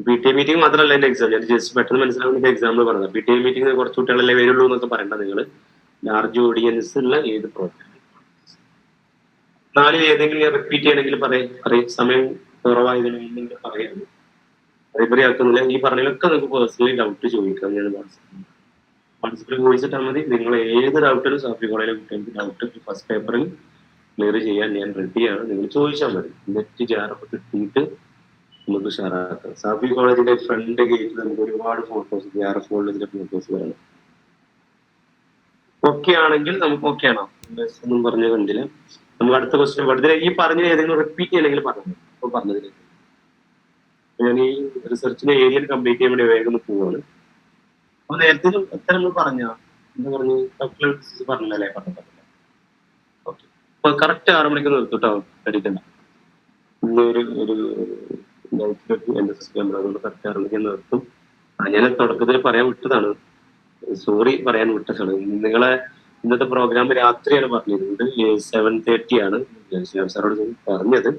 PTA മീറ്റിംഗ് മാത്രമല്ല എന്റെ എക്സാം. ഞാൻ ജസ്റ്റ് പെട്ടെന്ന് മനസ്സിലാവുന്ന എക്സാമ്പിൾ പറഞ്ഞത്. PTA മീറ്റിംഗ് കുറച്ച് കുട്ടികളല്ലേ വരുള്ളൂ എന്നൊക്കെ പറയണ്ട നിങ്ങൾ. ലാർജ് ഓഡിയൻസ് ഉള്ള ഏത് പ്രോഗ്രാം 4 ഏതെങ്കിലും റിപ്പീറ്റ് ചെയ്യണമെങ്കിൽ പറയും. സമയം കുറവായതിനെങ്കിൽ പറയാം. അതേപോലെ ആക്കുന്നില്ല. ഈ പറഞ്ഞതിലൊക്കെ നിങ്ങൾക്ക് പേഴ്സണലി ഡൗട്ട് ചോദിക്കാം. ഞാൻ വാട്സപ്പിൽ വോയിസ് ഇട്ടാൽ മതി. നിങ്ങൾ ഏത് ഡൗട്ടിലും സാഫി കോളേജിലെ കുട്ടികൾക്ക് ഡൗട്ട് ഫസ്റ്റ് പേപ്പറിൽ ക്ലിയർ ചെയ്യാൻ ഞാൻ റെഡിയാണ്. നിങ്ങൾ ചോദിച്ചാൽ മതി. നെറ്റ് ജാറൊക്കെ കിട്ടിയിട്ട് നമുക്ക് ഉഷാറാക്കാം. സാഫി കോളേജിന്റെ ഫ്രണ്ട് ഗേറ്റിൽ നമുക്ക് ഒരുപാട് ഫോട്ടോസ്, JRF കോളേജിന്റെ ഫോട്ടോസ് വരണം. ഓക്കെ ആണെങ്കിൽ നമുക്ക് ഓക്കെ ആണോ ഒന്നും പറഞ്ഞു കണ്ടില്ല. നമുക്ക് അടുത്ത ക്വസ്റ്റ്യൻ പഠിത്തം ഈ പറഞ്ഞ ഏതെങ്കിലും റിപ്പീറ്റ് ചെയ്യണമെങ്കിൽ പറഞ്ഞു. അപ്പൊ പറഞ്ഞതിലേക്ക് ഞാൻ ഈ റിസർച്ചിന്റെ ഏരിയയിൽ കംപ്ലീറ്റ് ചെയ്യാൻ വേണ്ടി വേഗം പോവാണ്. അപ്പൊ നേരത്തെ എത്ര നമ്മൾ പറഞ്ഞ എന്താ പറഞ്ഞു പറഞ്ഞല്ലേ പറഞ്ഞില്ല. ഓക്കെ, അപ്പൊ കറക്റ്റ് 6 മണിക്ക് നിർത്തുട്ടോ, പഠിക്കണ്ട. ഇന്ന് ഒരു NSS ക്യാമ്പ്, അതുകൊണ്ട് കറക്റ്റ് 6 മണിക്ക് നിർത്തും. ഞാൻ തുടക്കത്തിൽ പറയാൻ വിട്ടതാണ്, സോറി പറയാൻ വിട്ടതാണ്. നിങ്ങളെ ഇന്നത്തെ പ്രോഗ്രാം രാത്രിയാണ് പറഞ്ഞിരുന്നത്, 7:30 ആണ് സാറോട് പറഞ്ഞത്.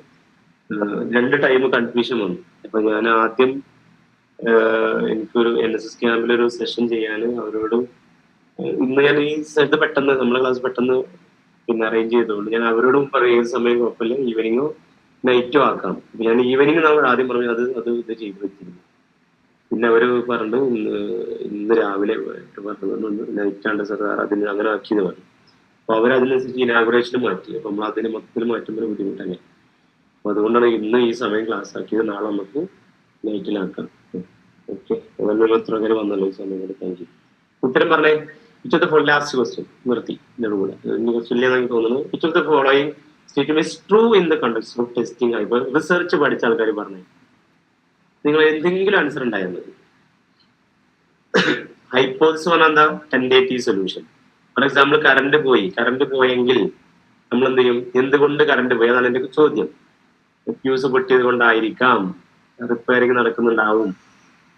2 ടൈം കൺഫ്യൂഷൻ വന്നു. അപ്പൊ ഞാൻ ആദ്യം എനിക്കൊരു NSS ക്യാമ്പിലൊരു സെഷൻ ചെയ്യാൻ അവരോട് ഇന്ന് ഞാൻ ഈ സ്ഥലത്ത് പെട്ടെന്ന് നമ്മളെ ക്ലാസ് പെട്ടെന്ന് പിന്നെ അറേഞ്ച് ചെയ്തതുകൊണ്ട് ഞാൻ അവരോടും പറയും ഏത് സമയം കുഴപ്പമില്ല, ഈവനിങ്ങോ നൈറ്റോ ആക്കാം. ഞാൻ ഈവനിങ് നമ്മൾ ആദ്യം പറഞ്ഞു അത് ഇത് ചെയ്ത് വെച്ചിരുന്നു. പിന്നെ അവര് പറഞ്ഞു ഇന്ന് രാവിലെ പറഞ്ഞു നൈറ്റാണ്ട് സാർ അതിന് അങ്ങനെ ആക്കിയെന്ന് പറഞ്ഞു. അപ്പൊ അവരതിനനുസരിച്ച് ഇനാഗുറേഷൻ മാറ്റി. അപ്പൊ നമ്മൾ അതിന് മൊത്തത്തിൽ മാറ്റുമ്പോൾ ബുദ്ധിമുട്ടല്ലേ. അപ്പൊ അതുകൊണ്ടാണ് ഇന്ന് ഈ സമയം ക്ലാസ് ആക്കിയത്. നാളെ നമുക്ക് നൈറ്റിലാക്കാം. ഓക്കെ, എത്ര വന്നല്ലോ ഈ സമയം കൂടെ. Thank you. ഉത്തരം പറഞ്ഞേ. Which of the following, last question നിർത്തി ഇതിന്റെ കൂടെ. ക്വസ്റ്റ്യൻ ഇല്ലെന്ന് തോന്നുന്നു. Which of the following statement is true in the context of testing? ഇപ്പൊ റിസർച്ച് പഠിച്ച ആൾക്കാർ പറഞ്ഞു നിങ്ങൾ എന്തെങ്കിലും ആൻസർ ഉണ്ടായിരുന്നത്. ഹൈപ്പോസിസ് പറഞ്ഞാൽ എന്താ? Tentative solution. For example current പോയെങ്കിൽ നമ്മൾ എന്ത് ചെയ്യും? എന്തുകൊണ്ട് കറണ്ട് പോയി? അതാണ് എന്റെ ചോദ്യം. ഫ്യൂസ് പൊട്ടിയത് കൊണ്ടായിരിക്കാം, റിപ്പയറിങ് നടക്കുന്നുണ്ടാവും,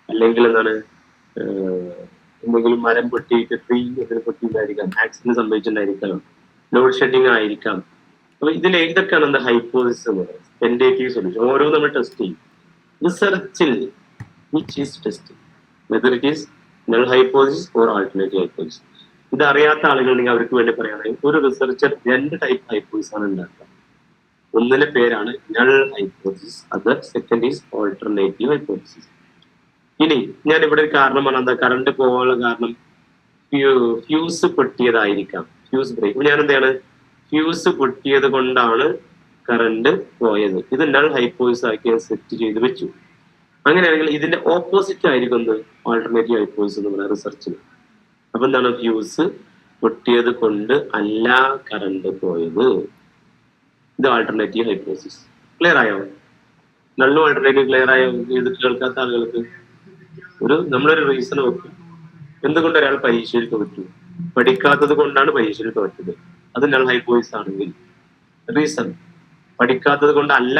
അല്ലെങ്കിൽ എന്താണ് എന്തെങ്കിലും മരം പൊട്ടിയിട്ട് ട്രീ പൊട്ടിയിട്ടായിരിക്കാം, ആക്സിഡന്റ് സംഭവിച്ചിട്ടുണ്ടായിരിക്കാം, ലോഡ് ഷെഡിങ് ആയിരിക്കാം. അപ്പൊ ഇതിൽ ഏതൊക്കെയാണ് എന്താ ഹൈപ്പോസിസ് എന്ന് പറയുന്നത്? Tentative solution. ഓരോ നമ്മൾ ടെസ്റ്റ് ചെയ്യും. റിസർച്ചിൽ which is testing whether it is null hypothesis or alternative hypothesis. ഇത് അറിയാത്ത ആളുകളുണ്ടെങ്കിൽ അവർക്ക് വേണ്ടി പറയുകയാണെങ്കിൽ ഒരു റിസർച്ചർ 2 ടൈപ്പ് ഹൈപ്പോസിസ് ആണ് ഉണ്ടാക്കുക. ഒന്നിലെ പേരാണ് null hypothesis, other second is alternative hypothesis. ഇനി ഞാൻ ഇവിടെ ഒരു കാരണം പറഞ്ഞാൽ എന്താ? കറണ്ട് പോകാനുള്ള കാരണം ഫ്യൂസ് പൊട്ടിയതായിരിക്കാം, ഫ്യൂസ് ബ്രേക്ക്. ഞാൻ എന്താണ്? ഫ്യൂസ് പൊട്ടിയത് കൊണ്ടാണ് കറണ്ട് പോയത്. ഇത് നൾ ഹൈപ്പോസിസ് ആക്കി സെറ്റ് ചെയ്ത് വെച്ചു. അങ്ങനെയാണെങ്കിൽ ഇതിന്റെ ഓപ്പോസിറ്റ് ആയിരിക്കും ആൾട്ടർനേറ്റീവ് ഹൈപ്പോസിസ് എന്ന് പറയുന്നത് റിസർച്ചിൽ. അപ്പൊ എന്താണ്? ഫ്യൂസ് പൊട്ടിയത് കൊണ്ട് അല്ല കറണ്ട് പോയത്. ഇത് ആൾട്ടർനേറ്റീവ് ഹൈപ്പോസിസ്. ക്ലിയർ ആയോ? നള്ളും ആൾട്ടർനേറ്റീവ് ക്ലിയർ ആയോ? ഇത് കേൾക്കാത്ത ആളുകൾക്ക് നമ്മളൊരു റീസൺ വെക്കും. എന്തുകൊണ്ട് ഒരാൾ പരീക്ഷയിൽ തോറ്റു? പഠിക്കാത്തത് കൊണ്ടാണ് പരീക്ഷയിൽ തോറ്റത്. അത് നൾ ഹൈപ്പോസിസ് ആണെങ്കിൽ റീസൺ പഠിക്കാത്തത് കൊണ്ടല്ല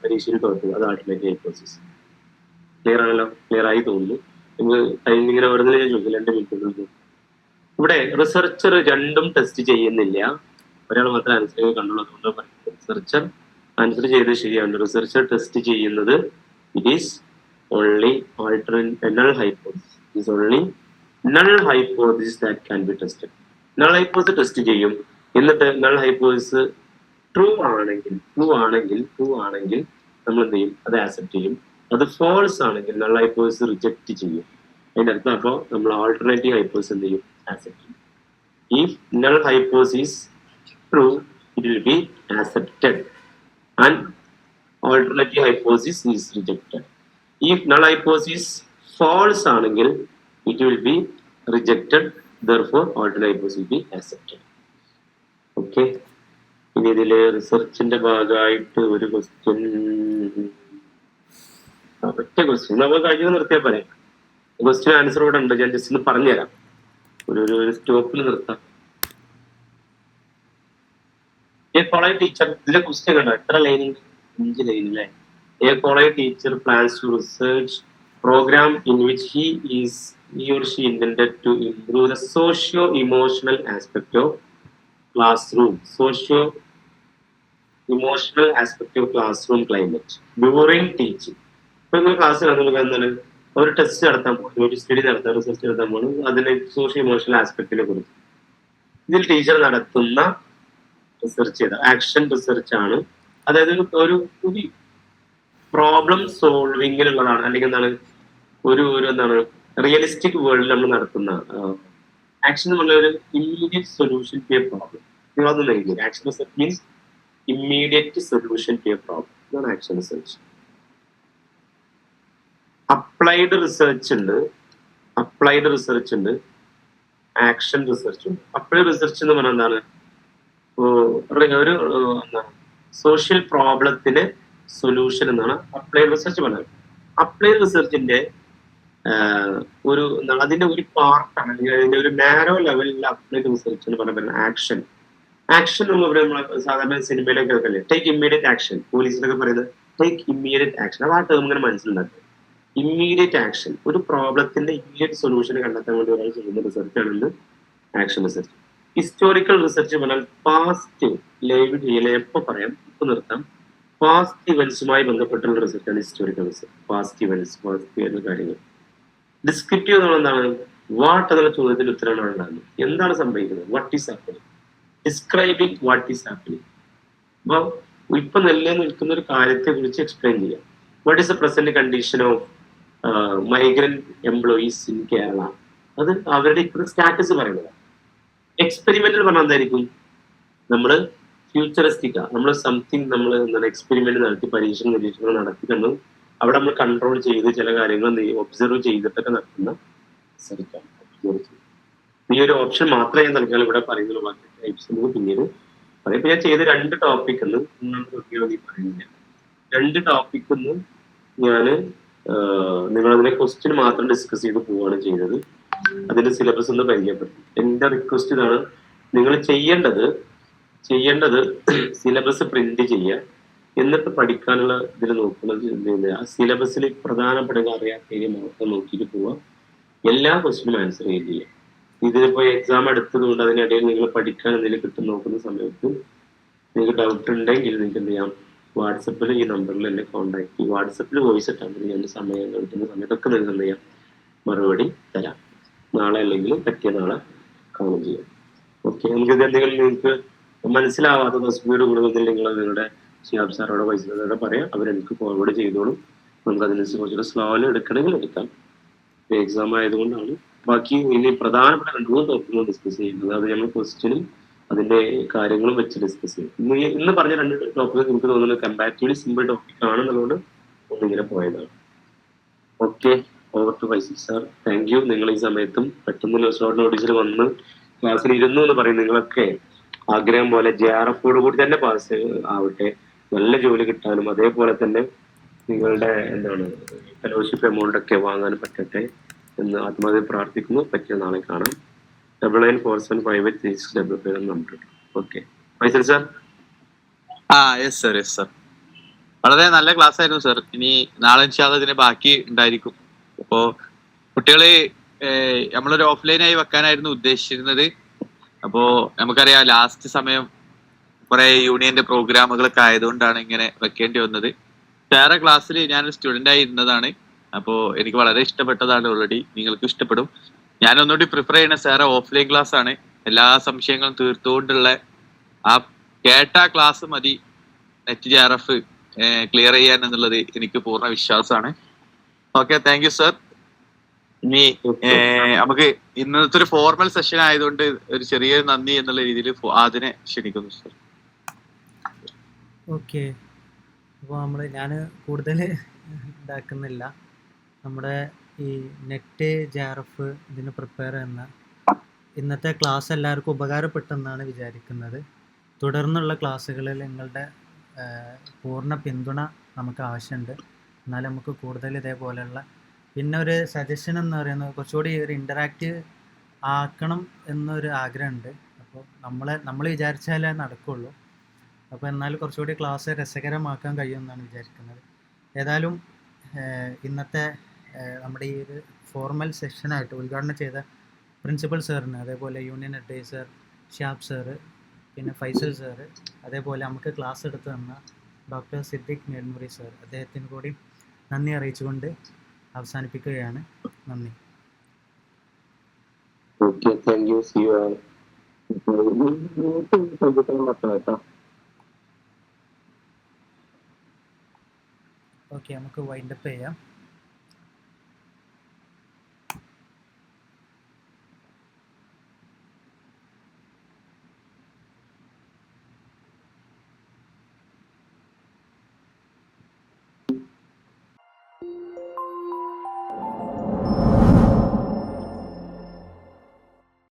പരീക്ഷയിൽ തോറ്റത്, അത് ആൾട്ടർനേറ്റീവ് ഹൈപ്പോസിസ്. ക്ലിയർ ആണല്ലോ? ക്ലിയർ ആയി തോന്നുന്നു. നിങ്ങൾ ഇങ്ങനെ വെറുതെ ഞാൻ ചോദിക്കും 2 മിനിറ്റ്. ഇവിടെ റിസർച്ചർ രണ്ടും ടെസ്റ്റ് ചെയ്യുന്നില്ല, ഒരാൾ മാത്രം ആൻസർ കണ്ടുള്ളൂ. അതുകൊണ്ട് പറയുന്നത് റിസർച്ചർ ആൻസർ ചെയ്ത് ശരിയാണ്. റിസർച്ചർ ടെസ്റ്റ് ചെയ്യുന്നത് it is only null hypothesis. It is only null hypothesis that can be tested. null hypothesis test ചെയ്യും. എന്നിട്ട് null hypothesis ട്രൂ ആണെങ്കിൽ നമ്മൾ എന്ത് ചെയ്യും? അത് ആക്സെപ്റ്റ് ചെയ്യും. അത് ഫോൾസ് ആണെങ്കിൽ null hypothesis റിജക്ട് ചെയ്യും. അതിന്റെ അർത്ഥം അപ്പോൾ നമ്മൾ ആൾട്ടർനേറ്റീവ് ഹൈപ്പോസിസ് എന്ത് ചെയ്യും? ആക്സെപ്റ്റ് ചെയ്യും. If null hypothesis true, it will be accepted and alternative hypothesis is rejected. If null hypothesis false ആണെങ്കിൽ it will be rejected, therefore alternative hypothesis will be accepted. Okay. ഇനി ഇതില് റിസർച്ചിന്റെ ഭാഗമായിട്ട് ഒരു question, ഒറ്റ question നമ്മൾ കഴിഞ്ഞ് നിർത്തിയാൽ പറയാം. ക്വസ്റ്റ്യൻ ആൻസർ ഇവിടെ ഉണ്ട്, ഞാൻ ജസ്റ്റ് ഒന്ന് പറഞ്ഞുതരാം. ഒരു സ്റ്റോപ്പിൽ നിർത്താം. കോളേജ് ടീച്ചർ, ഇതിലെ ക്വസ്റ്റ്യൻ കണ്ടോ? എത്ര ലൈനുണ്ട്? 5 ലൈനില്ലേ? A college teacher plans to research program in which he is he or she intended to improve the socio-emotional aspect of classroom, socio-emotional aspect of classroom climate during teaching. ഇപ്പൊ നിങ്ങൾ class നടത്തുമ്പോൾ എന്താണ് ഒരു test നടത്താൻ പോകും, ഒരു study നടത്താൻ, research നടത്താൻ പോകും, അതിനെ സോഷ്യോ ഇമോഷണൽ ആസ്പെക്റ്റിനെ കുറിച്ച് ഇതിൽ ടീച്ചർ നടത്തുന്ന റിസർച്ച് ചെയ്ത ആക്ഷൻ റിസർച്ച് ആണ്. അതായത് ഒരു പ്രോബ്ലം സോൾവിങ്ങിലുള്ളതാണ്, അല്ലെങ്കിൽ എന്താണ് ഒരു എന്താണ് റിയലിസ്റ്റിക് വേൾഡിൽ നമ്മൾ നടത്തുന്ന ആക്ഷൻ എന്നുള്ള ഒരു immediate solution to a problem. നിങ്ങളൊന്നും നൽകില്ല. Action research means immediate solution to a problem. ഇതാണ് ആക്ഷൻ റിസർച്ച്. അപ്ലൈഡ് റിസർച്ച് ഉണ്ട്, ആക്ഷൻ റിസർച്ച് ഉണ്ട്. അപ്ലൈഡ് റിസർച്ച് എന്ന് പറഞ്ഞാൽ എന്താണ്, ഒരു സോഷ്യൽ പ്രോബ്ലത്തിന് സൊല്യൂഷൻ എന്നാണ് അപ്ലൈഡ് റിസർച്ച് പറയുന്നത്. അപ്ലൈഡ് റിസർച്ചിന്റെ ഒരു എന്താണ് അതിന്റെ ഒരു പാർട്ടാണ്, അല്ലെങ്കിൽ അതിന്റെ ഒരു നാരോ ലെവലിൽ അപ്ലൈഡ് റിസർച്ച് എന്ന് പറയുന്നത് ആക്ഷൻ എന്ന് പറയുമ്പോൾ സാധാരണ സിനിമയിലൊക്കെ വെക്കല്ലേ ടേക്ക് ഇമ്മീഡിയറ്റ് ആക്ഷൻ, പോലീസിലൊക്കെ പറയുന്നത് ടേക്ക് ഇമ്മീഡിയറ്റ് ആക്ഷൻ. അപ്പോൾ ആ ടേം ഇങ്ങനെ മനസ്സിലുണ്ടാക്കുക. ഇമ്മീഡിയറ്റ് ആക്ഷൻ, ഒരു പ്രോബ്ലത്തിന്റെ ഇമ്മീഡിയറ്റ് സൊല്യൂഷൻ കണ്ടെത്താൻ വേണ്ടി ഒരാൾ ചെയ്യുന്ന റിസർച്ചാണ് ആക്ഷൻ റിസർച്ച്. ഹിസ്റ്റോറിക്കൽ റിസർച്ച് പറഞ്ഞാൽ പാസ്റ്റ് ലൈവ് ചെയ്യലെ എപ്പോൾ പറയാം, ഇപ്പൊ നിർത്താം, പാസ്റ്റ് ഇവന്റ്സുമായി ബന്ധപ്പെട്ടുള്ള റിസർച്ചാണ് historical research. Past events, past കാര്യങ്ങൾ. ഡിസ്ക്രിപ്റ്റീവ് എന്നുള്ള എന്താണ്, വാട്ട് എന്നുള്ള ചോദ്യത്തിന് ഉത്തരമാണ് ഉണ്ടാകുന്നത്. എന്താണ് സംഭവിക്കുന്നത്, what is happening, describing what is happening. അപ്പൊ ഇപ്പൊ നിൽക്കുന്ന ഒരു കാര്യത്തെ കുറിച്ച് എക്സ്പ്ലെയിൻ ചെയ്യാം. What is the present condition of migrant employees in Kerala, അത് അവരുടെ ഇപ്പോഴത്തെ സ്റ്റാറ്റസ് പറയുന്നത്. എക്സ്പെരിമെന്റൽ പറഞ്ഞാൽ എന്തായിരിക്കും, നമ്മൾ ഫ്യൂച്ചറിസ്റ്റിക്ക, നമ്മൾ സംതിങ് നമ്മൾ എന്താണ് എക്സ്പെരിമെന്റ് നടത്തി നിരീക്ഷണങ്ങൾ നടത്തി കണ്ടു അവിടെ നമ്മൾ കൺട്രോൾ ചെയ്ത് ചില കാര്യങ്ങൾ ഒബ്സർവ് ചെയ്തിട്ടൊക്കെ നടത്തുന്ന റിസർച്ചാണ്. ഈ ഒരു ഓപ്ഷൻ മാത്രമേ ഞാൻ തൽക്കാലം ഇവിടെ പറയുന്നുള്ളൂ. ബാക്കി ടൈപ്സ് നമുക്ക് പിന്നീട് പറയാം. ഇപ്പൊ ഞാൻ ചെയ്ത 2 ടോപ്പിക് എന്ന് പറയുന്നില്ല, 2 ടോപ്പിക് എന്ന് ഞാന് നിങ്ങളതിനെ ക്വസ്റ്റ്യൻ മാത്രം ഡിസ്കസ് ചെയ്ത് പോവുകയാണ് ചെയ്തത്. അതിന്റെ സിലബസ് ഒന്ന് പരിചയപ്പെടുത്തി. എന്റെ റിക്വസ്റ്റ് ഇതാണ്, നിങ്ങൾ ചെയ്യേണ്ടത് സിലബസ് പ്രിന്റ് ചെയ്യുക, എന്നിട്ട് പഠിക്കാനുള്ള ഇതിൽ നോക്കുന്നത് ആ സിലബസിൽ പ്രധാനപ്പെട്ട അറിയാത്ത ഏരിയ മാത്രം നോക്കിയിട്ട് പോവുക. എല്ലാ ക്വസ്റ്റിനും ആൻസർ ചെയ്യുക. ഇതിലിപ്പോ എക്സാം എടുത്തത് കൊണ്ട് അതിനിടയിൽ നിങ്ങൾ പഠിക്കാൻ എന്തെങ്കിലും കിട്ടും നോക്കുന്ന സമയത്ത് നിങ്ങൾക്ക് ഡൗട്ട് ഉണ്ടെങ്കിൽ നിങ്ങൾക്ക് എന്ത് ചെയ്യാം, വാട്സപ്പിൽ ഈ നമ്പറിൽ എന്നെ കോൺടാക്ട് ചെയ്യും. വാട്സപ്പിൽ വോയിസ് ഇട്ടാൽ മതി. ഞാൻ സമയം കിട്ടുന്ന സമയത്തൊക്കെ നിങ്ങൾക്ക് എന്ത് ചെയ്യാം, മറുപടി തരാം. നാളെ അല്ലെങ്കിൽ പറ്റിയ നാളെ കാണുകയും ചെയ്യാം. ഓക്കെ, നമുക്കിത് എന്തെങ്കിലും നിങ്ങൾക്ക് മനസ്സിലാവാത്ത തസ്ബീർ കൂടുതൽ നിങ്ങളുടെ ഷിയാബ് സാറോടെ വൈസിനോടെ പറയാം, അവരെനിക്ക് ഫോർവേഡ് ചെയ്തോളും. നമുക്ക് അതിനനുസരിച്ച് കുറച്ചുകൂടെ സ്ലോയിൽ എടുക്കണമെങ്കിൽ എടുക്കാം. എക്സാം ആയതുകൊണ്ടാണ്. ബാക്കി ഇനി പ്രധാനപ്പെട്ട 2-3 ടോപ്പിക്കുകൾ ഡിസ്കസ് ചെയ്യുന്നത്. അത് ഞങ്ങൾ ക്വസ്റ്റ്യനും അതിന്റെ കാര്യങ്ങളും വെച്ച് ഡിസ്കസ് ചെയ്യും. ഇന്ന് പറഞ്ഞ 2 ടോപ്പിക് എനിക്ക് തോന്നുന്നത് കമ്പാരിറ്റീവ്ലി സിമ്പിൾ ടോപ്പിക് ആണെന്നുള്ളത് ഒന്നിങ്ങനെ പോയതാണ്. ഓക്കെ, ഓവർ ടു വൈസിൽ സാർ. Thank you. നിങ്ങൾ ഈ സമയത്തും പെട്ടെന്ന് ഷോർട്ട് നോട്ടീസിൽ വന്ന് ക്ലാസ്സിൽ ഇരുന്നു എന്ന് പറയും. നിങ്ങളൊക്കെ ആഗ്രഹം പോലെ JRF-ഓട് കൂടി തന്നെ പാസ് ആവട്ടെ, നല്ല ജോലി കിട്ടാനും അതേപോലെ തന്നെ നിങ്ങളുടെ എന്താണ് ഫെലോഷിപ്പ് എമൗണ്ട് ഒക്കെ വാങ്ങാനും പറ്റട്ടെ എന്ന് ആത്മാർത്ഥമായി പ്രാർത്ഥിക്കുന്നു. പറ്റിയ നാളെ കാണാം. 9947583655 number. Okay, Faisal sir. Yes sir, yes sir. വളരെ നല്ല ക്ലാസ് ആയിരുന്നു സർ. ഇനി നാളെ ഇൻഷാല്ലാഹ് ഇതിന് ബാക്കി ഉണ്ടായിരിക്കും. അപ്പോ കുട്ടികള് നമ്മളൊരു ഓഫ്ലൈനായി വെക്കാനായിരുന്നു ഉദ്ദേശിച്ചിരുന്നത്. അപ്പോ നമുക്കറിയാം ലാസ്റ്റ് സമയം കുറെ യൂണിയന്റെ പ്രോഗ്രാമുകളൊക്കെ ആയതുകൊണ്ടാണ് ഇങ്ങനെ വെക്കേണ്ടി വന്നത്. വേറെ ക്ലാസ്സിൽ ഞാനൊരു സ്റ്റുഡന്റ് ആയി ഇരുന്നതാണ്. അപ്പോ എനിക്ക് വളരെ ഇഷ്ടപ്പെട്ടതാണ്. ഓൾറെഡി നിങ്ങൾക്ക് ഇഷ്ടപ്പെടും. ഞാൻ ഒന്നുകൂടി പ്രിഫർ ചെയ്യുന്ന സാറെ ഓഫ്ലൈൻ ക്ലാസ് ആണ്. എല്ലാ സംശയങ്ങളും തീർത്തുകൊണ്ടുള്ള ആ കേട്ട ക്ലാസ് മതി നെറ്റ് JRF ക്ലിയർ ചെയ്യാൻ എന്നുള്ളത് എനിക്ക് പൂർണ്ണ വിശ്വാസമാണ്. Okay, thank you sir. ഇനി നമുക്ക് ഇന്നത്തെ ഒരു ഫോർമൽ സെഷൻ ആയതുകൊണ്ട് ഒരു ചെറിയ നന്ദി എന്നുള്ള രീതിയിൽ അതിനെ ക്ഷണിക്കുന്നു സർ. ഓക്കെ, അപ്പോൾ ഞാൻ കൂടുതൽ ഇതാക്കുന്നില്ല. നമ്മുടെ ഈ നെറ്റ് JRF ഇതിന് പ്രിപ്പയർ ചെയ്യുന്ന ഇന്നത്തെ ക്ലാസ് എല്ലാവർക്കും ഉപകാരപ്പെട്ടെന്നാണ് വിചാരിക്കുന്നത്. തുടർന്നുള്ള ക്ലാസ്സുകളിൽ നിങ്ങളുടെ പൂർണ്ണ പിന്തുണ നമുക്ക് ആവശ്യമുണ്ട്. എന്നാൽ നമുക്ക് കൂടുതൽ ഇതേപോലെയുള്ള പിന്നെ ഒരു സജഷൻ എന്ന് പറയുന്നത് കുറച്ചുകൂടി ഒരു ഇൻ്ററാക്റ്റീവ് ആക്കണം എന്നൊരു ആഗ്രഹമുണ്ട്. അപ്പോൾ നമ്മൾ വിചാരിച്ചാലേ നടക്കുള്ളൂ. അപ്പോൾ എന്നാൽ കുറച്ചുകൂടി ക്ലാസ് രസകരമാക്കാൻ കഴിയുമെന്നാണ് വിചാരിക്കുന്നത്. ഏതായാലും ഇന്നത്തെ നമ്മുടെ ഈ ഒരു ഫോർമൽ സെഷനായിട്ട് ഉദ്ഘാടനം ചെയ്ത പ്രിൻസിപ്പൽ സാറിന്, അതേപോലെ യൂണിയൻ അഡ്വൈസർ ഷിയാബ് സാറ്, പിന്നെ ഫൈസൽ സാറ്, അതേപോലെ നമുക്ക് ക്ലാസ് എടുത്ത് തന്ന ഡോക്ടർ സിദ്ദിഖ് മേൽമുറി സാർ, അദ്ദേഹത്തിന് കൂടി നന്ദി അറിയിച്ചുകൊണ്ട് അവസാനിപ്പിക്കുകയാണ്. നന്ദി. Okay, thank U. C you all. Okay, നമുക്ക് വൈൻഡപ്പ് ചെയ്യാം.